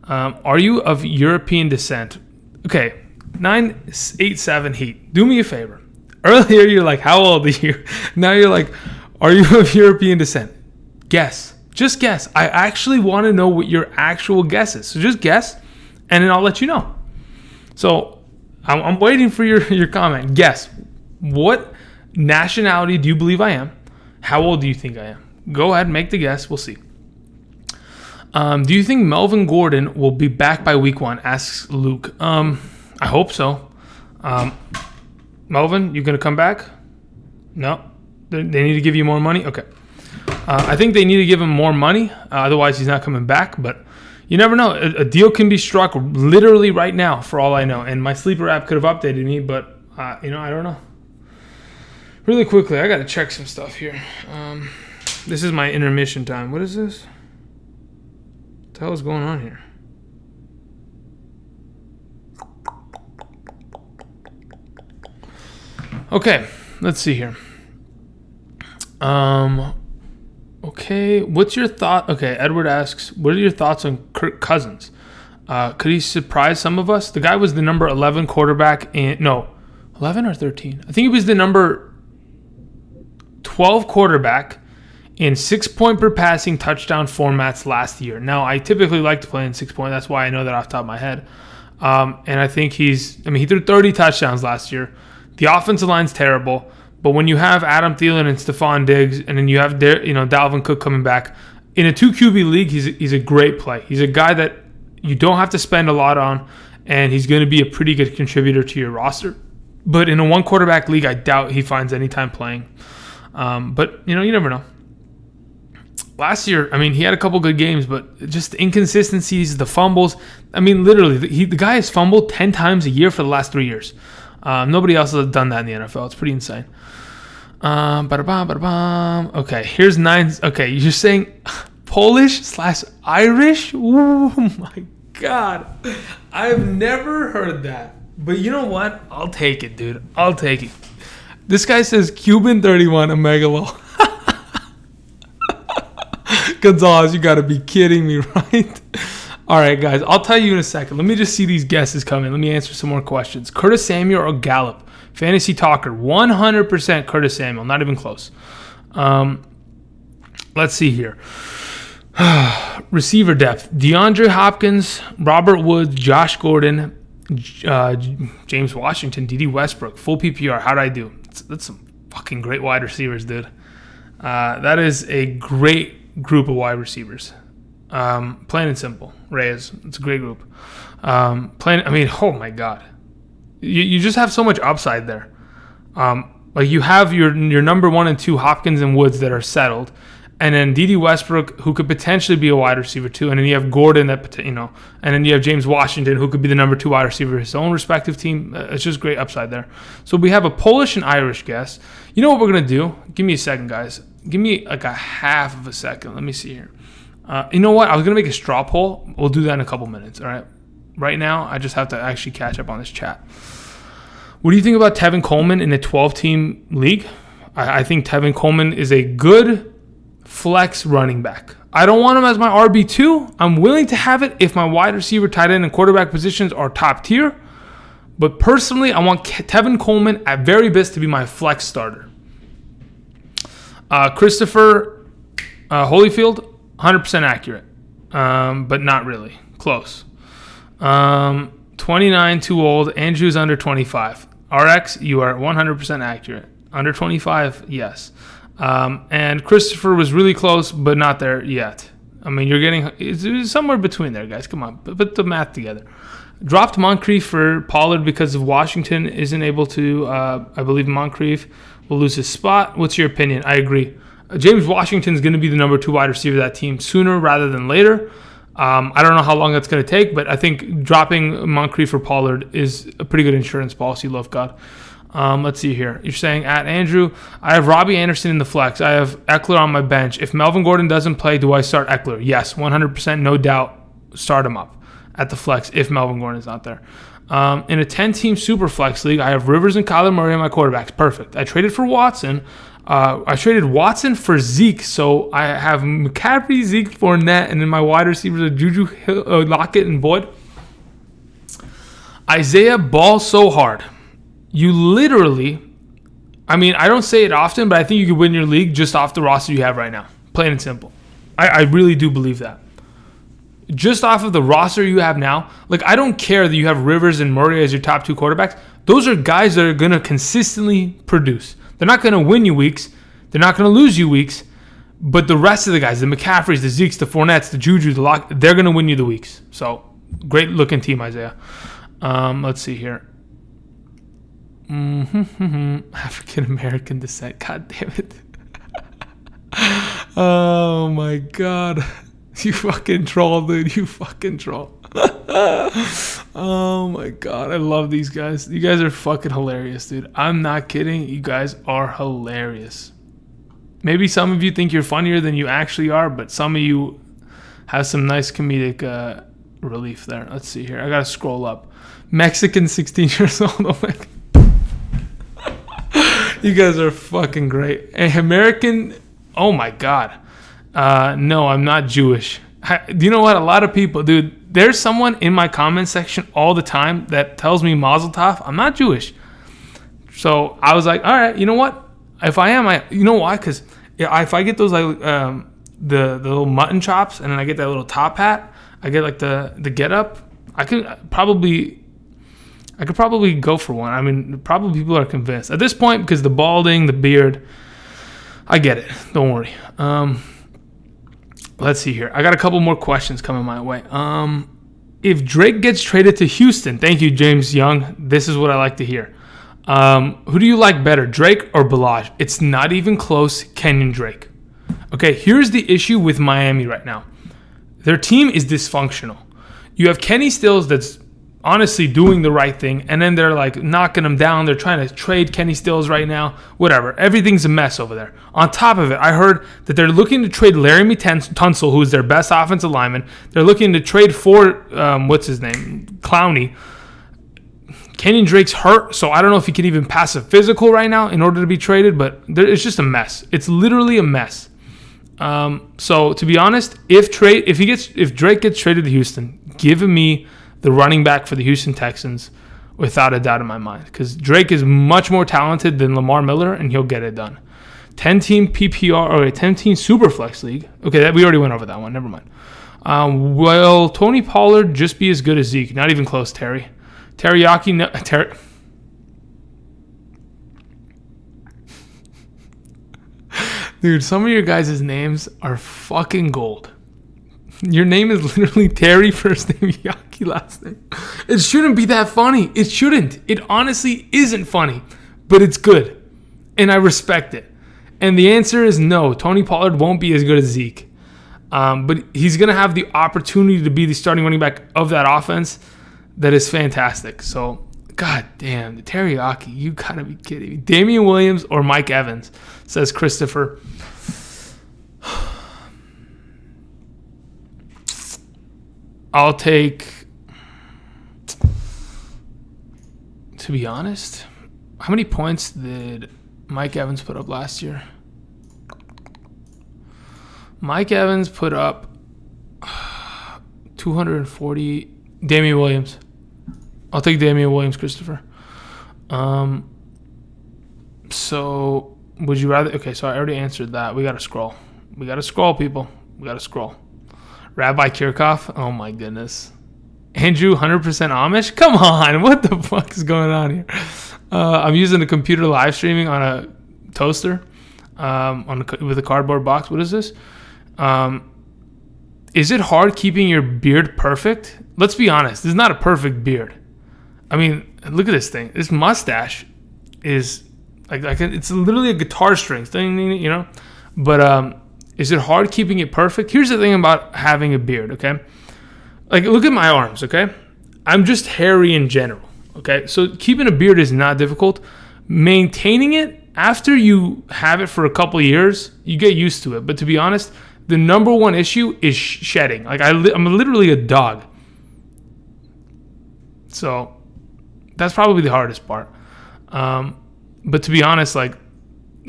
Are you of European descent? Okay. 987 Heat. Do me a favor. Earlier you're like, how old are you? Now you're like, are you of European descent? Guess. Just guess. I actually want to know what your actual guess is. So just guess, and then I'll let you know. So I'm waiting for your comment. Guess. What nationality do you believe I am? How old do you think I am? Go ahead and make the guess. We'll see. Do you think Melvin Gordon will be back by week 1? Asks Luke. I hope so. Melvin, you going to come back? No. They need to give you more money? Okay. I think they need to give him more money. Otherwise, he's not coming back. But you never know. A deal can be struck literally right now, for all I know. And my sleeper app could have updated me, but, I don't know. Really quickly, I got to check some stuff here. This is my intermission time. What is this? What the hell is going on here? Okay, let's see here. Okay, what's your thought? Okay, Edward asks, what are your thoughts on Kirk Cousins? Could he surprise some of us? The guy was the number 11 quarterback 11 or 13. I think he was the number 12 quarterback in 6-point per passing touchdown formats last year. Now, I typically like to play in 6-point. That's why I know that off the top of my head. And I think he threw 30 touchdowns last year. The offensive line's terrible, but when you have Adam Thielen and Stefon Diggs, and then you have Dalvin Cook coming back in a 2 QB league, he's a great play. He's a guy that you don't have to spend a lot on, and he's going to be a pretty good contributor to your roster. But in a 1 quarterback league, I doubt he finds any time playing. But you never know. Last year, he had a couple good games, but just the inconsistencies, the fumbles. Literally, the guy has fumbled 10 times a year for the last 3 years. Nobody else has done that in the NFL. It's pretty insane. Okay, here's 9. Okay, you're saying Polish/Irish? Oh my God. I've never heard that. But you know what? I'll take it, dude. I'll take it. This guy says Cuban 31, a megalo. Gonzalez, you got to be kidding me, right? All right, guys, I'll tell you in a second. Let me just see these guesses come in. Let me answer some more questions. Curtis Samuel or Gallop? Fantasy Talker, 100% Curtis Samuel, not even close. Let's see here. Receiver depth: DeAndre Hopkins, Robert Woods, Josh Gordon, James Washington, D.D. Westbrook. Full PPR. How'd I do? That's some fucking great wide receivers, dude. That is a great group of wide receivers. Plain and simple. Reyes. It's a great group. Oh my God. You just have so much upside there. Like you have your number 1 and 2 Hopkins and Woods that are settled, and then D.D. Westbrook, who could potentially be a wide receiver too, and then you have Gordon and then you have James Washington, who could be the number 2 wide receiver of his own respective team. It's just great upside there. So we have a Polish and Irish guess. You know what we're gonna do? Give me a second, guys. Give me like a half of a second. Let me see here. You know what? I was gonna make a straw poll. We'll do that in a couple minutes. All right. Right now, I just have to actually catch up on this chat. What do you think about Tevin Coleman in a 12-team league? I think Tevin Coleman is a good flex running back. I don't want him as my RB2. I'm willing to have it if my wide receiver, tight end, and quarterback positions are top tier. But personally, I want Tevin Coleman at very best to be my flex starter. Christopher Holyfield, 100% accurate, but not really. Close. 29, too old. Andrew's under 25. RX, you are 100% accurate. Under 25, yes. And Christopher was really close, but not there yet. I mean, you're getting it's somewhere between there, guys. Come on, put the math together. Dropped Moncrief for Pollard because of Washington isn't able to. I believe Moncrief will lose his spot. What's your opinion? I agree. James Washington is going to be the number 2 wide receiver of that team sooner rather than later. I don't know how long that's going to take, but I think dropping Moncrief for Pollard is a pretty good insurance policy, love God. Let's see here. You're saying, at Andrew, I have Robbie Anderson in the flex. I have Eckler on my bench. If Melvin Gordon doesn't play, do I start Eckler? Yes, 100%, no doubt. Start him up at the flex if Melvin Gordon is not there. In a 10-team super flex league, I have Rivers and Kyler Murray on my quarterbacks. Perfect. I traded for Watson. I traded Watson for Zeke, so I have McCaffrey, Zeke, Fournette, and then my wide receivers are Juju, Lockett, and Boyd. Isaiah balls so hard. You literally, I mean, I don't say it often, but I think you could win your league just off the roster you have right now. Plain and simple. I really do believe that. Just off of the roster you have now, like I don't care that you have Rivers and Murray as your top 2 quarterbacks. Those are guys that are going to consistently produce. They're not going to win you weeks. They're not going to lose you weeks. But the rest of the guys, the McCaffreys, the Zekes, the Fournettes, the Juju, the Lock, they're going to win you the weeks. So, great looking team, Isaiah. Let's see here. African American descent. God damn it. Oh my God. You fucking troll, dude. You fucking troll. Oh my God. I love these guys. You guys are fucking hilarious, dude. I'm not kidding. You guys are hilarious. Maybe some of you think you're funnier than you actually are, but some of you have some nice comedic relief there. Let's see here. I gotta scroll up. Mexican, 16 years old. Oh my God. You guys are fucking great. And American, oh my God. No, I'm not Jewish. Do you know what? A lot of people, dude, there's someone in my comment section all the time that tells me Mazel Tov. I'm not Jewish. So I was like, all right, you know what? If I am, you know why? Because if I get those like the little mutton chops and then I get that little top hat, I get like the get up, I could probably go for one. I mean, probably people are convinced at this point because the balding, the beard, I get it. Don't worry. Let's see here. I got a couple more questions coming my way. If Drake gets traded to Houston, thank you, James Young. This is what I like to hear. Who do you like better, Drake or Balaj? It's not even close. Kenyan Drake. Okay, here's the issue with Miami right now. Their team is dysfunctional. You have Kenny Stills that's honestly doing the right thing, and then they're like knocking him down. They're trying to trade Kenny Stills right now. Whatever. Everything's a mess over there. On top of it, I heard that they're looking to trade Laramie Tunsil, who's their best offensive lineman. They're looking to trade for, what's his name? Clowney. Kenyan Drake's hurt, so I don't know if he can even pass a physical right now in order to be traded, but it's just a mess. It's literally a mess. So to be honest, if Drake gets traded to Houston, give me the running back for the Houston Texans without a doubt in my mind, because Drake is much more talented than Lamar Miller, and he'll get it done. 10-team PPR or a 10-team Superflex league. Okay, we already went over that one. Never mind. Will Tony Pollard just be as good as Zeke? Not even close, Terry. Teriyaki. No, Dude, some of your guys' names are fucking gold. Your name is literally Terry, first name Yaki, last name. It shouldn't be that funny. It shouldn't. It honestly isn't funny, but it's good, and I respect it. And the answer is no. Tony Pollard won't be as good as Zeke, but he's going to have the opportunity to be the starting running back of that offense. That is fantastic. So, god damn, the teriyaki, you gotta be kidding me. Damian Williams or Mike Evans, says Christopher. I'll take, to be honest, how many points did Mike Evans put up last year? Mike Evans put up 240. Damian Williams. I'll take Damian Williams, Christopher. So, would you rather... Okay, so I already answered that. We got to scroll. We got to scroll, people. We got to scroll. Rabbi Kirchhoff. Oh, my goodness. Andrew, 100% Amish? Come on. What the fuck is going on here? I'm using a computer live streaming on a toaster with a cardboard box. What is this? Is it hard keeping your beard perfect? Let's be honest. This is not a perfect beard. I mean, look at this thing. This mustache is like it's literally a guitar string thing, you know? But is it hard keeping it perfect? Here's the thing about having a beard, okay? Like, look at my arms, okay? I'm just hairy in general, okay? So keeping a beard is not difficult. Maintaining it, after you have it for a couple of years, you get used to it. But to be honest, the number one issue is shedding. Like, I'm literally a dog. So that's probably the hardest part. But to be honest, like,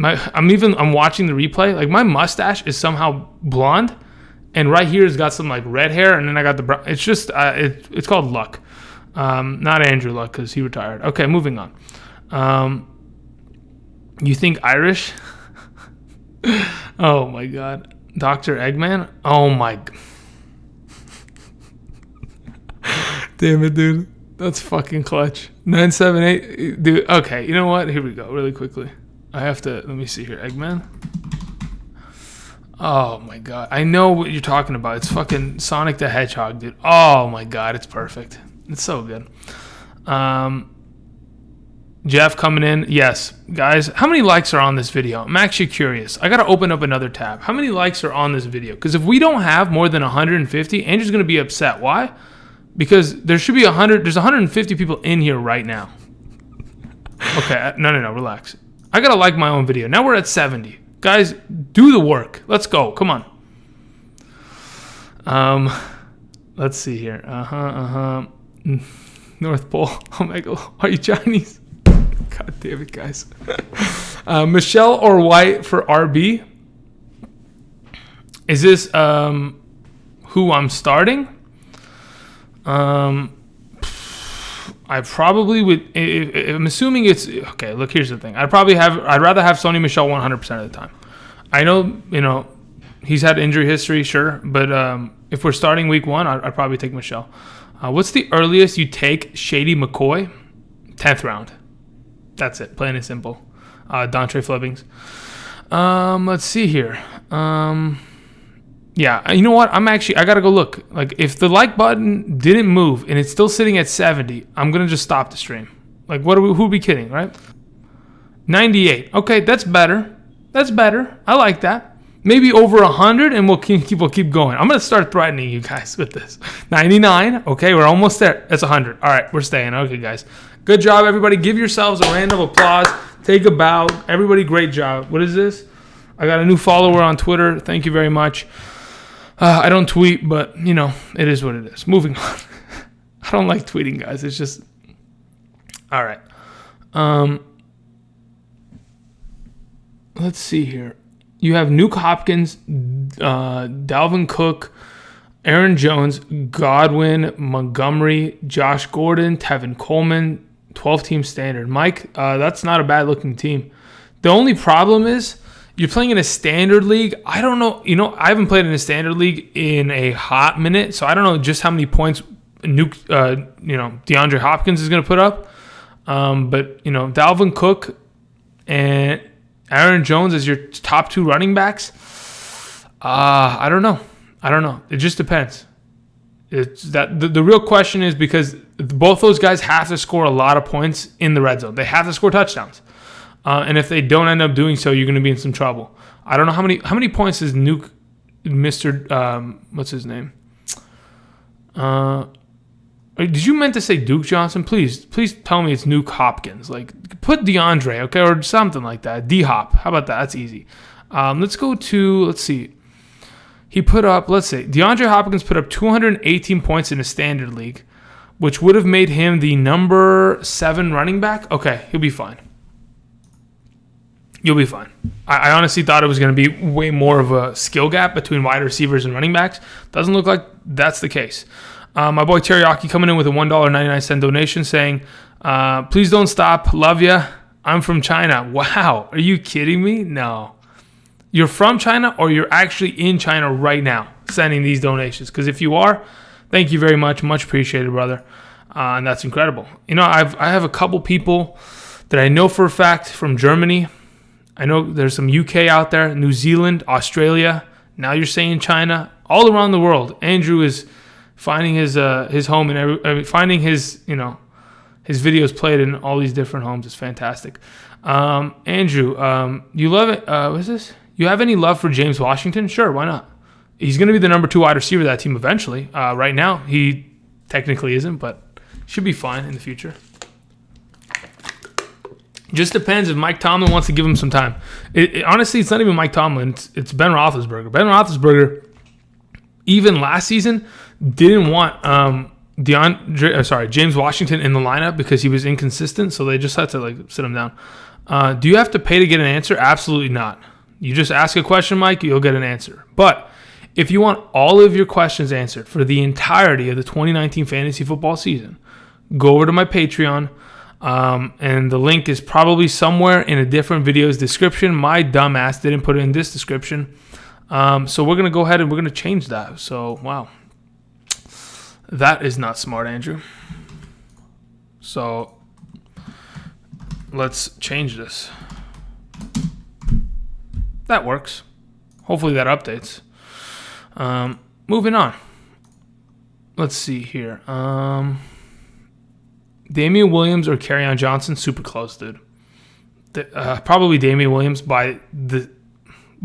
I'm watching the replay. Like, my mustache is somehow blonde, and right here has got some like red hair, and then I got the brown. It's just it's called luck, not Andrew Luck because he retired. Okay, moving on. You think Irish? Oh my God, Dr. Eggman. Oh my. Damn it, dude. That's fucking clutch. 978, dude. Okay, you know what? Here we go. Really quickly. I have to. Let me see here. Eggman. Oh my God. I know what you're talking about. It's fucking Sonic the Hedgehog, dude. Oh my God. It's perfect. It's so good. Jeff coming in. Yes. Guys, how many likes are on this video? I'm actually curious. I got to open up another tab. How many likes are on this video? Because if we don't have more than 150, Andrew's going to be upset. Why? Because there should be 100. There's 150 people in here right now. Okay. No. Relax. I got to like my own video. Now we're at 70. Guys, do the work. Let's go. Come on. Let's see here. North Pole. Oh my God. Are you Chinese? God damn it, guys. Michelle or White for RB? Is this who I'm starting? I probably would. I'm assuming it's okay. Look, here's the thing. I'd rather have Sony Michel 100% of the time. I know, he's had injury history, sure, but if we're starting week 1, I'd probably take Michel. What's the earliest you take Shady McCoy? 10th round. That's it. Plain and simple. Dontre Flemings. Let's see here. Yeah, you know what? I got to go look. Like, if the like button didn't move and it's still sitting at 70, I'm going to just stop the stream. Like, who are we kidding, right? 98. Okay, that's better. That's better. I like that. Maybe over 100 and we'll keep going. I'm going to start threatening you guys with this. 99. Okay, we're almost there. That's 100. All right, we're staying. Okay, guys. Good job, everybody. Give yourselves a round of applause. Take a bow. Everybody, great job. What is this? I got a new follower on Twitter. Thank you very much. I don't tweet, but, it is what it is. Moving on. I don't like tweeting, guys. It's just... All right. Let's see here. you have Nuke Hopkins, Dalvin Cook, Aaron Jones, Godwin, Montgomery, Josh Gordon, Tevin Coleman, 12-team standard. Mike, that's not a bad-looking team. The only problem is you're playing in a standard league. I don't know. I haven't played in a standard league in a hot minute, so I don't know just how many points DeAndre Hopkins is going to put up. But Dalvin Cook and Aaron Jones as your top 2 running backs. I don't know. It just depends. It's that the real question is because both those guys have to score a lot of points in the red zone. They have to score touchdowns. And if they don't end up doing so, you're going to be in some trouble. I don't know how many points is Nuke, Mr. What's his name? Did you meant to say Duke Johnson? Please tell me it's Nuke Hopkins. Like, put DeAndre, okay, or something like that. D-Hop. How about that? That's easy. Let's see. He put up, DeAndre Hopkins put up 218 points in a standard league, which would have made him the number 7 running back. Okay, he'll be fine. You'll be fine. I honestly thought it was going to be way more of a skill gap between wide receivers and running backs. Doesn't look like that's the case. My boy Teriyaki coming in with a $1.99 donation saying, please don't stop. Love ya. I'm from China. Wow. Are you kidding me? No. You're from China or you're actually in China right now sending these donations? Because if you are, thank you very much. Much appreciated, brother. And that's incredible. I have a couple people that I know for a fact from Germany. I know there's some UK out there, New Zealand, Australia. Now you're saying China. All around the world. Andrew is finding his home and finding his videos played in all these different homes. Is fantastic. Andrew, you love it. What is this? You have any love for James Washington? Sure, why not? He's going to be the number 2 wide receiver of that team eventually. Right now, he technically isn't, but should be fine in the future. Just depends if Mike Tomlin wants to give him some time. Honestly, it's not even Mike Tomlin. It's Ben Roethlisberger. Ben Roethlisberger, even last season, didn't want James Washington in the lineup because he was inconsistent, so they just had to sit him down. Do you have to pay to get an answer? Absolutely not. You just ask a question, Mike, you'll get an answer. But if you want all of your questions answered for the entirety of the 2019 fantasy football season, go over to my Patreon. And the link is probably somewhere in a different video's description. My dumbass didn't put it in this description. So we're going to go ahead and we're going to change that. So, wow. That is not smart, Andrew. So, let's change this. That works. Hopefully that updates. Moving on. Let's see here. Damian Williams or Kerryon Johnson, super close, dude. Probably Damian Williams we're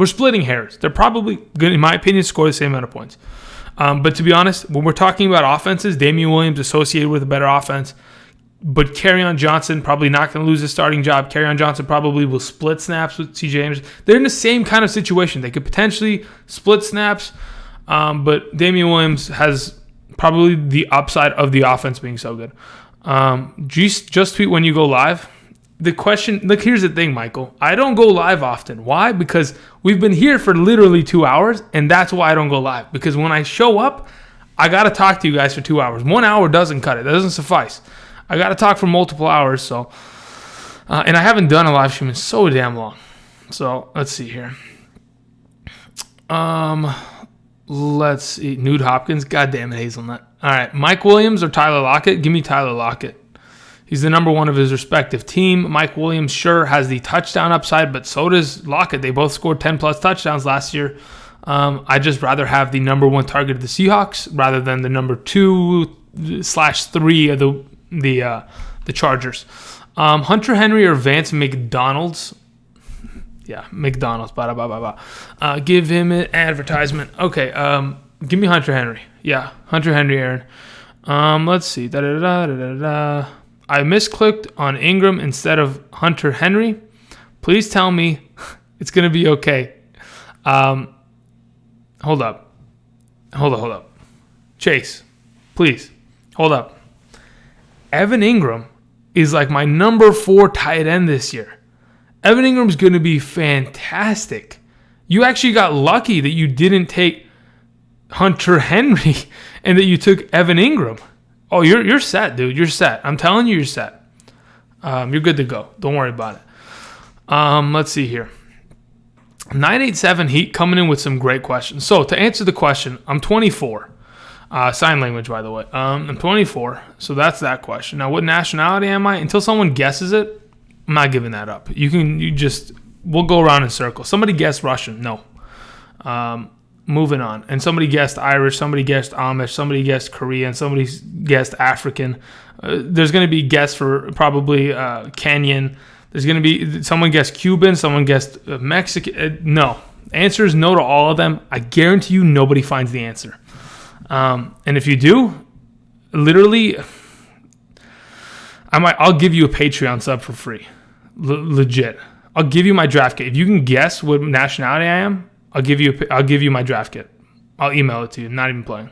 splitting hairs. They're probably going to, in my opinion, score the same amount of points. But to be honest, when we're talking about offenses, Damian Williams associated with a better offense. But Kerryon Johnson probably not going to lose his starting job. Kerryon Johnson probably will split snaps with C.J. Anderson. They're in the same kind of situation. They could potentially split snaps. But Damian Williams has probably the upside of the offense being so good. Just tweet when you go live. The question, look, here's the thing, Michael. I don't go live often. Why? Because we've been here for literally 2 hours, and that's why I don't go live. Because when I show up, I got to talk to you guys for 2 hours. 1 hour doesn't cut it. That doesn't suffice. I got to talk for multiple hours. So, and I haven't done a live stream in so damn long. So, let's see here. Let's see. Nude Hopkins. God damn it, Hazelnut. All right. Mike Williams or Tyler Lockett? Give me Tyler Lockett. He's the number 1 of his respective team. Mike Williams sure has the touchdown upside, but so does Lockett. They both scored 10-plus touchdowns last year. I'd just rather have the number 1 target of the Seahawks rather than the number 2/3 of the Chargers. Hunter Henry or Vance McDonald's? Yeah, McDonald's. Give him an advertisement. Okay, give me Hunter Henry. Yeah, Hunter Henry, Aaron. Let's see. I misclicked on Ingram instead of Hunter Henry. Please tell me it's going to be okay. Hold up. Chase, please. Hold up. Evan Ingram is like my number 4 tight end this year. Evan Ingram's going to be fantastic. You actually got lucky that you didn't take Hunter Henry and that you took Evan Ingram. Oh, you're set, dude. You're set. I'm telling you, you're set. You're good to go. Don't worry about it. Let's see here. 987 Heat coming in with some great questions. So to answer the question, I'm 24. Sign language, by the way. I'm 24, so that's that question. Now, what nationality am I? Until someone guesses it, I'm not giving that up. We'll go around in circles. Somebody guessed Russian. No. Moving on. And somebody guessed Irish, somebody guessed Amish, somebody guessed Korean, somebody guessed African. There's going to be guests for probably Kenyan. There's going to be someone guessed Cuban, someone guessed Mexican. No. Answer is no to all of them. I guarantee you nobody finds the answer. And if you do, literally, I'll give you a Patreon sub for free. Legit. I'll give you my draft kit. If you can guess what nationality I am, I'll give you my draft kit. I'll email it to you. I'm not even playing.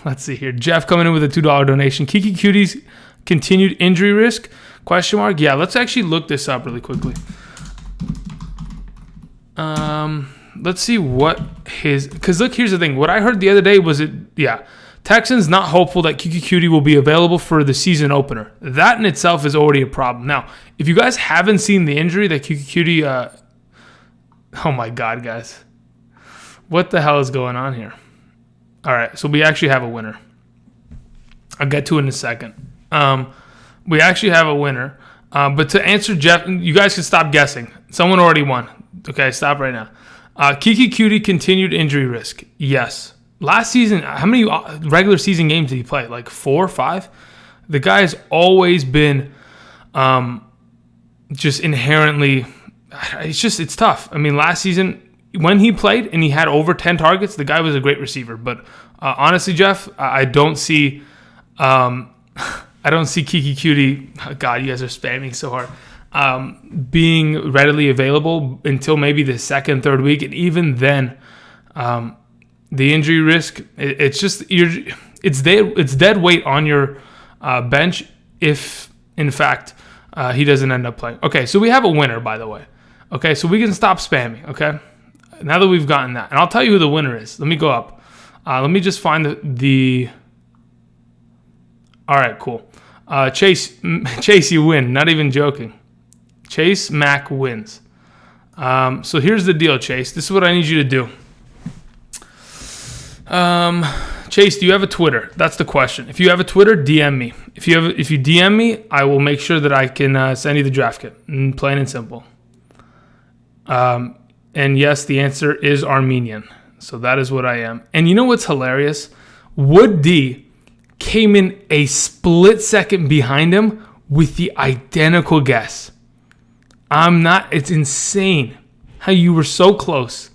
Let's see here. Jeff coming in with a $2 donation. Kiki Cutie's continued injury risk? Question mark. Yeah, let's actually look this up really quickly. Let's see what because look, here's the thing. What I heard the other day was Texans not hopeful that Kiki Cutie will be available for the season opener. That in itself is already a problem. Now, if you guys haven't seen the injury that Kiki Cutie, oh my God, guys. What the hell is going on here? All right, so we actually have a winner. I'll get to it in a second. We actually have a winner. But to answer Jeff, you guys can stop guessing. Someone already won. Okay, stop right now. Kiki Cutie continued injury risk. Yes. Last season, how many regular season games did he play? Like 4 or 5? The guy has always been just inherently, it's tough. I mean, last season, when he played and he had over 10 targets, the guy was a great receiver. But honestly, Jeff, I don't see Kiki Cutie. Oh God, you guys are spamming so hard. Being readily available until maybe the second, third week, and even then, the injury risk. It's dead weight on your bench if, in fact, he doesn't end up playing. Okay, so we have a winner, by the way. Okay, so we can stop spamming. Okay, now that we've gotten that, and I'll tell you who the winner is. Let me go up. Let me just find the. All right, cool. Chase, you win. Not even joking. Chase Mac wins. So here's the deal, Chase. This is what I need you to do. Chase, do you have a Twitter? That's the question. If you have a Twitter, DM me. If you DM me, I will make sure that I can send you the draft kit. Plain and simple. And yes, the answer is Armenian. So that is what I am. And you know what's hilarious? Wood D came in a split second behind him with the identical guess. It's insane how you were so close,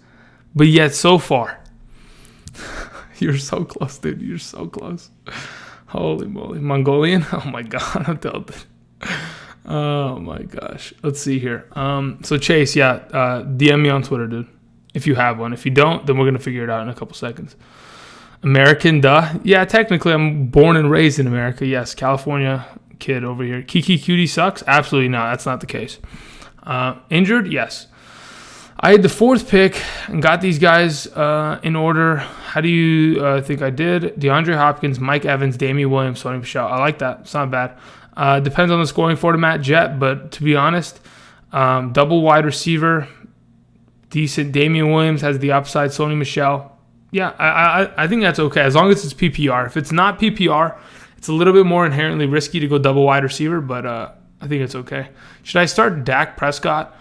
but yet so far. You're so close, dude. You're so close. Holy moly. Mongolian? Oh my God. I'm telling you. Oh my gosh. Let's see here. So Chase, DM me on Twitter, dude. If you have one. If you don't, then we're going to figure it out in a couple seconds. American, duh. Yeah, technically I'm born and raised in America. Yes, California kid over here. Kiki Cutie sucks? Absolutely not. That's not the case. Injured? Yes. I had the 4th pick and got these guys in order. How do you think I did? DeAndre Hopkins, Mike Evans, Damian Williams, Sony Michel. I like that. It's not bad. Depends on the scoring format, Jet, but to be honest, double wide receiver, decent. Damian Williams has the upside. Sony Michel. Yeah, I think that's okay as long as it's PPR. If it's not PPR, it's a little bit more inherently risky to go double wide receiver, but I think it's okay. Should I start Dak Prescott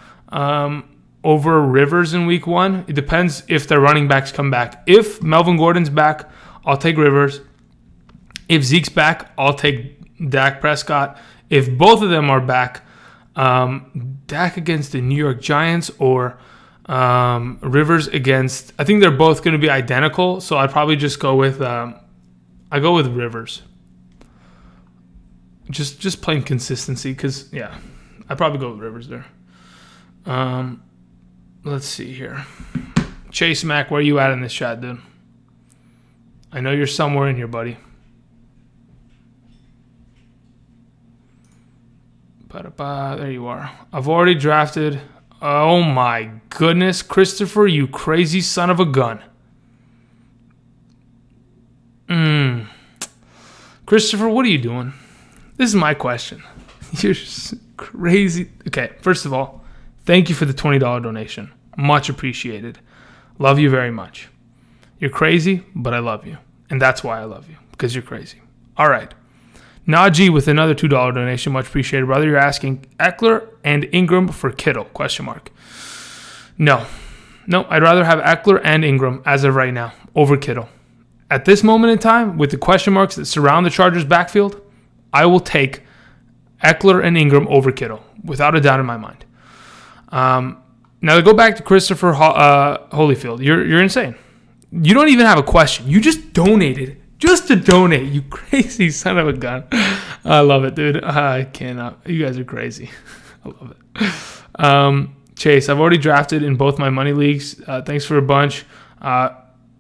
over Rivers in week 1? It depends if their running backs come back. If Melvin Gordon's back, I'll take Rivers. If Zeke's back, I'll take Dak Prescott. If both of them are back, Dak against the New York Giants or Rivers against, I think they're both going to be identical, so I'd probably just go with Rivers. Just plain consistency, because, yeah, I'd probably go with Rivers there. Let's see here. Chase Mac, where are you at in this chat, dude? I know you're somewhere in here, buddy. There you are. I've already drafted Oh my goodness, Christopher, you crazy son of a gun. Christopher, what are you doing? This is my question. You're crazy. Okay, first of all, thank you for the $20 donation. Much appreciated. Love you very much. You're crazy, but I love you. And that's why I love you, because you're crazy. All right. Najee with another $2 donation. Much appreciated, brother. You're asking Eckler and Ingram for Kittle, ? No, I'd rather have Eckler and Ingram as of right now over Kittle. At this moment in time, with the question marks that surround the Chargers' backfield, I will take Eckler and Ingram over Kittle, without a doubt in my mind. Now, to go back to Christopher Holyfield, you're insane. You don't even have a question. You just donated. Just to donate, you crazy son of a gun. I love it, dude. I cannot. You guys are crazy. I love it. Chase, I've already drafted in both my money leagues. Thanks for a bunch.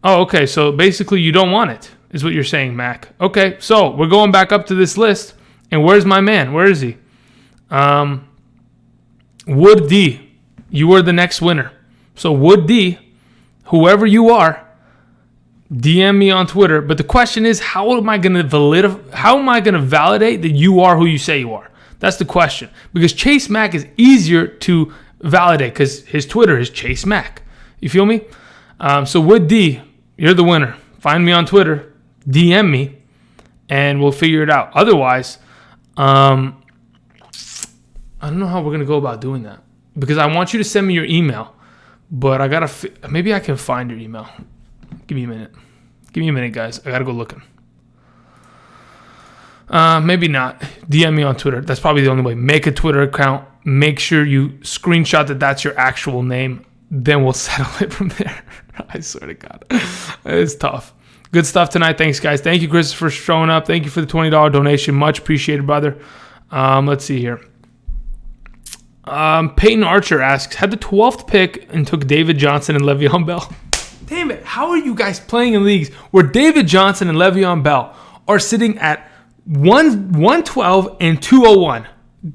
Okay. So basically you don't want it, is what you're saying, Mac. Okay, so we're going back up to this list. And where's my man? Where is he? Wood D. You are the next winner. So Wood D, whoever you are, DM me on Twitter. But the question is, how am I going to validate that you are who you say you are? That's the question. Because Chase Mack is easier to validate because his Twitter is Chase Mack. You feel me? So Wood D, you're the winner. Find me on Twitter, DM me, and we'll figure it out. Otherwise, I don't know how we're going to go about doing that. Because I want you to send me your email, but I got to maybe I can find your email. Give me a minute. Guys. I got to go looking. Maybe not. DM me on Twitter. That's probably the only way. Make a Twitter account. Make sure you screenshot that that's your actual name. Then we'll settle it from there. I swear to God. It's tough. Good stuff tonight. Thanks, guys. Thank you, Chris, for showing up. Thank you for the $20 donation. Much appreciated, brother. Let's see here. Peyton Archer asks, had the 12th pick and took David Johnson and Le'Veon Bell. Damn it. How are you guys playing in leagues where David Johnson and Le'Veon Bell are sitting at 112 and 201?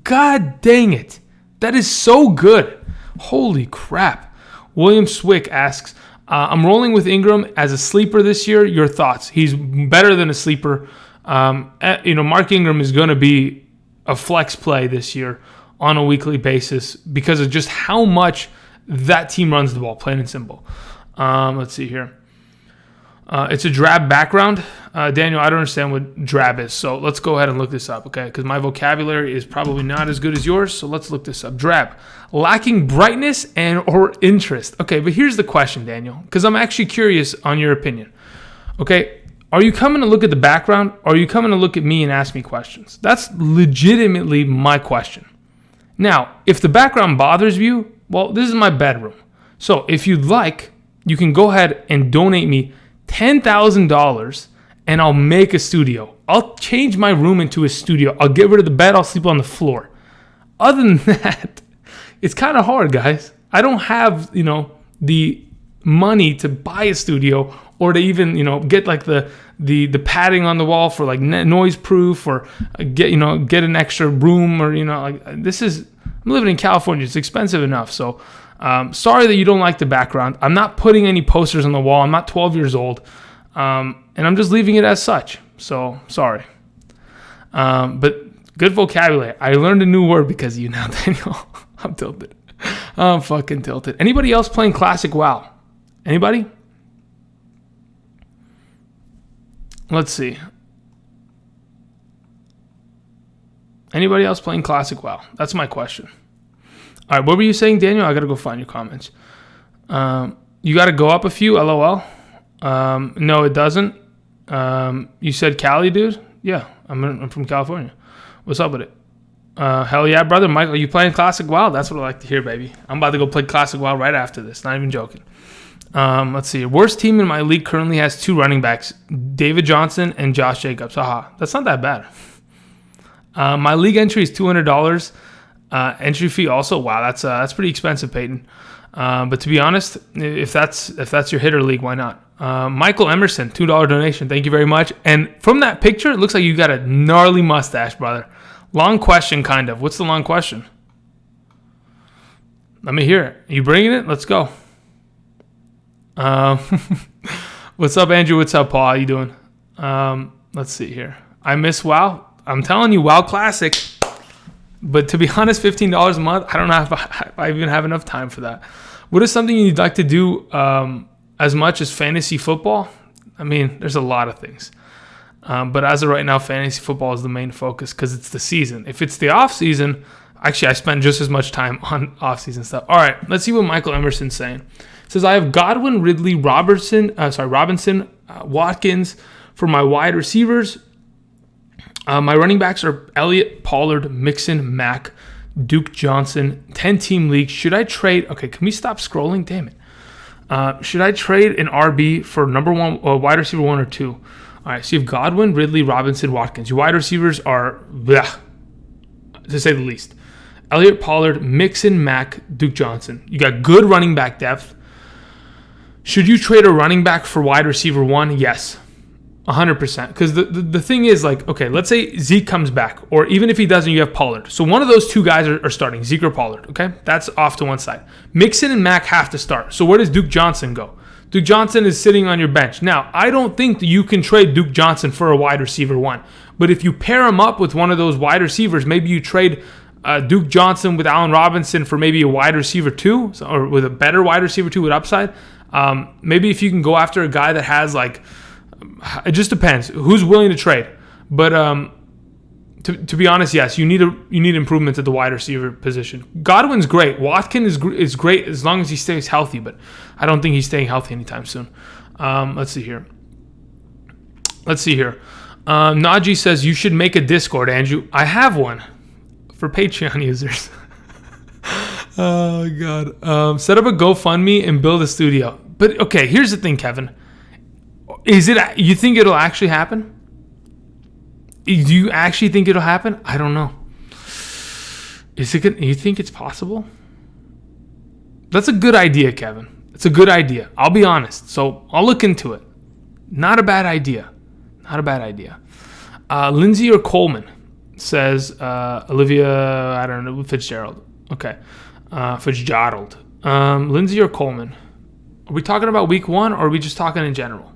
God dang it. That is so good. Holy crap. William Swick asks, I'm rolling with Ingram as a sleeper this year. Your thoughts? He's better than a sleeper. Mark Ingram is going to be a flex play this year on a weekly basis because of just how much that team runs the ball, plain and simple. Let's see here. It's a drab background. Daniel, I don't understand what drab is, so let's go ahead and look this up, okay? Because my vocabulary is probably not as good as yours, so let's look this up. Drab. Lacking brightness and or interest. Okay, but here's the question, Daniel, because I'm actually curious on your opinion. Okay, are you coming to look at the background, or are you coming to look at me and ask me questions? That's legitimately my question. Now, if the background bothers you, well, this is my bedroom. So if you'd like, you can go ahead and donate me $10,000 and I'll make a studio. I'll change my room into a studio. I'll get rid of the bed. I'll sleep on the floor. Other than that, it's kind of hard, guys. I don't have, the money to buy a studio or to even, get like the padding on the wall for like noise proof or get an extra room or, I'm living in California. It's expensive enough. So, sorry that you don't like the background. I'm not putting any posters on the wall. I'm not 12 years old. And I'm just leaving it as such. So, sorry. But good vocabulary. I learned a new word because of you now, Daniel. I'm tilted. I'm fucking tilted. Anybody else playing Classic WoW? Anybody? Let's see. Anybody else playing Classic WoW? That's my question. All right, what were you saying, Daniel? I got to go find your comments. You got to go up a few, LOL. No, it doesn't. You said Cali, dude? Yeah, I'm from California. What's up with it? Hell yeah, brother. Mike, are you playing Classic WoW? That's what I like to hear, baby. I'm about to go play Classic WoW right after this. Not even joking. Let's see. Worst team in my league currently has 2 running backs, David Johnson and Josh Jacobs. Haha, that's not that bad. My league entry is $200. Entry fee also. Wow, that's pretty expensive, Peyton. But to be honest, if that's your hitter league, why not? Michael Emerson, $2 donation. Thank you very much. And from that picture, it looks like you got a gnarly mustache, brother. Long question, kind of. What's the long question? Let me hear it. You bringing it? Let's go. What's up, Andrew? What's up, Paul? How you doing? Let's see here. I miss WoW. I'm telling you, WoW Classic. But to be honest, $15 a month, I don't know if I even have enough time for that. What is something you'd like to do as much as fantasy football? I mean, there's a lot of things. But as of right now, fantasy football is the main focus because it's the season. If it's the off season, actually, I spend just as much time on off season stuff. All right, let's see what Michael Emerson's saying. It says, I have Godwin, Ridley, Robinson, Watkins for my wide receivers. My running backs are Elliott, Pollard, Mixon, Mac, Duke Johnson, 10-team league. Should I trade? Okay, can we stop scrolling? Damn it. Should I trade an RB for number one, wide receiver 1 or 2? All right, so you have Godwin, Ridley, Robinson, Watkins. Your wide receivers are, to say the least. Elliott, Pollard, Mixon, Mac, Duke Johnson. You got good running back depth. Should you trade a running back for wide receiver 1? Yes, 100%. Because the thing is, like, okay, let's say Zeke comes back, or even if he doesn't, you have Pollard. So one of those two guys are starting, Zeke or Pollard, okay? That's off to one side. Mixon and Mac have to start. So where does Duke Johnson go? Duke Johnson is sitting on your bench. Now, I don't think that you can trade Duke Johnson for a wide receiver 1. But if you pair him up with one of those wide receivers, maybe you trade Duke Johnson with Allen Robinson for maybe a wide receiver 2, or with a better wide receiver 2 with upside. Maybe if you can go after a guy that has, like, it just depends who's willing to trade. But to be honest, yes, you need improvements at the wide receiver position. Godwin's great. Watkins is great as long as he stays healthy, but I don't think he's staying healthy anytime soon. Let's see here. Najee says you should make a Discord, Andrew. I have one for Patreon users. Oh, God. Set up a GoFundMe and build a studio. But, okay, here's the thing, Kevin. You think it'll actually happen? Do you actually think it'll happen? I don't know. You think it's possible? That's a good idea, Kevin. It's a good idea. I'll be honest. So I'll look into it. Not a bad idea. Lindsay or Coleman says Olivia, I don't know, Fitzgerald. Okay. Fitzgerald. Lindsay or Coleman? Are we talking about week 1 or are we just talking in general?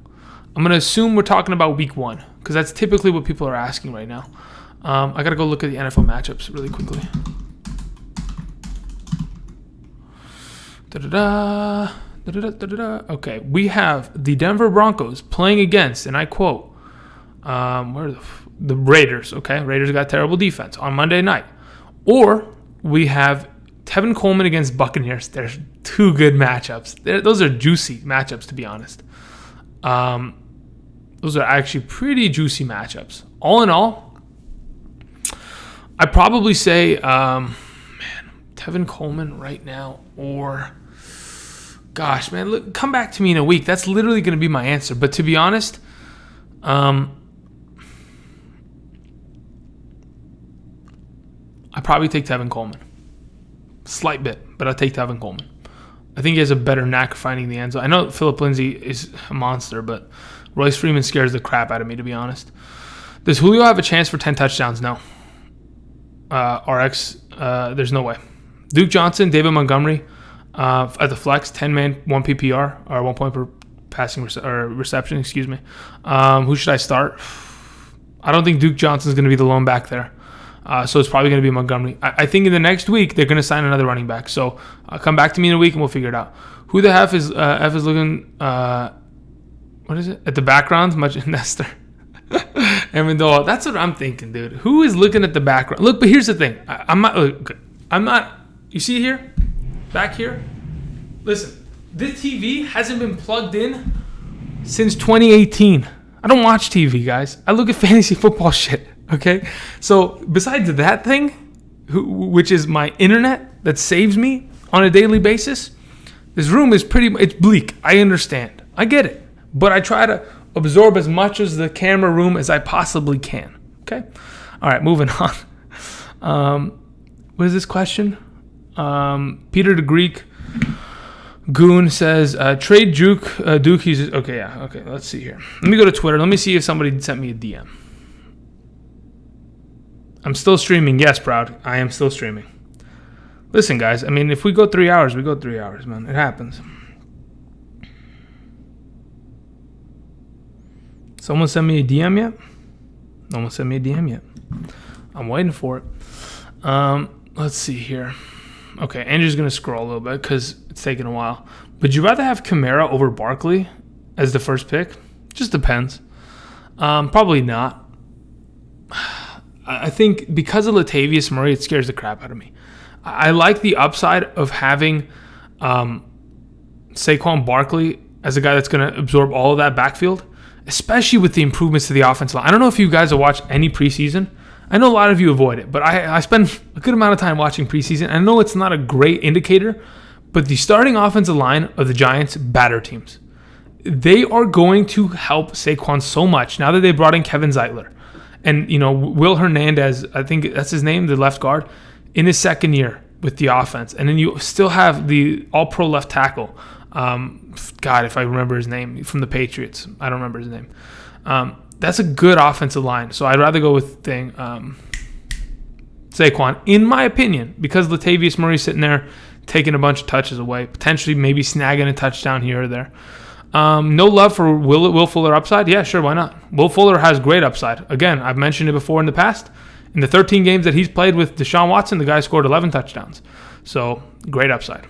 I'm going to assume we're talking about week 1 because that's typically what people are asking right now. I got to go look at the NFL matchups really quickly. Okay, we have the Denver Broncos playing against, and I quote, where are the Raiders, okay? Raiders got terrible defense on Monday night. Or we have Tevin Coleman against Buccaneers. There's two good matchups. Those are juicy matchups, to be honest. Those are actually pretty juicy matchups. All in all, I'd probably say, Tevin Coleman right now, or, gosh, man, look, come back to me in a week. That's literally going to be my answer. But to be honest, I probably take Tevin Coleman. Slight bit, but I'll take Tevin Coleman. I think he has a better knack of finding the end zone. I know Philip Lindsay is a monster, but Royce Freeman scares the crap out of me, to be honest. Does Julio have a chance for 10 touchdowns? No. RX, there's no way. Duke Johnson, David Montgomery at the flex, 10-man, 1 PPR, or 1 point per passing reception, excuse me. Who should I start? I don't think Duke Johnson's going to be the lone back there. So it's probably going to be Montgomery. I think in the next week, they're going to sign another running back. So come back to me in a week and we'll figure it out. Who the F is looking, what is it? At the background? Much Nestor. Amendola. That's what I'm thinking, dude. Who is looking at the background? Look, but here's the thing. I'm not, you see here? Back here? Listen, this TV hasn't been plugged in since 2018. I don't watch TV, guys. I look at fantasy football shit. Okay, so besides that thing, which is my internet that saves me on a daily basis, this room is it's bleak. I understand. I get it. But I try to absorb as much as the camera room as I possibly can. Okay? All right, moving on. What is this question? Peter the Greek Goon says, trade Duke. He's okay, yeah. Okay, let's see here. Let me go to Twitter. Let me see if somebody sent me a DM. I'm still streaming. Yes, Proud. I am still streaming. Listen, guys, I mean, if we go 3 hours, we go 3 hours, man. It happens. Someone sent me a DM yet? No one sent me a DM yet. I'm waiting for it. Let's see here. Okay, Andrew's going to scroll a little bit because it's taking a while. Would you rather have Kamara over Barkley as the first pick? Just depends. Probably not. I think because of Latavius Murray, it scares the crap out of me. I like the upside of having Saquon Barkley as a guy that's going to absorb all of that backfield, especially with the improvements to the offensive line. I don't know if you guys have watched any preseason. I know a lot of you avoid it, but I spend a good amount of time watching preseason. I know it's not a great indicator, but the starting offensive line of the Giants batter teams, they are going to help Saquon so much now that they brought in Kevin Zeitler. And, Will Hernandez, I think that's his name, the left guard, in his second year with the offense. And then you still have the all-pro left tackle. God, if I remember his name, from the Patriots. I don't remember his name. That's a good offensive line. So I'd rather go with Saquon, in my opinion, because Latavius Murray's sitting there taking a bunch of touches away, potentially maybe snagging a touchdown here or there. No love for Will Fuller upside? Yeah, sure, why not? Will Fuller has great upside. Again, I've mentioned it before in the past. In the 13 games that he's played with Deshaun Watson, the guy scored 11 touchdowns. So, great upside.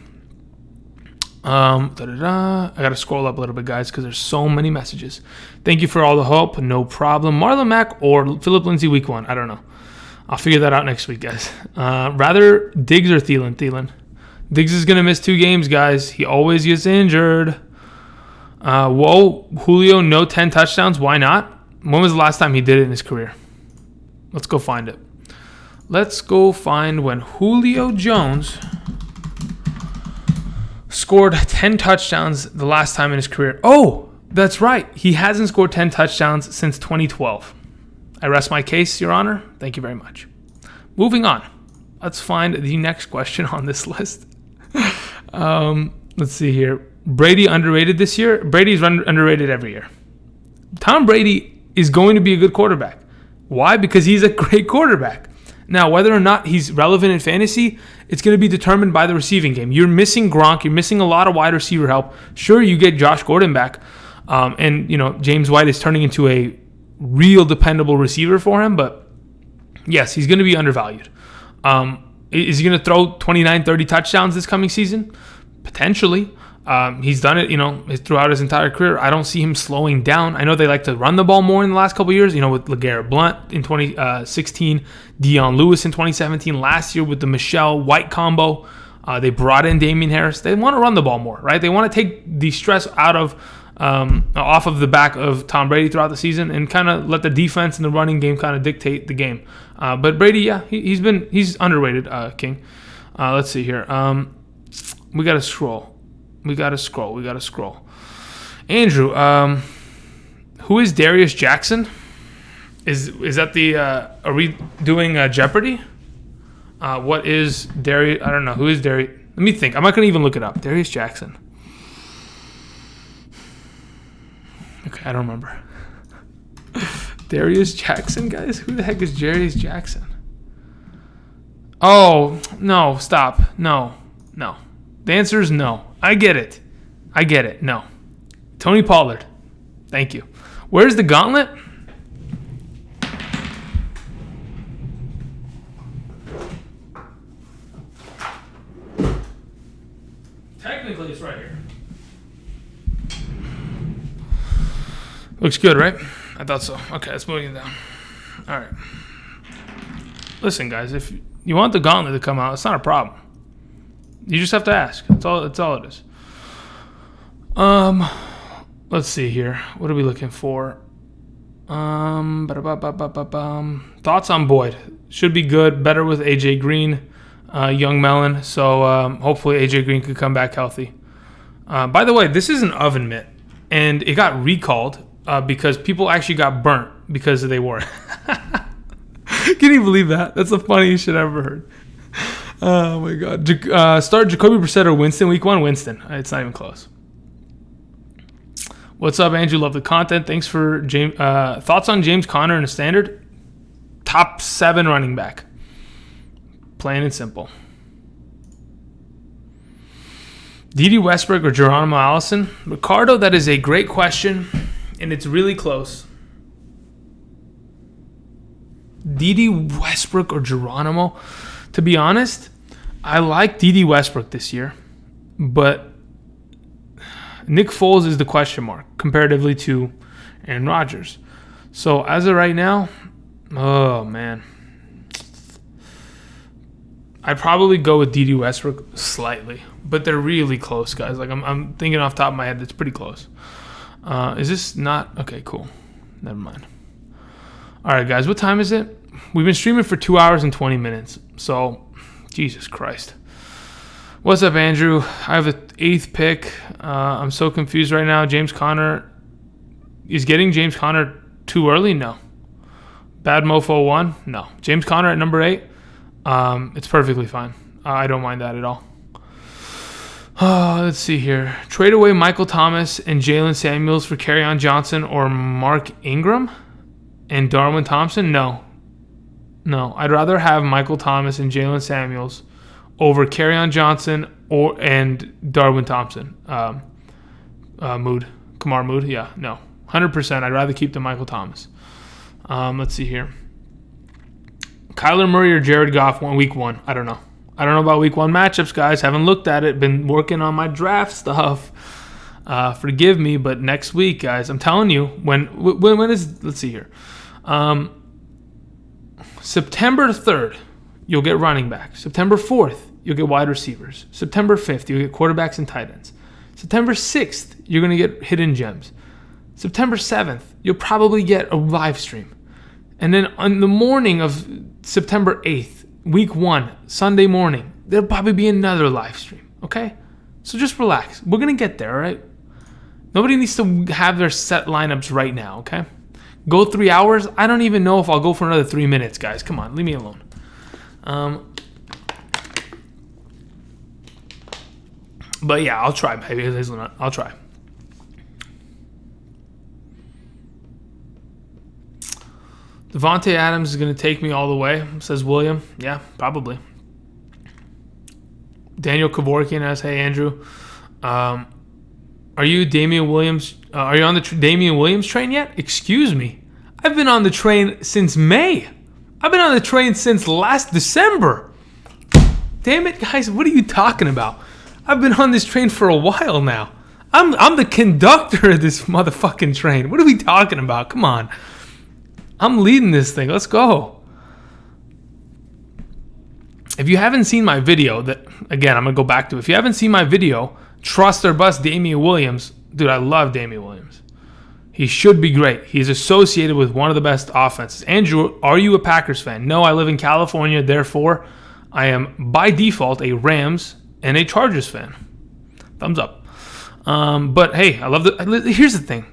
I got to scroll up a little bit, guys, because there's so many messages. Thank you for all the help. No problem. Marlon Mac or Phillip Lindsay week 1? I don't know. I'll figure that out next week, guys. Rather Diggs or Thielen? Thielen. Diggs is going to miss 2 games, guys. He always gets injured. Julio, no 10 touchdowns. Why not? When was the last time he did it in his career? Let's go find it. Let's go find when Julio Jones scored 10 touchdowns the last time in his career. Oh, that's right. He hasn't scored 10 touchdowns since 2012. I rest my case, Your Honor. Thank you very much. Moving on. Let's find the next question on this list. Let's see here. Brady underrated this year? Brady's underrated every year. Tom Brady is going to be a good quarterback. Why? Because he's a great quarterback. Now, whether or not he's relevant in fantasy, it's going to be determined by the receiving game. You're missing Gronk. You're missing a lot of wide receiver help. Sure, you get Josh Gordon back. And James White is turning into a real dependable receiver for him. But, yes, he's going to be undervalued. Is he going to throw 29, 30 touchdowns this coming season? Potentially. He's done it, throughout his entire career. I don't see him slowing down. I know they like to run the ball more in the last couple of years, with LeGarrette Blount in 2016, Dion Lewis in 2017, last year with the Michelle White combo. They brought in Damian Harris. They want to run the ball more, right? They want to take the stress off of the back of Tom Brady throughout the season and kind of let the defense and the running game kind of dictate the game. But Brady, yeah, he's underrated, King. Let's see here. We got to scroll. Andrew, who is Darius Jackson? Is that the are we doing Jeopardy? What is Darius? I don't know. Who is Darius? Let me think. I'm not going to even look it up. Darius Jackson. Okay, I don't remember. Darius Jackson, guys? Who the heck is Darius Jackson? Oh, no, stop. No. The answer is no. I get it. No. Tony Pollard. Thank you. Where's the gauntlet? Technically, it's right here. Looks good, right? I thought so. Okay, let's move it down. All right. Listen, guys, if you want the gauntlet to come out, it's not a problem. You just have to ask. That's all it is. Let's see here. What are we looking for? Thoughts on Boyd? Should be good. Better with AJ Green, young melon. So hopefully AJ Green could come back healthy. By the way, this is an oven mitt, and it got recalled because people actually got burnt because they wore it. Can you believe that? That's the funniest shit I've ever heard. Oh, my God. Start Jacoby Brissett or Winston week 1? Winston. It's not even close. What's up, Andrew? Love the content. Thanks for James. Thoughts on James Conner in a standard? Top 7 running back. Plain and simple. Dede Westbrook or Geronimo Allison? Ricardo, that is a great question, and it's really close. Dede Westbrook or Geronimo? To be honest, I like Dede Westbrook this year, but Nick Foles is the question mark comparatively to Aaron Rodgers. So as of right now, oh man, I'd probably go with Dede Westbrook slightly, but they're really close, guys. Like I'm thinking off the top of my head, it's pretty close. Is this not okay? Cool. Never mind. All right, guys. What time is it? We've been streaming for 2 hours and 20 minutes. So, Jesus Christ. What's up, Andrew? I have the 8th pick. I'm so confused right now. James Conner. Is getting James Conner too early? No. Bad Mofo 1? No. James Conner at number 8? It's perfectly fine. I don't mind that at all. Let's see here. Trade away Michael Thomas and Jalen Samuels for Kerryon Johnson or Mark Ingram and Darwin Thompson? No. I'd rather have Michael Thomas and Jalen Samuels over Kerryon Johnson and Darwin Thompson. Kamar Mood? Yeah, no. 100%. I'd rather keep the Michael Thomas. Let's see here. Kyler Murray or Jared Goff week 1? I don't know. I don't know about week 1 matchups, guys. Haven't looked at it. Been working on my draft stuff. Forgive me, but next week, guys, I'm telling you, when is, let's see here. September 3rd, you'll get running backs. September 4th, you'll get wide receivers. September 5th, you'll get quarterbacks and tight ends. September 6th, you're going to get hidden gems. September 7th, you'll probably get a live stream. And then on the morning of September 8th, week 1, Sunday morning, there'll probably be another live stream, okay? So just relax. We're going to get there, all right? Nobody needs to have their set lineups right now, okay? Go 3 hours? I don't even know if I'll go for another 3 minutes, guys. Come on, leave me alone. But yeah, I'll try. Maybe I'll try. Devontae Adams is going to take me all the way, says William. Yeah, probably. Daniel Kevorkian asks, hey, Andrew, are you Damian Williams? Are you on the Damian Williams train yet? Excuse me. I've been on the train since May. I've been on the train since last December. Damn it, guys. What are you talking about? I've been on this train for a while now. I'm the conductor of this motherfucking train. What are we talking about? Come on. I'm leading this thing. Let's go. If you haven't seen my video, that again, I'm going to go back to. If you haven't seen my video, Trust or Bust Damian Williams. Dude, I love Damian Williams. He should be great. He's associated with one of the best offenses. Andrew, are you a Packers fan? No, I live in California. Therefore, I am by default a Rams and a Chargers fan. Thumbs up. But hey, I love here's the thing.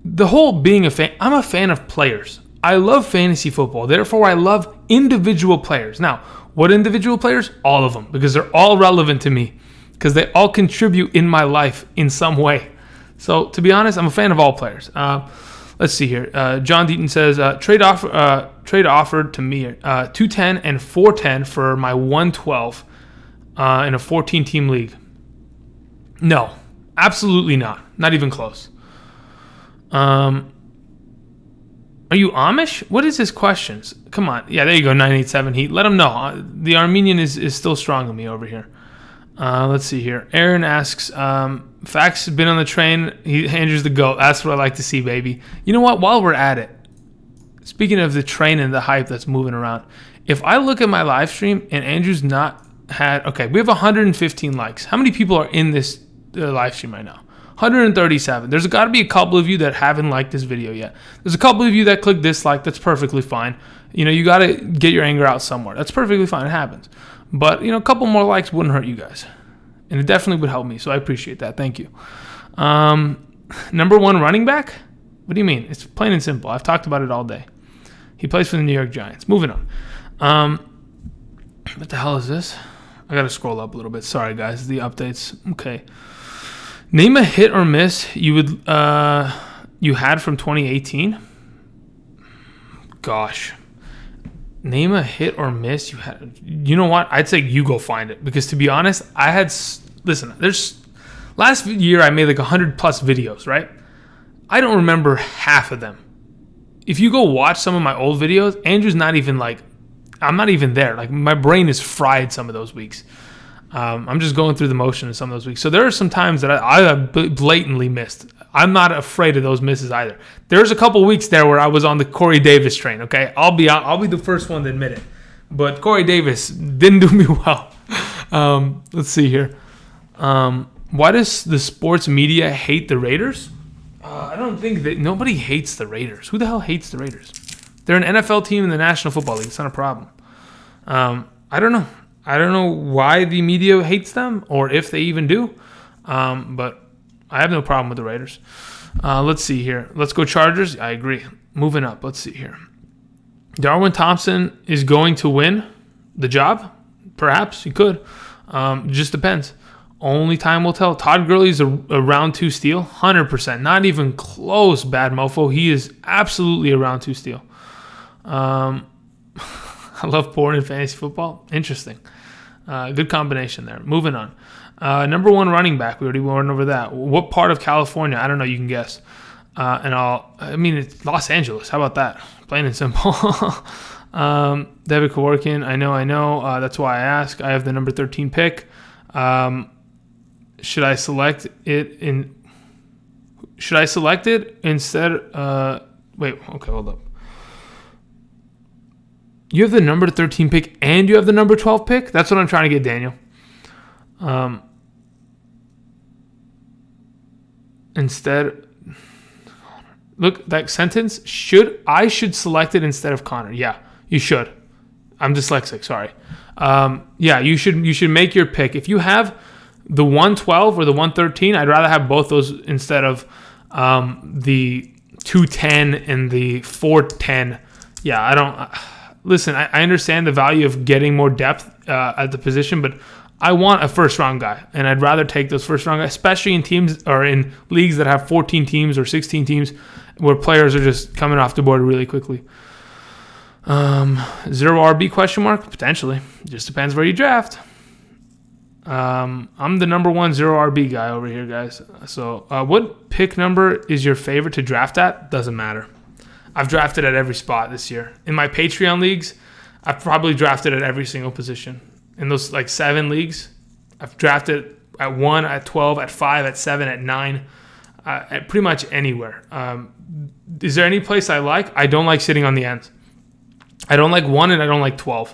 The whole being a fan, I'm a fan of players. I love fantasy football. Therefore, I love individual players. Now, what individual players? All of them, because they're all relevant to me, because they all contribute in my life in some way. So, to be honest, I'm a fan of all players. Let's see here. John Deaton says, trade offered to me 210 and 410 for my 112 in a 14-team league. No, absolutely not. Not even close. Are you Amish? What is his questions? Come on. Yeah, there you go, 987 Heat. Let him know. The Armenian is still strong on me over here. Let's see here. Aaron asks, Fax has been on the train. Andrew's the GOAT. That's what I like to see, baby. You know what? While we're at it, speaking of the train and the hype that's moving around, if I look at my live stream and Andrew's not had... Okay, we have 115 likes. How many people are in this live stream right now? 137. There's got to be a couple of you that haven't liked this video yet. There's a couple of you that click dislike. That's perfectly fine. You know, you got to get your anger out somewhere. That's perfectly fine. It happens. But, you know, a couple more likes wouldn't hurt you guys. And it definitely would help me. So I appreciate that. Thank you. Number 1 running back? What do you mean? It's plain and simple. I've talked about it all day. He plays for the New York Giants. Moving on. What the hell is this? I got to scroll up a little bit. Sorry, guys. The updates. Okay. Name a hit or miss you had from 2018. Gosh, name a hit or miss you had. You know what? I'd say you go find it, because to be honest, I had listen, last year I made like 100 plus videos, right? I don't remember half of them. If you go watch some of my old videos, Andrew's not even like, I'm not even there. Like my brain is fried some of those weeks. I'm just going through the motion of some of those weeks. So there are some times that I blatantly missed. I'm not afraid of those misses either. There's a couple weeks there where I was on the Corey Davis train. Okay, I'll be the first one to admit it. But Corey Davis didn't do me well. Let's see here. Why does the sports media hate the Raiders? I don't think that nobody hates the Raiders. Who the hell hates the Raiders? They're an NFL team in the National Football League. It's not a problem. I don't know. I don't know why the media hates them or if they even do. But I have no problem with the Raiders. Let's see here. Let's go Chargers. I agree. Moving up. Let's see here. Darwin Thompson is going to win the job. Perhaps he could. Just depends. Only time will tell. Todd Gurley is a round 2 steal. 100%. Not even close, bad mofo. He is absolutely a round 2 steal. I love porn in fantasy football. Interesting. Good combination there. Moving on. Number 1 running back. We already went over that. What part of California? I don't know. You can guess. It's Los Angeles. How about that? Plain and simple. David Kevorkian. I know. That's why I ask. I have the number 13 pick. Should I select it instead? Okay, hold up. You have the number 13 pick and you have the number 12 pick? That's what I'm trying to get, Daniel. Instead, look, that sentence, I should select it instead of Connor. Yeah, you should. I'm dyslexic, sorry. You should make your pick. If you have the 112 or the 113, I'd rather have both those instead of the 210 and the 410. Yeah, I don't... Listen, I understand the value of getting more depth at the position, but I want a first-round guy, and I'd rather take those first-round guys, especially in teams or in leagues that have 14 teams or 16 teams where players are just coming off the board really quickly. 0 RB question mark? Potentially. Just depends where you draft. I'm the number 1 0 RB guy over here, guys. So what pick number is your favorite to draft at? Doesn't matter. I've drafted at every spot this year. In my Patreon leagues, I've probably drafted at every single position. In those 7 leagues, I've drafted at 1, at 12, at 5, at 7, at 9, at pretty much anywhere. Is there any place I like? I don't like sitting on the ends. I don't like 1 and I don't like 12.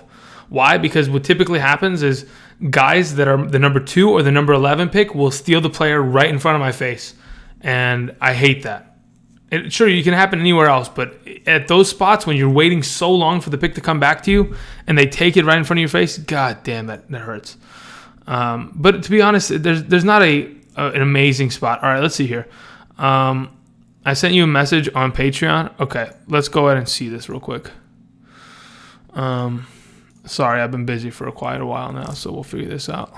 Why? Because what typically happens is guys that are the number 2 or the number 11 pick will steal the player right in front of my face. And I hate that. Sure, you can happen anywhere else, but at those spots when you're waiting so long for the pick to come back to you and they take it right in front of your face, god damn, that hurts. But to be honest, there's not an amazing spot. All right, let's see here. I sent you a message on Patreon. Okay, let's go ahead and see this real quick. Sorry, I've been busy for quite a while now, so we'll figure this out.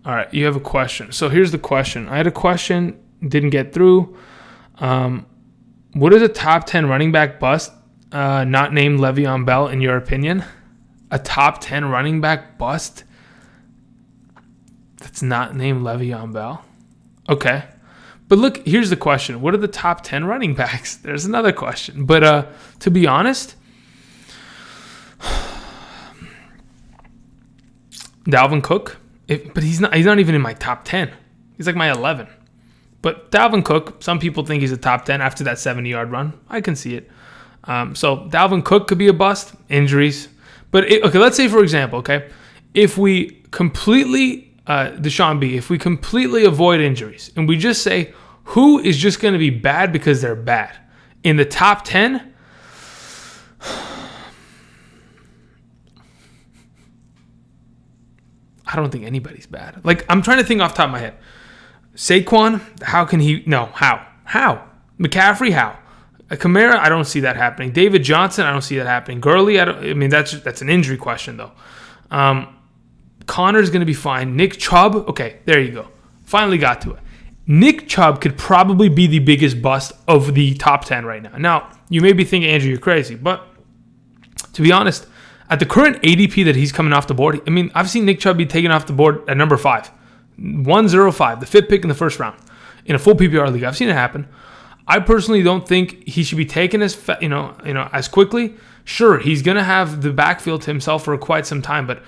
All right, you have a question. So here's the question. I had a question, didn't get through. What is a top 10 running back bust not named Le'Veon Bell in your opinion? A top 10 running back bust that's not named Le'Veon Bell? Okay. But look, here's the question. What are the top 10 running backs? There's another question. But to be honest, Dalvin Cook, but he's not even in my top 10. He's like my 11. But Dalvin Cook, some people think he's a top 10 after that 70-yard run. I can see it. So Dalvin Cook could be a bust, injuries. But, okay, let's say, for example, okay, if we completely, Deshaun B, if we completely avoid injuries and we just say who is just going to be bad because they're bad, in the top 10, I don't think anybody's bad. Like, I'm trying to think off the top of my head. Saquon, how can he? No, how? McCaffrey, how? Kamara, I don't see that happening. David Johnson, I don't see that happening. Gurley, that's an injury question, though. Connor's going to be fine. Nick Chubb, okay, there you go. Finally got to it. Nick Chubb could probably be the biggest bust of the top 10 right now. Now, you may be thinking, Andrew, you're crazy. But to be honest, at the current ADP that he's coming off the board, I mean, I've seen Nick Chubb be taken off the board at number 5. 105, the 5th pick in the first round in a full PPR league. I've seen it happen. I personally don't think he should be taken as as quickly. Sure, he's going to have the backfield to himself for quite some time, but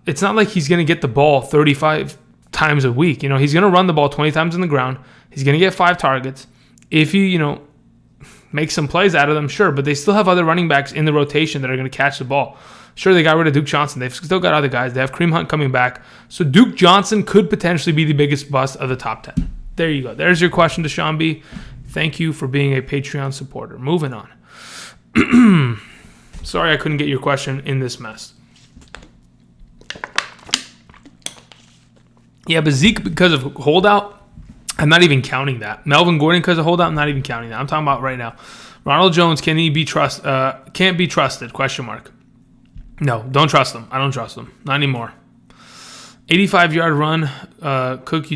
it's not like he's going to get the ball 35 times a week. He's going to run the ball 20 times on the ground. He's going to get 5 targets. If he, make some plays out of them, sure, but they still have other running backs in the rotation that are going to catch the ball. Sure, they got rid of Duke Johnson. They've still got other guys. They have Kareem Hunt coming back. So Duke Johnson could potentially be the biggest bust of the top 10. There you go. There's your question to Sean B. Thank you for being a Patreon supporter. Moving on. Sorry I couldn't get your question in this mess. Yeah, but Zeke because of holdout, I'm not even counting that. Melvin Gordon because of holdout, I'm not even counting that. I'm talking about right now. Ronald Jones, can he be can't be trusted? Question mark. No, don't trust him. I don't trust him. Not anymore. 85-yard run. Cook,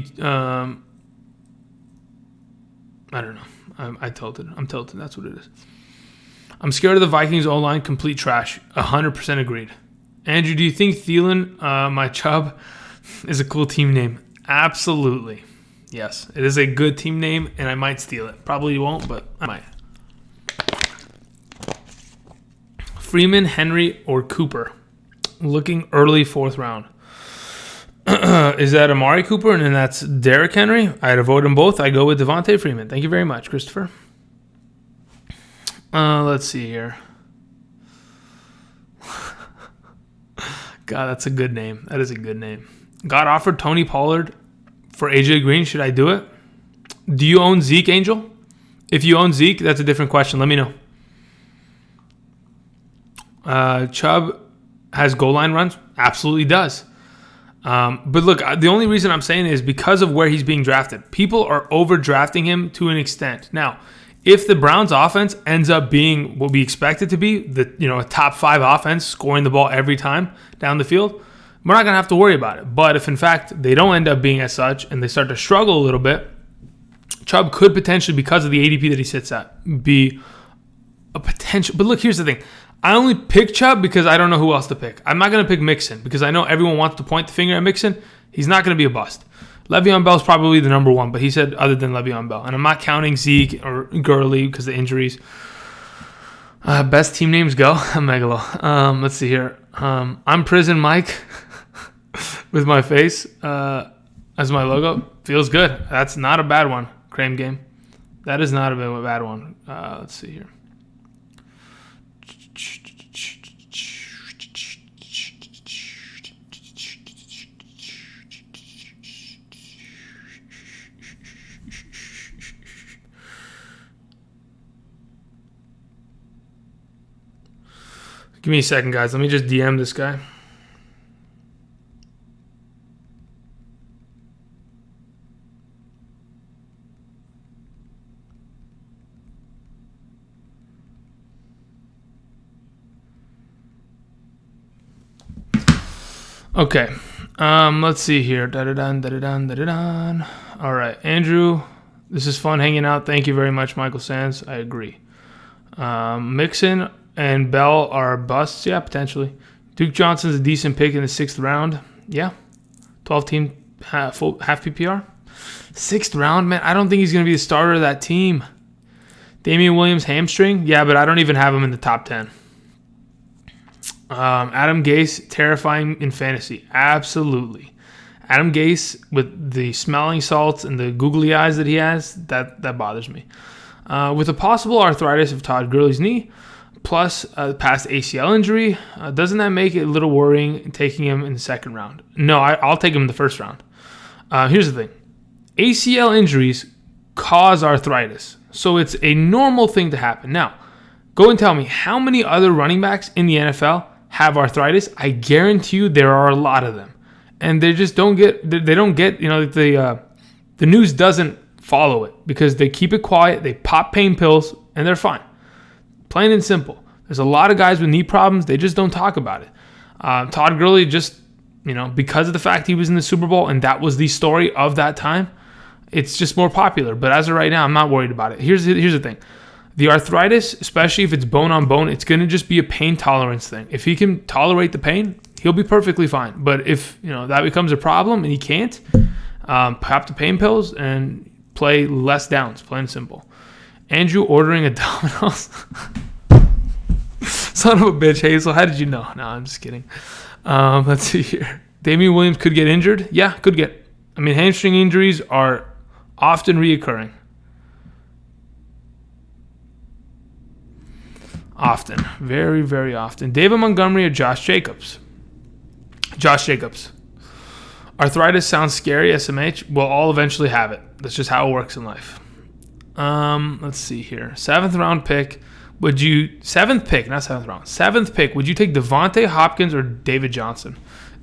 I don't know. I'm tilted. That's what it is. I'm scared of the Vikings O-line. Complete trash. 100% agreed. Andrew, do you think Thielen, my Chubb, is a cool team name? Absolutely. Yes, it is a good team name, and I might steal it. Probably won't, but I might. Freeman, Henry, or Cooper? Looking early 4th round. Is that Amari Cooper and then that's Derrick Henry? I'd avoid them both. I go with Devontae Freeman. Thank you very much, Christopher. Let's see here. God, that's a good name. That is a good name. Got offered Tony Pollard for AJ Green. Should I do it? Do you own Zeke, Angel? If you own Zeke, that's a different question. Let me know. Chubb has goal line runs? Absolutely does. But look, the only reason I'm saying it is because of where he's being drafted. People are overdrafting him to an extent. Now, if the Browns offense ends up being what we expect it to be, a top 5 offense, scoring the ball every time down the field, we're not going to have to worry about it. But if, in fact, they don't end up being as such and they start to struggle a little bit, Chubb could potentially, because of the ADP that he sits at, be a potential. But look, here's the thing. I only pick Chubb because I don't know who else to pick. I'm not going to pick Mixon because I know everyone wants to point the finger at Mixon. He's not going to be a bust. Le'Veon Bell's probably the number 1, but he said other than Le'Veon Bell. And I'm not counting Zeke or Gurley because of the injuries. Best team names go. Megalo. Let's see here. I'm Prison Mike with my face as my logo. Feels good. That's not a bad one, Crane Game. That is not a bad one. Let's see here. Give me a second, guys. Let me just DM this guy. Okay. Let's see here. Da-da-dun. All right. Andrew, this is fun hanging out. Thank you very much, Michael Sands. I agree. Mixon and Bell are busts. Yeah, potentially. Duke Johnson's a decent pick in the 6th round. Yeah. 12-team half PPR. 6th round, man. I don't think he's going to be the starter of that team. Damian Williams hamstring. Yeah, but I don't even have him in the top 10. Adam Gase, terrifying in fantasy. Absolutely. Adam Gase, with the smelling salts and the googly eyes that he has, that bothers me. With a possible arthritis of Todd Gurley's knee, plus past ACL injury, doesn't that make it a little worrying taking him in the 2nd round? No, I'll take him in the 1st round. Here's the thing. ACL injuries cause arthritis, so it's a normal thing to happen. Now, go and tell me how many other running backs in the NFL have arthritis. I guarantee you there are a lot of them. And they just don't get, the news doesn't follow it because they keep it quiet, they pop pain pills, and they're fine. Plain and simple. There's a lot of guys with knee problems, they just don't talk about it. Todd Gurley just, because of the fact he was in the Super Bowl and that was the story of that time, It's just more popular. But as of right now, I'm not worried about it. Here's the thing. The arthritis, especially if it's bone on bone, it's going to just be a pain tolerance thing. If he can tolerate the pain, he'll be perfectly fine. But if that becomes a problem and he can't, pop the pain pills and play less downs, plain and simple. Andrew ordering a Domino's. Son of a bitch, Hazel. How did you know? No, I'm just kidding. Let's see here. Damian Williams could get injured. Yeah, could get. Hamstring injuries are often reoccurring. Often. Very, very often. David Montgomery or Josh Jacobs? Josh Jacobs. Arthritis sounds scary, SMH. We'll all eventually have it. That's just how it works in life. Let's see here. 7th round pick. Would you... 7th pick, not 7th round. 7th pick. Would you take Devontae Hopkins or David Johnson?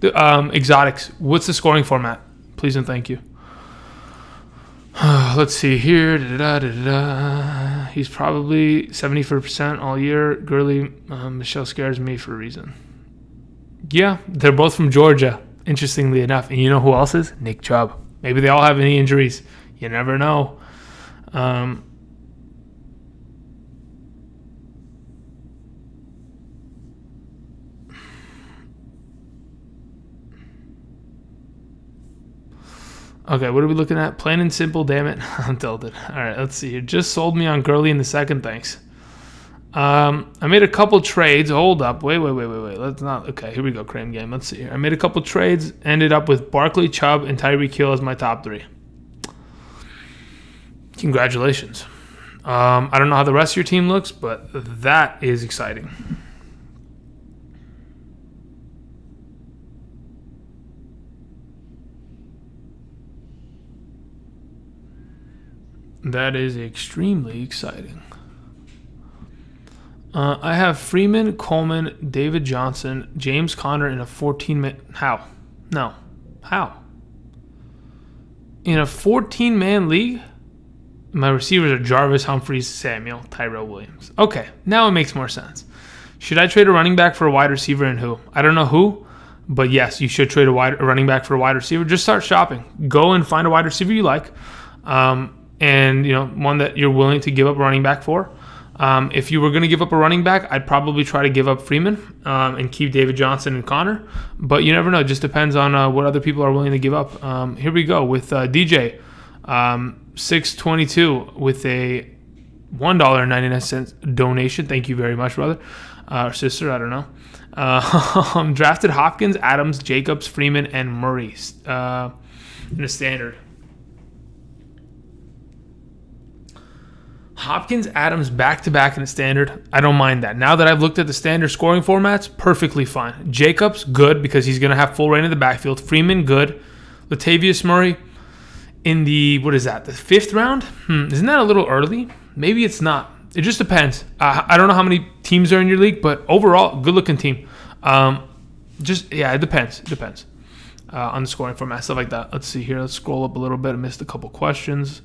Exotics. What's the scoring format? Please and thank you. Let's see here. He's probably 74% all year. Gurley, Michelle scares me for a reason. Yeah, they're both from Georgia, interestingly enough. And you know who else is? Nick Chubb. Maybe they all have any injuries. You never know. Okay, what are we looking at? Plain and simple, damn it. I'm tilted. All right, let's see here. Just sold me on Gurley in the second, thanks. I made a couple trades. Hold up. Wait. Let's not. Okay, here we go, Crane game. Let's see here. I made a couple trades, ended up with Barkley, Chubb, and Tyreek Hill as my top 3. Congratulations. I don't know how the rest of your team looks, but that is exciting. That is extremely exciting. I have Freeman, Coleman, David Johnson, James Conner in a 14-man... How? No. How? In a 14-man league, my receivers are Jarvis, Humphries, Samuel, Tyrell Williams. Okay, now it makes more sense. Should I trade a running back for a wide receiver and who? I don't know who, but yes, you should trade a running back for a wide receiver. Just start shopping. Go and find a wide receiver you like. And one that you're willing to give up a running back for. If you were going to give up a running back, I'd probably try to give up Freeman and keep David Johnson and Connor. But you never know. It just depends on what other people are willing to give up. Here we go with DJ, 622 with a $1.99 donation. Thank you very much, brother. Or sister, I don't know. Drafted Hopkins, Adams, Jacobs, Freeman, and Murray in a standard. Hopkins, Adams, back-to-back in a standard. I don't mind that. Now that I've looked at the standard scoring formats, perfectly fine. Jacobs, good, because he's going to have full reign in the backfield. Freeman, good. Latavius Murray in the, the 5th round? Isn't that a little early? Maybe it's not. It just depends. I don't know how many teams are in your league, but overall, good-looking team. It depends. It depends on the scoring format, stuff like that. Let's see here. Let's scroll up a little bit. I missed a couple questions.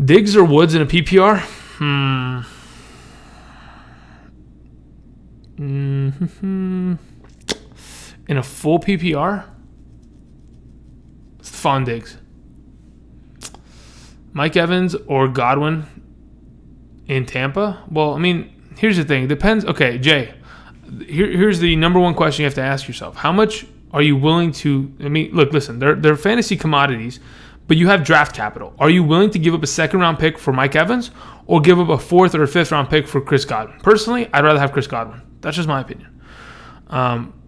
Diggs or Woods in a PPR? In a full PPR? Stefon Diggs. Mike Evans or Godwin in Tampa? Well, here's the thing. It depends. Okay, Jay, here's the number one question you have to ask yourself. How much are you willing to... look, listen, they're fantasy commodities, but you have draft capital. Are you willing to give up a 2nd-round pick for Mike Evans or give up a 4th or a 5th-round pick for Chris Godwin? Personally, I'd rather have Chris Godwin. That's just my opinion,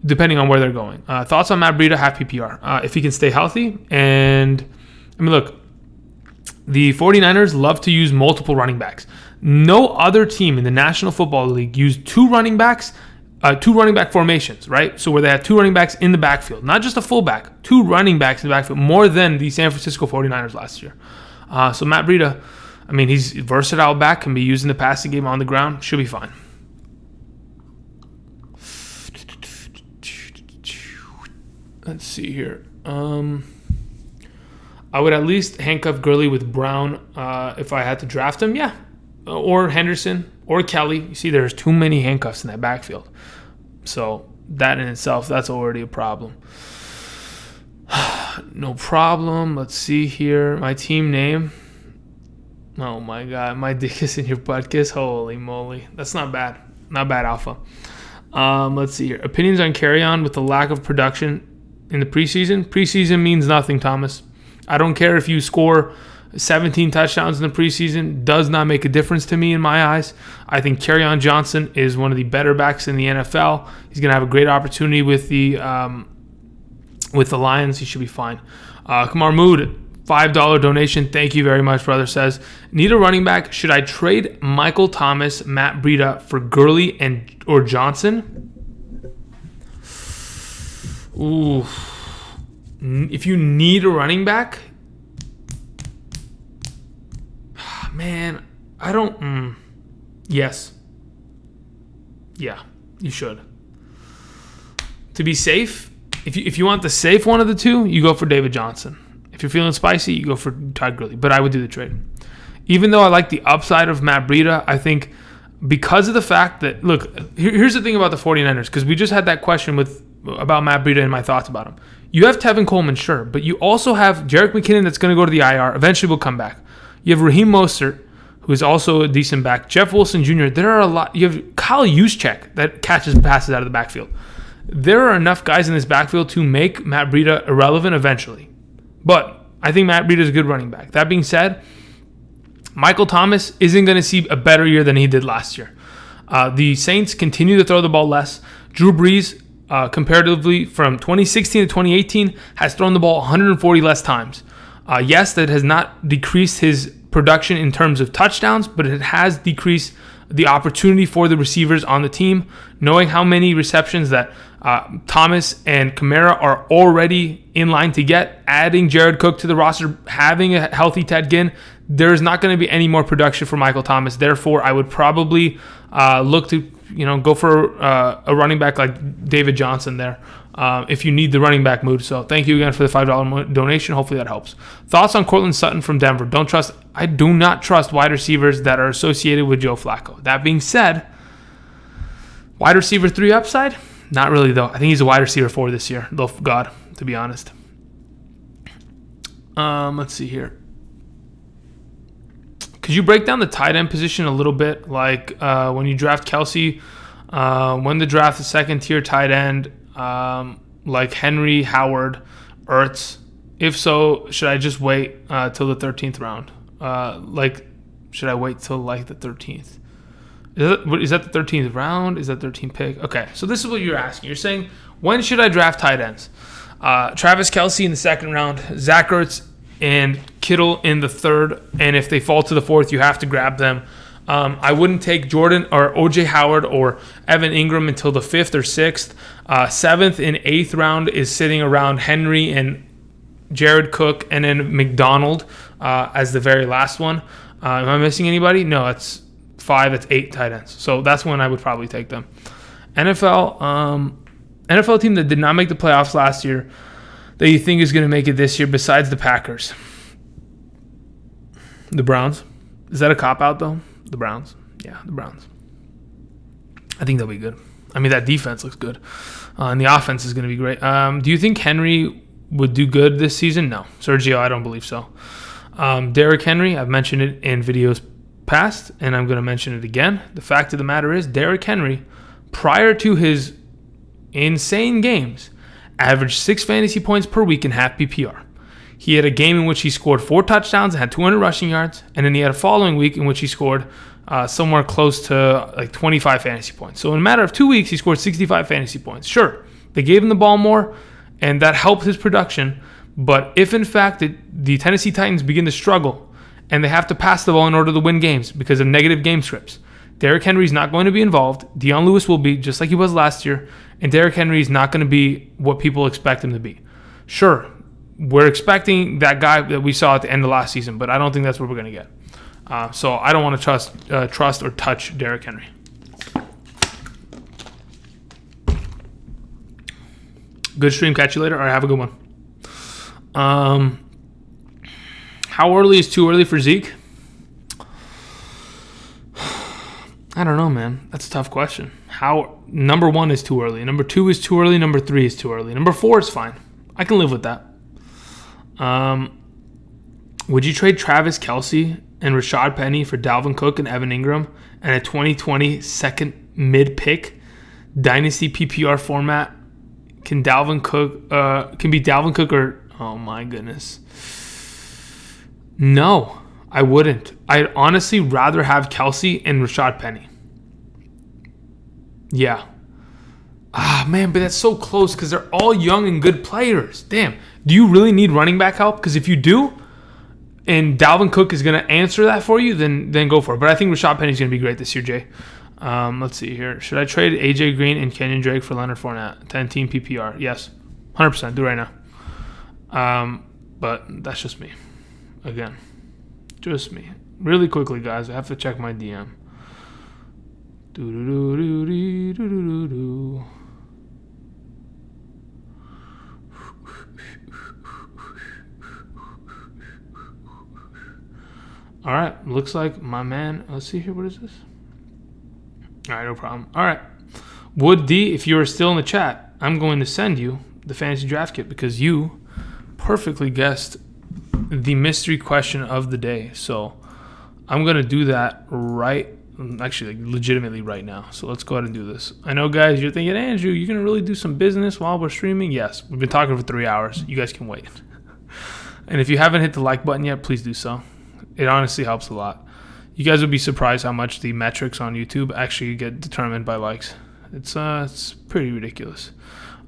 depending on where they're going. Thoughts on Matt Breida, half PPR? If he can stay healthy. And, look, the 49ers love to use multiple running backs. No other team in the National Football League used 2 running backs, 2 running back formations, right? So where they had 2 running backs in the backfield, not just a fullback, 2 running backs in the backfield, more than the San Francisco 49ers last year. So Matt Breida, he's versatile back, can be used in the passing game on the ground, should be fine. Let's see here. I would at least handcuff Gurley with Brown if I had to draft him, yeah. Or Henderson or Kelly. You see, there's too many handcuffs in that backfield. So that in itself, that's already a problem. No problem. Let's see here. My team name. Oh my God. My dick is in your butt kiss. Holy moly. That's not bad. Not bad, Alpha. Let's see here. Opinions on Carry-On with the lack of production in the preseason. Preseason means nothing, Thomas. I don't care if you score 17 touchdowns in the preseason. Does not make a difference to me in my eyes. I think Carry-On Johnson is one of the better backs in the NFL. He's going to have a great opportunity with the Lions. He should be fine. Kamar Mood, $5 donation. Thank you very much, brother. Says, need a running back. Should I trade Michael Thomas, Matt Breida for Gurley or Johnson? Ooh. If you need a running back, man, I don't. Yes. Yeah, you should. To be safe, if you want the safe one of the two, you go for David Johnson. If you're feeling spicy, you go for Todd Gurley. But I would do the trade. Even though I like the upside of Matt Breida, I think because of the fact that, look, here's the thing about the 49ers, because we just had that question about Matt Breida and my thoughts about him. You have Tevin Coleman, sure, but you also have Jerick McKinnon that's going to go to the IR. Eventually will come back. You have Raheem Mostert, who is also a decent back. Jeff Wilson Jr. There are a lot. You have Kyle Juszczyk that catches passes out of the backfield. There are enough guys in this backfield to make Matt Breida irrelevant eventually. But I think Matt Breida is a good running back. That being said, Michael Thomas isn't going to see a better year than he did last year. The Saints continue to throw the ball less. Drew Brees, comparatively from 2016 to 2018, has thrown the ball 140 less times. Yes, that has not decreased his production in terms of touchdowns, but it has decreased the opportunity for the receivers on the team. Knowing how many receptions that Thomas and Kamara are already in line to get, adding Jared Cook to the roster, having a healthy Ted Ginn, there's not going to be any more production for Michael Thomas. Therefore, I would probably look to go for a running back like David Johnson there. If you need the running back mood. So thank you again for the $5 donation. Hopefully that helps. Thoughts on Cortland Sutton from Denver? I do not trust wide receivers that are associated with Joe Flacco. That being said, wide receiver 3 upside? Not really, though. I think he's a wide receiver 4 this year. Love God, to be honest. Let's see here. Could you break down the tight end position a little bit? Like when you draft Kelsey, when to draft the second-tier tight end, like Henry, Howard, Ertz? If so, should I just wait till the 13th round? Should I wait till the 13th? Is that the 13th round? Is that 13th pick? Okay, so this is what you're asking. You're saying, when should I draft tight ends? Travis Kelce in the second round, Zach Ertz and Kittle in the third, and if they fall to the fourth, you have to grab them. I wouldn't take Jordan or O.J. Howard or Evan Ingram until the 5th or 6th. 7th and 8th round is sitting around Henry and Jared Cook, and then McDonald as the very last one. Am I missing anybody? No, it's 5, it's 8 tight ends. So that's when I would probably take them. NFL team that did not make the playoffs last year that you think is going to make it this year besides the Packers? The Browns. Is that a cop-out, though? The Browns. Yeah, the Browns. I think they'll be good. I mean, that defense looks good. And the offense is going to be great. Do you think Henry would do good this season? No. Sergio, I don't believe so. Derrick Henry, I've mentioned it in videos past, and I'm going to mention it again. The fact of the matter is, Derrick Henry, prior to his insane games, averaged 6 fantasy points per week in half PPR. He had a game in which he scored 4 touchdowns and had 200 rushing yards, and then he had a following week in which he scored somewhere close to 25 fantasy points. So in a matter of 2 weeks, he scored 65 fantasy points. Sure, they gave him the ball more, and that helped his production. But if, in fact, the Tennessee Titans begin to struggle and they have to pass the ball in order to win games because of negative game scripts, Derrick Henry's not going to be involved. Deion Lewis will be, just like he was last year, and Derrick Henry's not going to be what people expect him to be. Sure, we're expecting that guy that we saw at the end of last season, but I don't think that's what we're going to get. So I don't want to trust or touch Derrick Henry. Good stream. Catch you later. All right, have a good one. How early is too early for Zeke? I don't know, man. That's a tough question. Number 1 is too early. Number 2 is too early. Number 3 is too early. Number 4 is fine. I can live with that. Would you trade Travis Kelce and Rashad Penny for Dalvin Cook and Evan Ingram and a 2020 second mid pick, dynasty PPR format? Can be Dalvin Cook or, oh my goodness. No, I wouldn't. I'd honestly rather have Kelce and Rashad Penny. Yeah. Man, but that's so close because they're all young and good players. Damn. Do you really need running back help? Because if you do, and Dalvin Cook is going to answer that for you, then go for it. But I think Rashad Penny is going to be great this year, Jay. Let's see here. Should I trade AJ Green and Kenyan Drake for Leonard Fournette? 10-team PPR. Yes. 100%. Do it right now. But that's just me. Again. Just me. Really quickly, guys. I have to check my DM. All right, looks like my man. Let's see here. What is this? All right, no problem. All right, Wood D, if you are still in the chat, I'm going to send you the fantasy draft kit because you perfectly guessed the mystery question of the day. So I'm going to do that actually, legitimately right now. So let's go ahead and do this. I know, guys, you're thinking, Andrew, you're going to really do some business while we're streaming? Yes, we've been talking for 3 hours. You guys can wait. And if you haven't hit the like button yet, please do so. It honestly helps a lot. You guys would be surprised how much the metrics on YouTube actually get determined by likes. It's pretty ridiculous.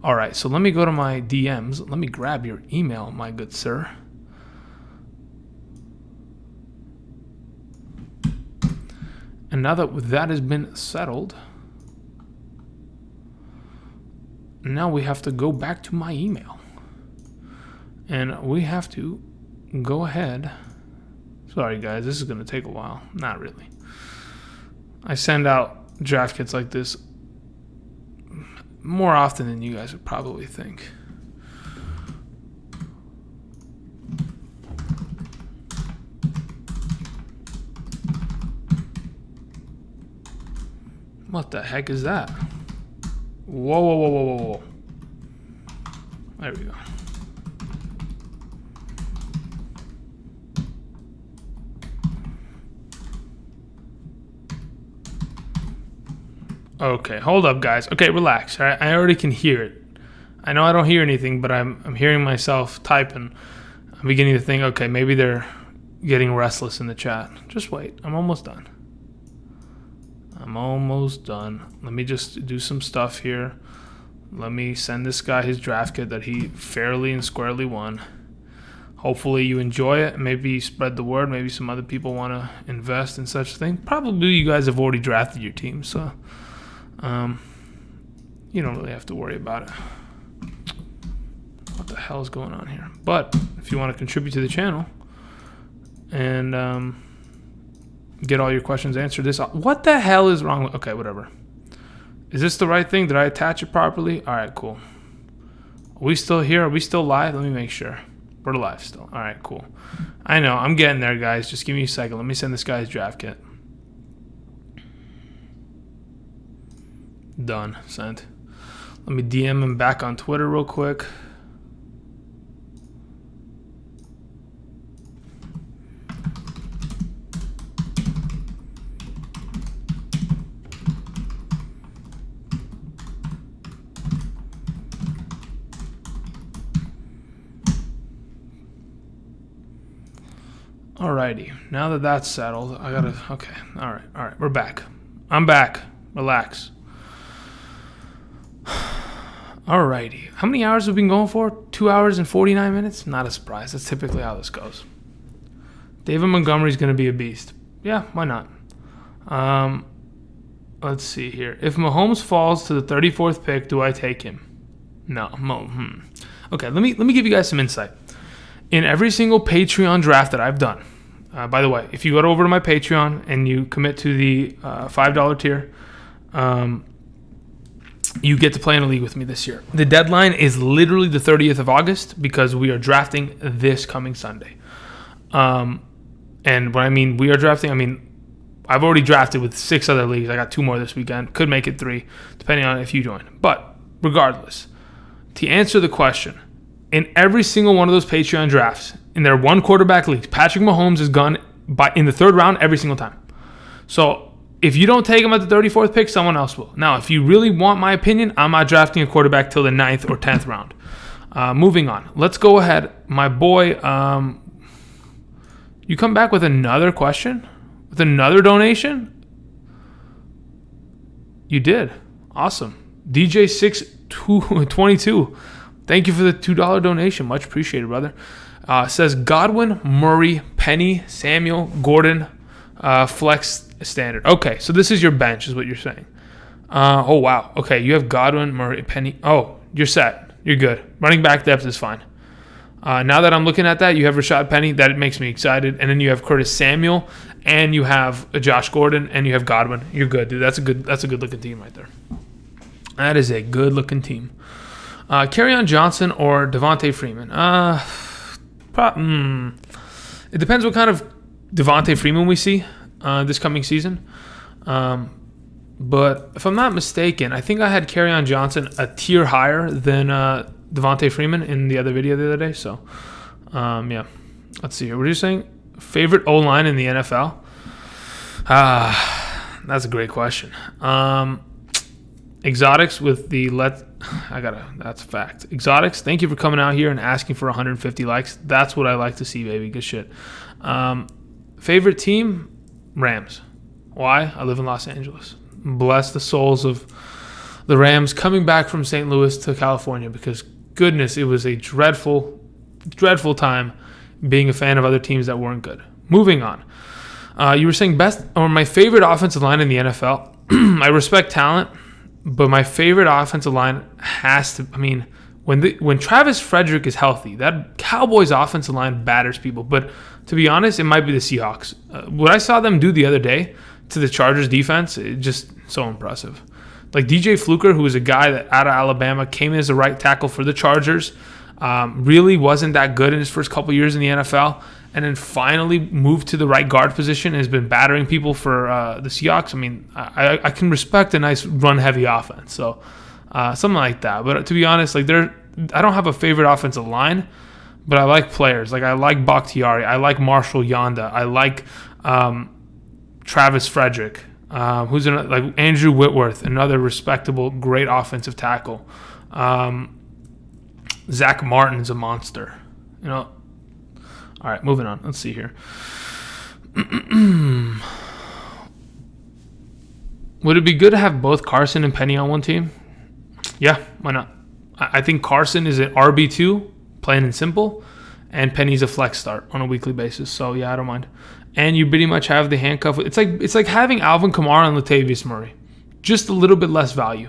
All right, so let me go to my DMs. Let me grab your email, my good sir. And now that has been settled, now we have to go back to my email. And we have to go ahead. Sorry, guys, this is going to take a while. Not really. I send out draft kits like this more often than you guys would probably think. What the heck is that? Whoa. There we go. Okay, hold up, guys. Okay, relax. All right? I already can hear it. I know I don't hear anything, but I'm hearing myself typing. I'm beginning to think, okay, maybe they're getting restless in the chat. Just wait. I'm almost done. Let me just do some stuff here. Let me send this guy his draft kit that he fairly and squarely won. Hopefully you enjoy it. Maybe spread the word. Maybe some other people want to invest in such a thing. Probably you guys have already drafted your team, so you don't really have to worry about it. What the hell is going on here? But if you want to contribute to the channel and get all your questions answered, what the hell is wrong with, okay, whatever. Is this the right thing? Did I attach it properly? All right, cool. Are we still here? Are we still live? Let me make sure. We're live still. All right, cool. I know. I'm getting there, guys. Just give me a second. Let me send this guy his draft kit. Done. Sent. Let me DM him back on Twitter real quick. Alrighty, now that that's settled, okay, all right, we're back. I'm back, relax. Alrighty, how many hours have we been going for? 2 hours and 49 minutes? Not a surprise, that's typically how this goes. David Montgomery's going to be a beast. Yeah, why not? Let's see here. If Mahomes falls to the 34th pick, do I take him? No, Okay, let me give you guys some insight. In every single Patreon draft that I've done, by the way, if you go over to my Patreon and you commit to the $5 tier, you get to play in a league with me this year. The deadline is literally the 30th of August because we are drafting this coming Sunday. And when I mean we are drafting, I mean I've already drafted with 6 other leagues. I got 2 more this weekend. Could make it 3, depending on if you join. But regardless, to answer the question, in every single one of those Patreon drafts, in their one quarterback leagues, Patrick Mahomes is gone in the third round every single time. So if you don't take him at the 34th pick, someone else will. Now, if you really want my opinion, I'm not drafting a quarterback till the 9th or 10th round. Moving on. Let's go ahead. My boy, you come back with another question? With another donation? You did. Awesome. DJ622. Thank you for the $2 donation. Much appreciated, brother. Says Godwin, Murray, Penny, Samuel, Gordon, flex standard. Okay, so this is your bench, is what you're saying. Oh, wow. Okay, you have Godwin, Murray, Penny. Oh, you're set. You're good. Running back depth is fine. Now that I'm looking at that, you have Rashad Penny. That makes me excited. And then you have Curtis Samuel, and you have Josh Gordon, and you have Godwin. You're good, dude. That's a good looking team right there. That is a good looking team. Kerryon Johnson or Devontae Freeman. It depends what kind of Devontae Freeman we see this coming season. But if I'm not mistaken, I think I had Kerryon Johnson a tier higher than Devontae Freeman in the other video the other day. So, yeah. Let's see here. What are you saying? Favorite O-line in the NFL? That's a great question. Exotics with the that's a fact. Exotics, thank you for coming out here and asking for 150 likes. That's what I like to see, baby. Good shit. Favorite team? Rams. Why? I live in Los Angeles. Bless the souls of the Rams coming back from St. Louis to California, because goodness, it was a dreadful, dreadful time being a fan of other teams that weren't good. Moving on. You were saying best or my favorite offensive line in the NFL. I respect talent, but my favorite offensive line has to, when Travis Frederick is healthy, that Cowboys offensive line batters people. But to be honest, it might be the Seahawks. What I saw them do the other day to the Chargers defense, it's just so impressive. Like DJ Fluker, who was a guy that out of Alabama came in as a right tackle for the Chargers, really wasn't that good in his first couple years in the NFL, and then finally moved to the right guard position and has been battering people for the Seahawks. I can respect a nice run-heavy offense, so something like that. But to be honest, I don't have a favorite offensive line, but I like players. Like I like Bakhtiari, I like Marshall Yanda, I like Travis Frederick, who's like Andrew Whitworth, another respectable, great offensive tackle. Zach Martin's a monster. All right, moving on. Let's see here. Would it be good to have both Carson and Penny on one team? Yeah, why not? I think Carson is an RB2, plain and simple, and Penny's a flex start on a weekly basis. So yeah, I don't mind. And you pretty much have the handcuff. It's like having Alvin Kamara and Latavius Murray, just a little bit less value,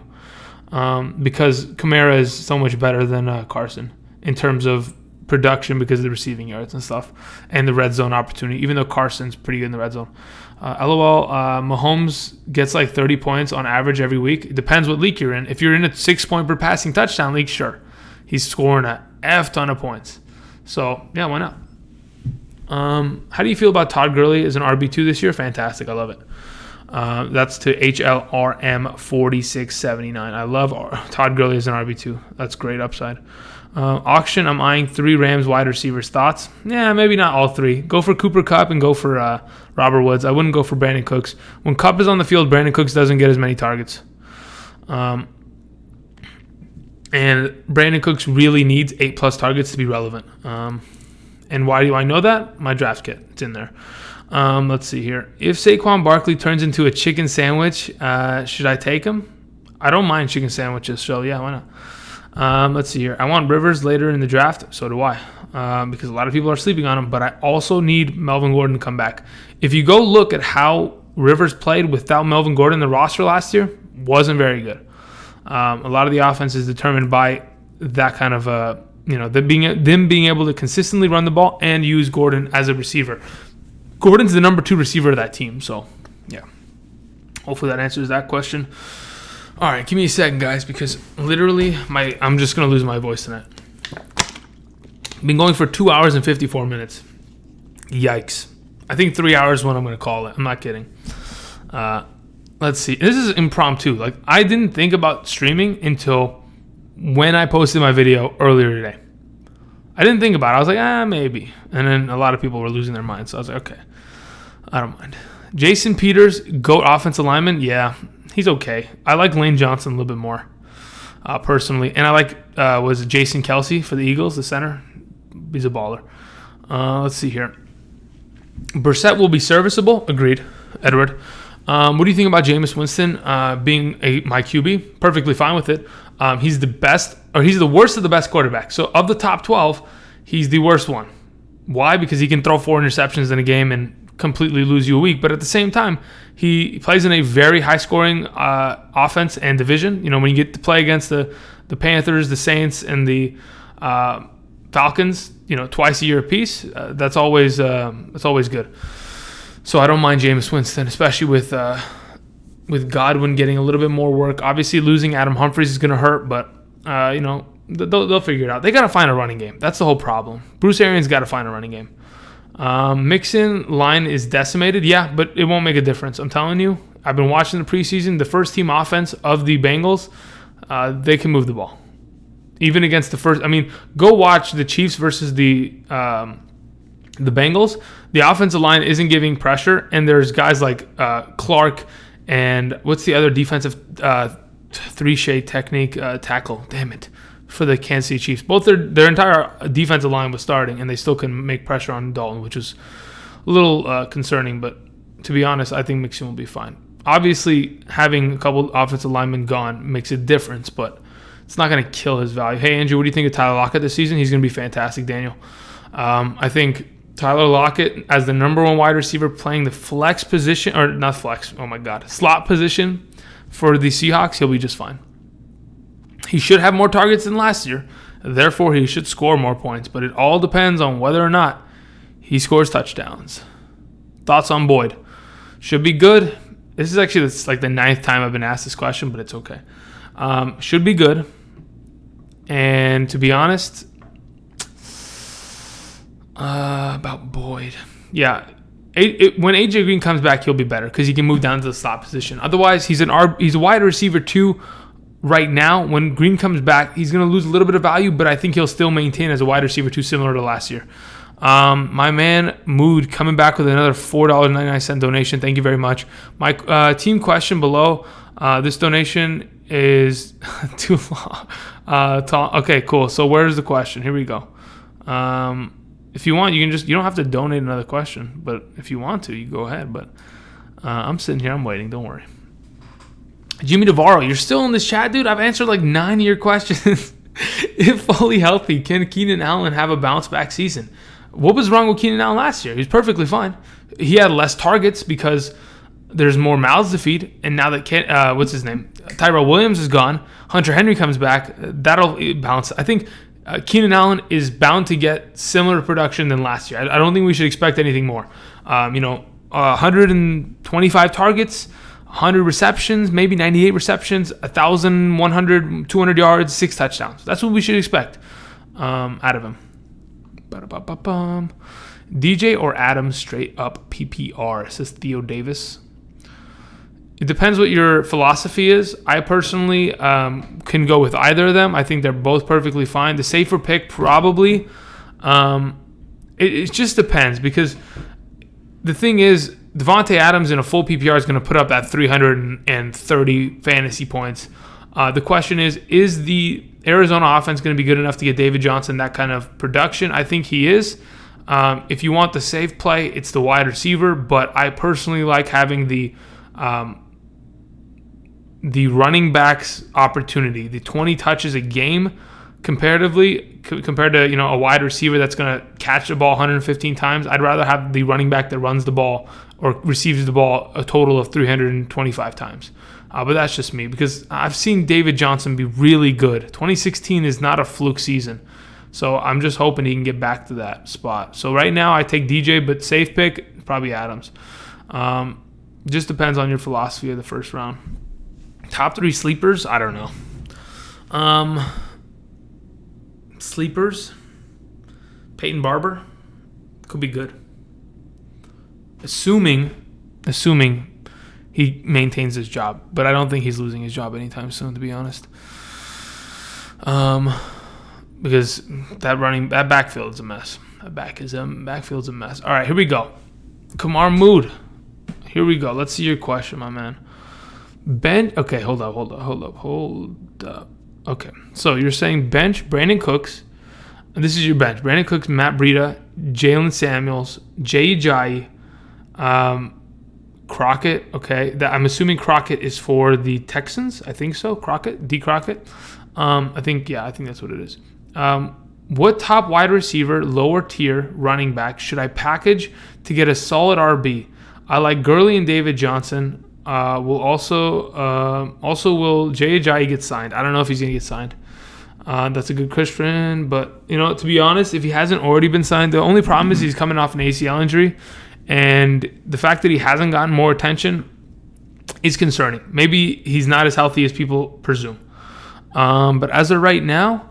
because Kamara is so much better than Carson in terms of production because of the receiving yards and stuff and the red zone opportunity, even though Carson's pretty good in the red zone. LOL, Mahomes gets like 30 points on average every week. It depends what league you're in. If you're in a 6-point per passing touchdown league, sure. He's scoring a F ton of points. So, yeah, why not? How do you feel about Todd Gurley as an RB2 this year? Fantastic. I love it. That's to HLRM4679. I love Todd Gurley as an RB2. That's great upside. Auction, I'm eyeing 3 Rams wide receivers. Thoughts? Yeah, maybe not all 3. Go for Cooper Kupp and go for Robert Woods. I wouldn't go for Brandon Cooks. When Kupp is on the field, Brandon Cooks doesn't get as many targets. And Brandon Cooks really needs 8+ targets to be relevant. And why do I know that? My draft kit. It's in there. Let's see here. If Saquon Barkley turns into a chicken sandwich, should I take him? I don't mind chicken sandwiches, so yeah, why not? Let's see here. I want Rivers later in the draft. So do I, because a lot of people are sleeping on him. But I also need Melvin Gordon to come back. If you go look at how Rivers played without Melvin Gordon in the roster last year, wasn't very good. A lot of the offense is determined by that kind of them being able to consistently run the ball and use Gordon as a receiver. Gordon's the number 2 receiver of that team. So yeah, hopefully that answers that question. All right, give me a second, guys, because literally I'm just going to lose my voice tonight. Been going for 2 hours and 54 minutes. Yikes. I think 3 hours is what I'm going to call it. I'm not kidding. Let's see. This is impromptu. Like, I didn't think about streaming until when I posted my video earlier today. I didn't think about it. I was like, maybe. And then a lot of people were losing their minds. So I was like, okay, I don't mind. Jason Peters, GOAT offensive lineman. Yeah, he's okay. I like Lane Johnson a little bit more, personally. And I like, was it Jason Kelsey for the Eagles, the center? He's a baller. Let's see here. Brissett will be serviceable. Agreed, Edward. What do you think about Jameis Winston being my QB? Perfectly fine with it. He's the best, or he's the worst of the best quarterbacks. So of the top 12, he's the worst one. Why? Because he can throw 4 interceptions in a game and completely lose you a week. But at the same time, he plays in a very high-scoring offense and division. When you get to play against the Panthers, the Saints, and the Falcons, twice a year apiece, that's always good. So I don't mind Jameis Winston, especially with Godwin getting a little bit more work. Obviously, losing Adam Humphries is going to hurt, but they'll figure it out. They got to find a running game. That's the whole problem. Bruce Arians got to find a running game. Mixon line is decimated, yeah, but it won't make a difference. I'm telling you. I've been watching the preseason. The first team offense of the Bengals, they can move the ball. Even against the first, go watch the Chiefs versus the Bengals. The offensive line isn't giving pressure, and there's guys like Clark and what's the other defensive three-shade technique tackle? Damn it, for the Kansas City Chiefs. Both their entire defensive line was starting, and they still couldn't make pressure on Dalton, which was a little concerning. But to be honest, I think Mixon will be fine. Obviously, having a couple offensive linemen gone makes a difference, but it's not going to kill his value. Hey, Andrew, what do you think of Tyler Lockett this season? He's going to be fantastic, Daniel. I think Tyler Lockett as the number 1 wide receiver playing the flex position, or not flex, oh my God, slot position for the Seahawks, he'll be just fine. He should have more targets than last year. Therefore, he should score more points. But it all depends on whether or not he scores touchdowns. Thoughts on Boyd? Should be good. This is actually like the 9th time I've been asked this question, but it's okay. Should be good. And to be honest, about Boyd. Yeah. When AJ Green comes back, he'll be better because he can move down to the slot position. Otherwise, he's a wide receiver too right now. When Green comes back, he's going to lose a little bit of value, but I think he'll still maintain as a wide receiver too, similar to last year. My man Mood coming back with another $4.99 donation. Thank you very much. My team question below. This donation is too long. Okay, cool. So where's the question? Here we go. If you want, you don't have to donate another question, but if you want to, you go ahead. But I'm sitting here, I'm waiting. Don't worry. Jimmy Navarro, you're still in this chat, dude? I've answered like 9 of your questions. If fully healthy, can Keenan Allen have a bounce back season? What was wrong with Keenan Allen last year? He was perfectly fine. He had less targets because there's more mouths to feed, and now that what's his name? Tyrell Williams is gone. Hunter Henry comes back. That'll bounce. I think Keenan Allen is bound to get similar production than last year. I don't think we should expect anything more. 125 targets, 100 receptions, maybe 98 receptions, 1,100, 200 yards, 6 touchdowns. That's what we should expect out of him. DJ or Adams straight up PPR, says Theo Davis. It depends what your philosophy is. I personally can go with either of them. I think they're both perfectly fine. The safer pick probably. It just depends because the thing is, Devontae Adams in a full PPR is going to put up that 330 fantasy points. The question is the Arizona offense going to be good enough to get David Johnson that kind of production? I think he is. If you want the safe play, it's the wide receiver, but I personally like having the running backs opportunity, the 20 touches a game comparatively compared to a wide receiver that's going to catch the ball 115 times. I'd rather have the running back that runs the ball or receives the ball a total of 325 times. But that's just me because I've seen David Johnson be really good. 2016 is not a fluke season. So I'm just hoping he can get back to that spot. So right now I take DJ, but safe pick, probably Adams. Just depends on your philosophy of the first round. Top 3 sleepers? I don't know. Sleepers? Peyton Barber? Could be good. Assuming he maintains his job. But I don't think he's losing his job anytime soon, to be honest. because that backfield is a mess. Backfield's a mess. All right, here we go. Kamar Mood. Here we go. Let's see your question, my man. Okay, hold up. Okay, so you're saying bench Brandon Cooks. And this is your bench. Brandon Cooks, Matt Breida, Jalen Samuels, Jay Ajayi, Crockett. Okay, I'm assuming Crockett is for the Texans. I think so. D. Crockett. I think that's what it is. What top wide receiver, lower tier running back should I package to get a solid RB? I like Gurley and David Johnson. Will Jay Ajayi get signed? I don't know if he's gonna get signed. That's a good question, but to be honest, if he hasn't already been signed, the only problem is he's coming off an ACL injury, and the fact that he hasn't gotten more attention is concerning. Maybe he's not as healthy as people presume. But as of right now,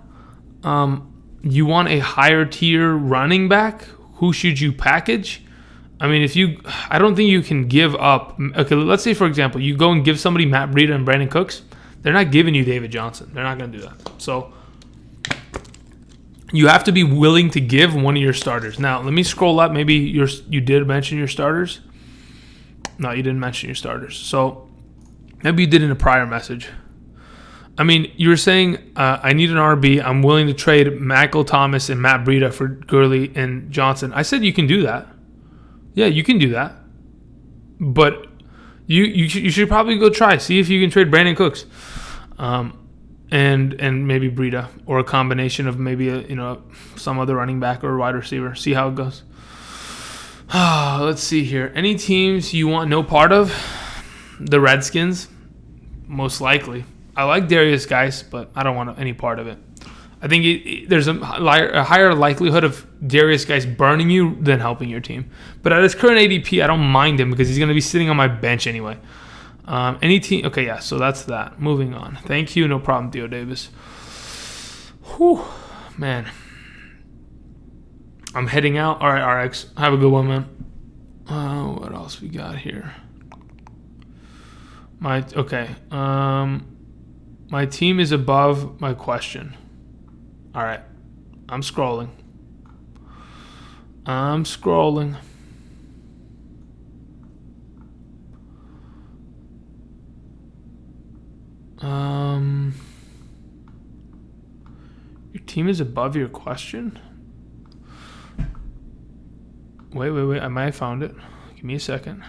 you want a higher tier running back. Who should you package? I mean, I don't think you can give up. Okay, let's say, for example, you go and give somebody Matt Breida and Brandon Cooks. They're not giving you David Johnson. They're not going to do that. So you have to be willing to give one of your starters. Now, let me scroll up. Maybe you did mention your starters. No, you didn't mention your starters. So maybe you did in a prior message. I mean, you were saying, I need an RB. I'm willing to trade Michael Thomas and Matt Breida for Gurley and Johnson. I said you can do that. Yeah, you can do that. But you should probably go try. See if you can trade Brandon Cooks. And maybe Breida, or a combination of maybe some other running back or wide receiver. See how it goes. Let's see here. Any teams you want no part of? The Redskins, most likely. I like Darius Geis, but I don't want any part of it. I think there's a higher likelihood of Darius Geis burning you than helping your team. But at his current ADP, I don't mind him because he's going to be sitting on my bench anyway. Any team? Okay, yeah, so that's that. Moving on. Thank you. No problem, Theo Davis. Whew, man. I'm heading out. All right, RX. Have a good one, man. What else we got here? My team is above my question. All right. I'm scrolling. Your team is above your question? Wait. I might have found it. Give me a second.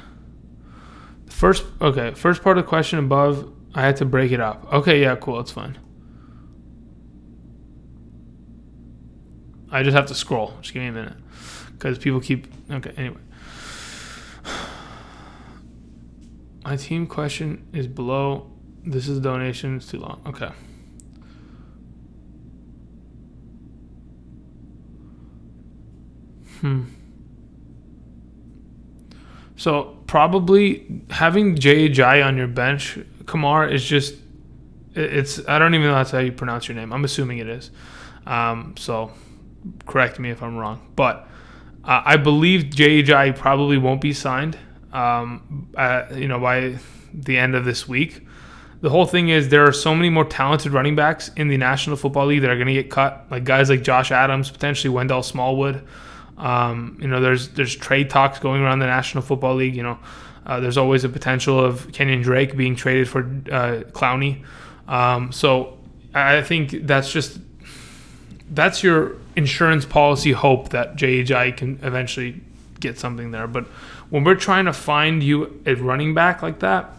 First part of the question above, I had to break it up. Okay, yeah, cool. That's fine. I just have to scroll. Just give me a minute. Because people keep... Okay, anyway. My team question is below. This is donation. It's too long. Okay. So probably having Jay Ajayi on your bench, Kamar, is just... I don't even know that's how you pronounce your name. I'm assuming it is. So correct me if I'm wrong. But I believe Jay Ajayi probably won't be signed by the end of this week. The whole thing is there are so many more talented running backs in the National Football League that are going to get cut, like guys like Josh Adams, potentially Wendell Smallwood. There's trade talks going around the National Football League. There's always a potential of Kenyan Drake being traded for Clowney. So I think that's your insurance policy hope that Jay Ajayi can eventually get something there. But when we're trying to find you a running back like that,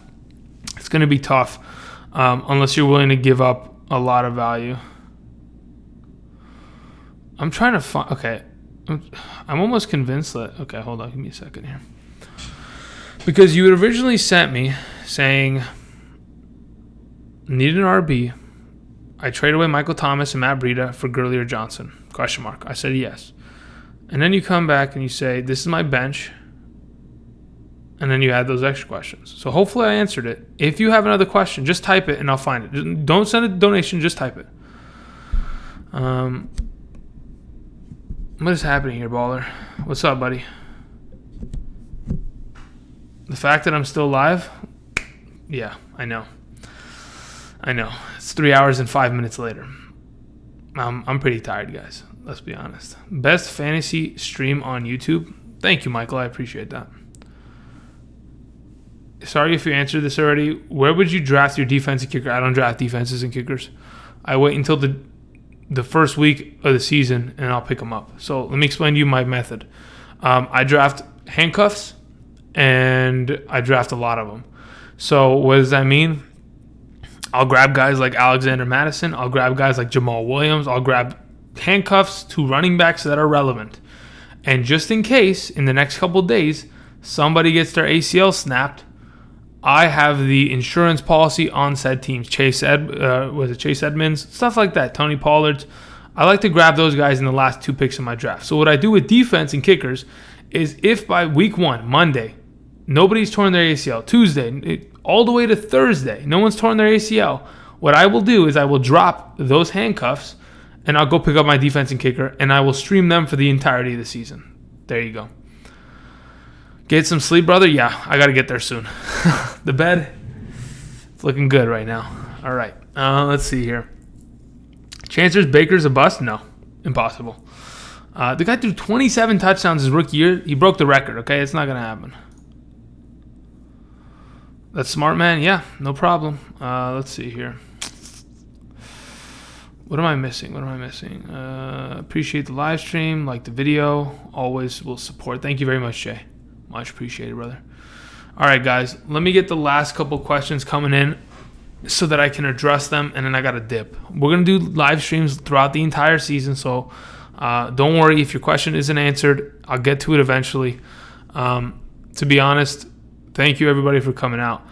it's going to be tough unless you're willing to give up a lot of value. I'm trying to find... Okay. I'm almost convinced that... Okay, hold on. Give me a second here. Because you had originally sent me saying, need an RB. I trade away Michael Thomas and Matt Breida for Gurley or Johnson? ? I said yes. And then you come back and you say, this is my bench. And then you add those extra questions. So hopefully I answered it. If you have another question, just type it and I'll find it. Don't send a donation, just type it. What is happening here, baller? What's up, buddy? The fact that I'm still live? Yeah, I know. It's 3 hours and 5 minutes later. I'm pretty tired, guys. Let's be honest. Best fantasy stream on YouTube. Thank you, Michael. I appreciate that. Sorry if you answered this already. Where would you draft your defensive kicker? I don't draft defenses and kickers. I wait until the first week of the season, and I'll pick them up. So let me explain to you my method. I draft handcuffs, and I draft a lot of them. So what does that mean? I'll grab guys like Alexander Madison. I'll grab guys like Jamal Williams. I'll grab handcuffs to running backs that are relevant. And just in case, in the next couple of days, somebody gets their ACL snapped, I have the insurance policy on said teams. Chase Edmonds, stuff like that. Tony Pollard's. I like to grab those guys in the last 2 picks of my draft. So what I do with defense and kickers is if by week 1, Monday, nobody's torn their ACL, Tuesday, all the way to Thursday, no one's torn their ACL, what I will do is I will drop those handcuffs and I'll go pick up my defense and kicker and I will stream them for the entirety of the season. There you go. Get some sleep, brother? Yeah, I got to get there soon. The bed, it's looking good right now. All right, let's see here. Chances Baker's a bust? No, impossible. The guy threw 27 touchdowns his rookie year. He broke the record, okay? It's not going to happen. That's smart, man. Yeah, no problem. Let's see here. What am I missing? Appreciate the live stream. Like the video. Always will support. Thank you very much, Jay. Much appreciated, brother. All right, guys. Let me get the last couple questions coming in so that I can address them, and then I got to dip. We're going to do live streams throughout the entire season, so don't worry if your question isn't answered. I'll get to it eventually. To be honest, thank you, everybody, for coming out.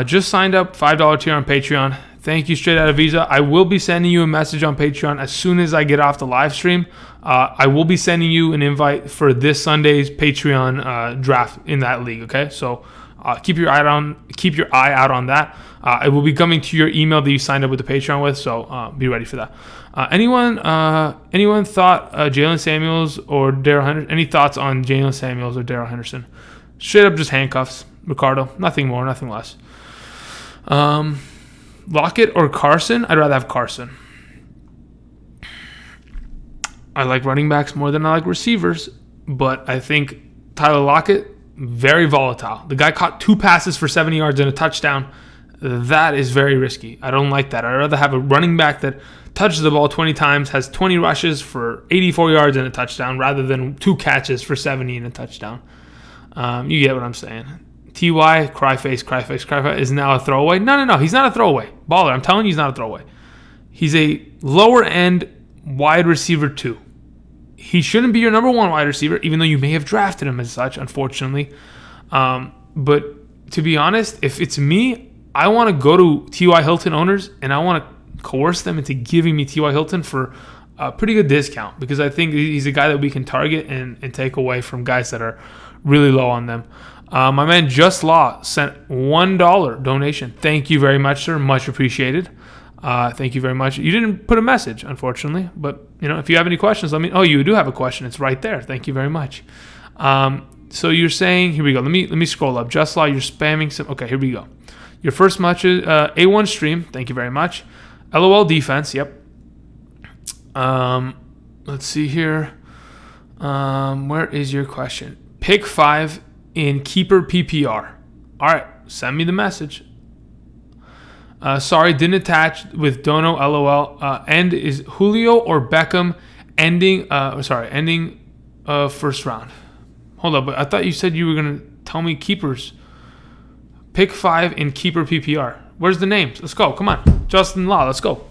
Just signed up, $5 tier on Patreon. Thank you, straight out of Visa. I will be sending you a message on Patreon as soon as I get off the live stream. I will be sending you an invite for this Sunday's Patreon draft in that league. Okay, so keep your eye out on that. It will be coming to your email that you signed up with the Patreon with. So be ready for that. Anyone thought Jalen Samuels or Darrell Henderson? Any thoughts on Jalen Samuels or Darrell Henderson? Straight up, just handcuffs. Ricardo, nothing more, nothing less. Lockett or Carson? I'd rather have Carson. I like running backs more than I like receivers, but I think Tyler Lockett, very volatile. The guy caught 2 passes for 70 yards and a touchdown. That is very risky. I don't like that. I'd rather have a running back that touches the ball 20 times, has 20 rushes for 84 yards and a touchdown, rather than 2 catches for 70 and a touchdown. You get what I'm saying. T.Y., cry face, is now a throwaway? No. He's not a throwaway. Baller, I'm telling you, he's not a throwaway. He's a lower-end wide receiver 2. He shouldn't be your number 1 wide receiver, even though you may have drafted him as such, unfortunately. But to be honest, if it's me, I want to go to T.Y. Hilton owners, and I want to coerce them into giving me T.Y. Hilton for a pretty good discount, because I think he's a guy that we can target and take away from guys that are really low on them. My man Just Law sent $1 donation. Thank you very much, sir. Much appreciated. Thank you very much. You didn't put a message, unfortunately, but if you have any questions, let me. Oh, you do have a question. It's right there. Thank you very much. So you're saying, here we go. Let me scroll up. Just Law, you're spamming some. Okay, here we go. Your first match is A1 stream. Thank you very much. LOL defense. Yep. Let's see here. Where is your question? Pick 5 in keeper PPR. All right, send me the message. Sorry, didn't attach with Dono. LOL. End is Julio or Beckham. Ending first round. Hold up, but I thought you said you were gonna tell me keepers. Pick 5 in keeper PPR. Where's the names? Let's go. Come on, Justin Law. Let's go.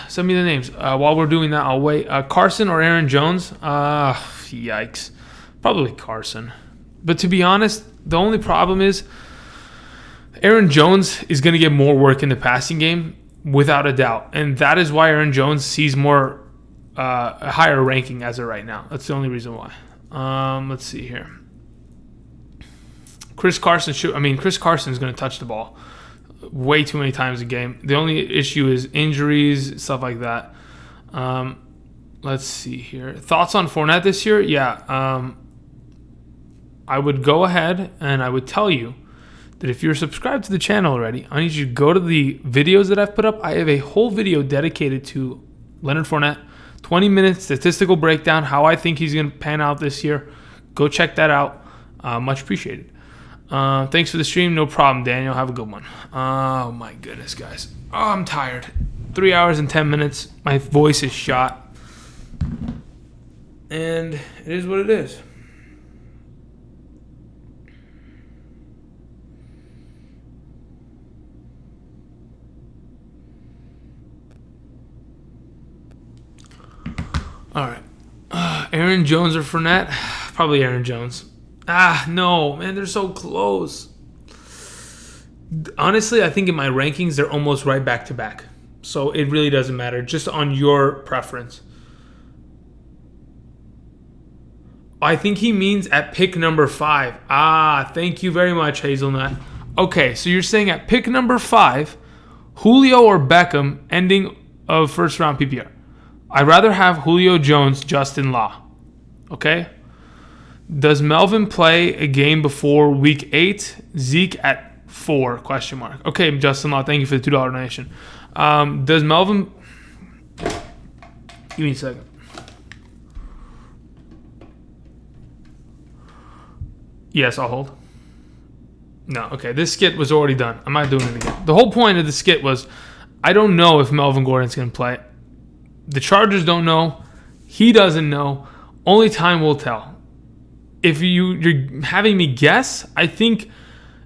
Send me the names. While we're doing that, I'll wait. Carson or Aaron Jones? Yikes. Probably Carson. But to be honest, the only problem is Aaron Jones is going to get more work in the passing game, without a doubt. And that is why Aaron Jones sees a higher ranking as of right now. That's the only reason why. Let's see here. Chris Carson is going to touch the ball way too many times a game. The only issue is injuries, stuff like that. Let's see here. Thoughts on Fournette this year? Yeah. I would go ahead and I would tell you that if you're subscribed to the channel already, I need you to go to the videos that I've put up. I have a whole video dedicated to Leonard Fournette. 20-minute statistical breakdown, how I think he's going to pan out this year. Go check that out. Much appreciated. Thanks for the stream. No problem, Daniel. Have a good one. Oh, my goodness, guys. Oh, I'm tired. 3 hours and 10 minutes. My voice is shot. And it is what it is. All right. Aaron Jones or Fournette? Probably Aaron Jones. No, man, they're so close. Honestly, I think in my rankings, they're almost right back to back. So it really doesn't matter, just on your preference. I think he means at pick number 5. Thank you very much, Hazelnut. Okay, so you're saying at pick number 5, Julio or Beckham ending of first round PPR. I'd rather have Julio Jones, Justin Law. Okay? Does Melvin play a game before week 8? Zeke at 4? Question mark. Okay, Justin Law, thank you for the $2 donation. Does Melvin... Give me a second. Yes, I'll hold. No, okay. This skit was already done. I'm not doing it again. The whole point of the skit was, I don't know if Melvin Gordon's going to play. The Chargers don't know. He doesn't know. Only time will tell. If you're having me guess, I think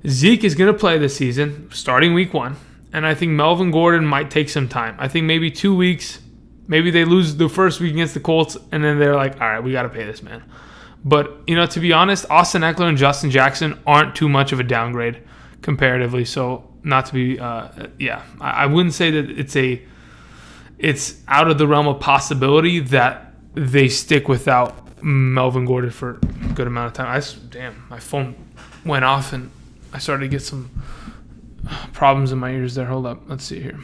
Zeke is going to play this season, starting week 1. And I think Melvin Gordon might take some time. I think maybe 2 weeks. Maybe they lose the first week against the Colts, and then they're like, all right, we got to pay this man. But, to be honest, Austin Eckler and Justin Jackson aren't too much of a downgrade comparatively. So, not to be, I wouldn't say that it's out of the realm of possibility that they stick without Melvin Gordon for a good amount of time. My phone went off and I started to get some problems in my ears there. Hold up. Let's see here.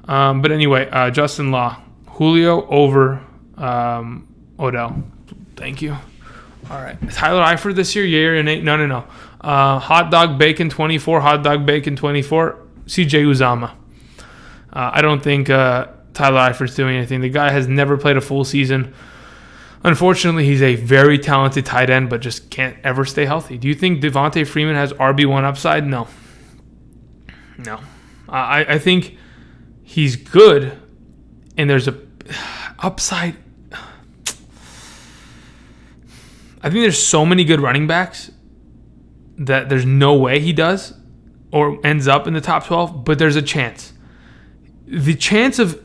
But anyway, Justin Law. Julio over Odell. Thank you. All right. Tyler Eifert this year? Yeah or nay? No. Hot Dog Bacon 24. Hot Dog Bacon 24. CJ Uzama. I don't think Tyler Eifert's doing anything. The guy has never played a full season. Unfortunately, he's a very talented tight end, but just can't ever stay healthy. Do you think Devontae Freeman has RB1 upside? No. I think he's good, and there's a upside. I think there's so many good running backs that there's no way he does or ends up in the top 12, but there's a chance. The chance of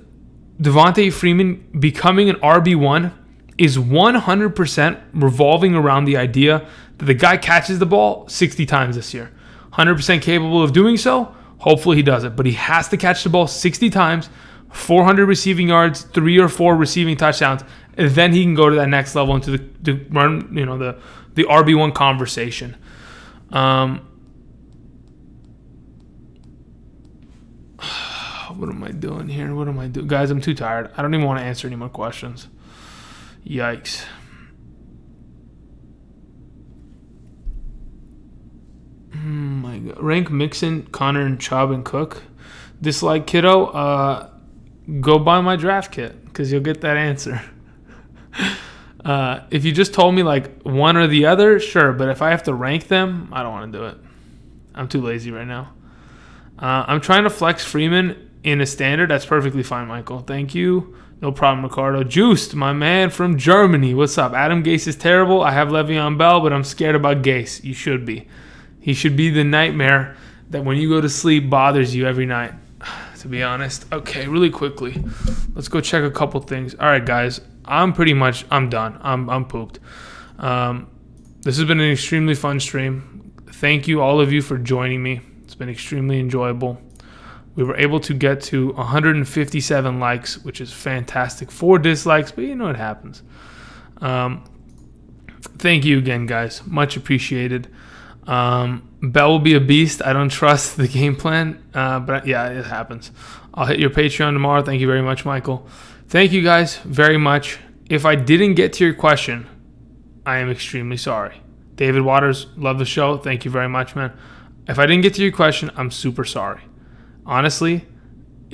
Devontae Freeman becoming an RB1 is 100% revolving around the idea that the guy catches the ball 60 times this year. 100% capable of doing so. Hopefully he does it. But he has to catch the ball 60 times, 400 receiving yards, 3 or 4 receiving touchdowns, and then he can go to that next level into the run, the RB1 conversation. What am I doing here? Guys, I'm too tired. I don't even want to answer any more questions. Yikes. My God. Rank Mixon, Connor, and Chubb, and Cook. Dislike kiddo? Go buy my draft kit because you'll get that answer. If you just told me like one or the other, sure. But if I have to rank them, I don't want to do it. I'm too lazy right now. I'm trying to flex Freeman in a standard. That's perfectly fine, Michael. Thank you. No problem, Ricardo. Juiced, my man from Germany. What's up? Adam Gase is terrible. I have Le'Veon Bell, but I'm scared about Gase. You should be. He should be the nightmare that when you go to sleep bothers you every night, to be honest. Okay, really quickly. Let's go check a couple things. All right, guys. I'm done. I'm pooped. This has been an extremely fun stream. Thank you, all of you, for joining me. It's been extremely enjoyable. We were able to get to 157 likes, which is fantastic. 4 dislikes, but it happens. Thank you again, guys. Much appreciated. Bell will be a beast. I don't trust the game plan, but yeah, it happens. I'll hit your Patreon tomorrow. Thank you very much, Michael. Thank you guys very much. If I didn't get to your question, I am extremely sorry. David Waters, love the show. Thank you very much, man. If I didn't get to your question, I'm super sorry. Honestly,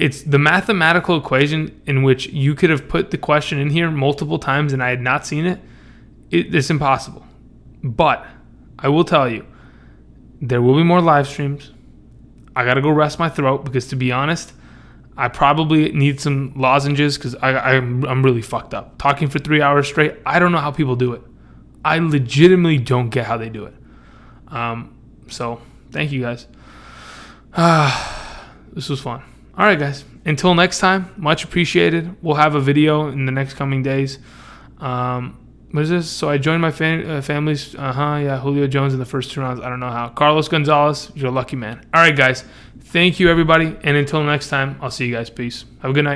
it's the mathematical equation in which you could have put the question in here multiple times and I had not seen it. It's impossible. But I will tell you, there will be more live streams. I got to go rest my throat because, to be honest, I probably need some lozenges because I'm really fucked up. Talking for 3 hours straight, I don't know how people do it. I legitimately don't get how they do it. So thank you guys. This was fun. All right, guys. Until next time, much appreciated. We'll have a video in the next coming days. What is this? So I joined my family's. Julio Jones in the first 2 rounds. I don't know how. Carlos Gonzalez, you're a lucky man. All right, guys. Thank you, everybody. And until next time, I'll see you guys. Peace. Have a good night.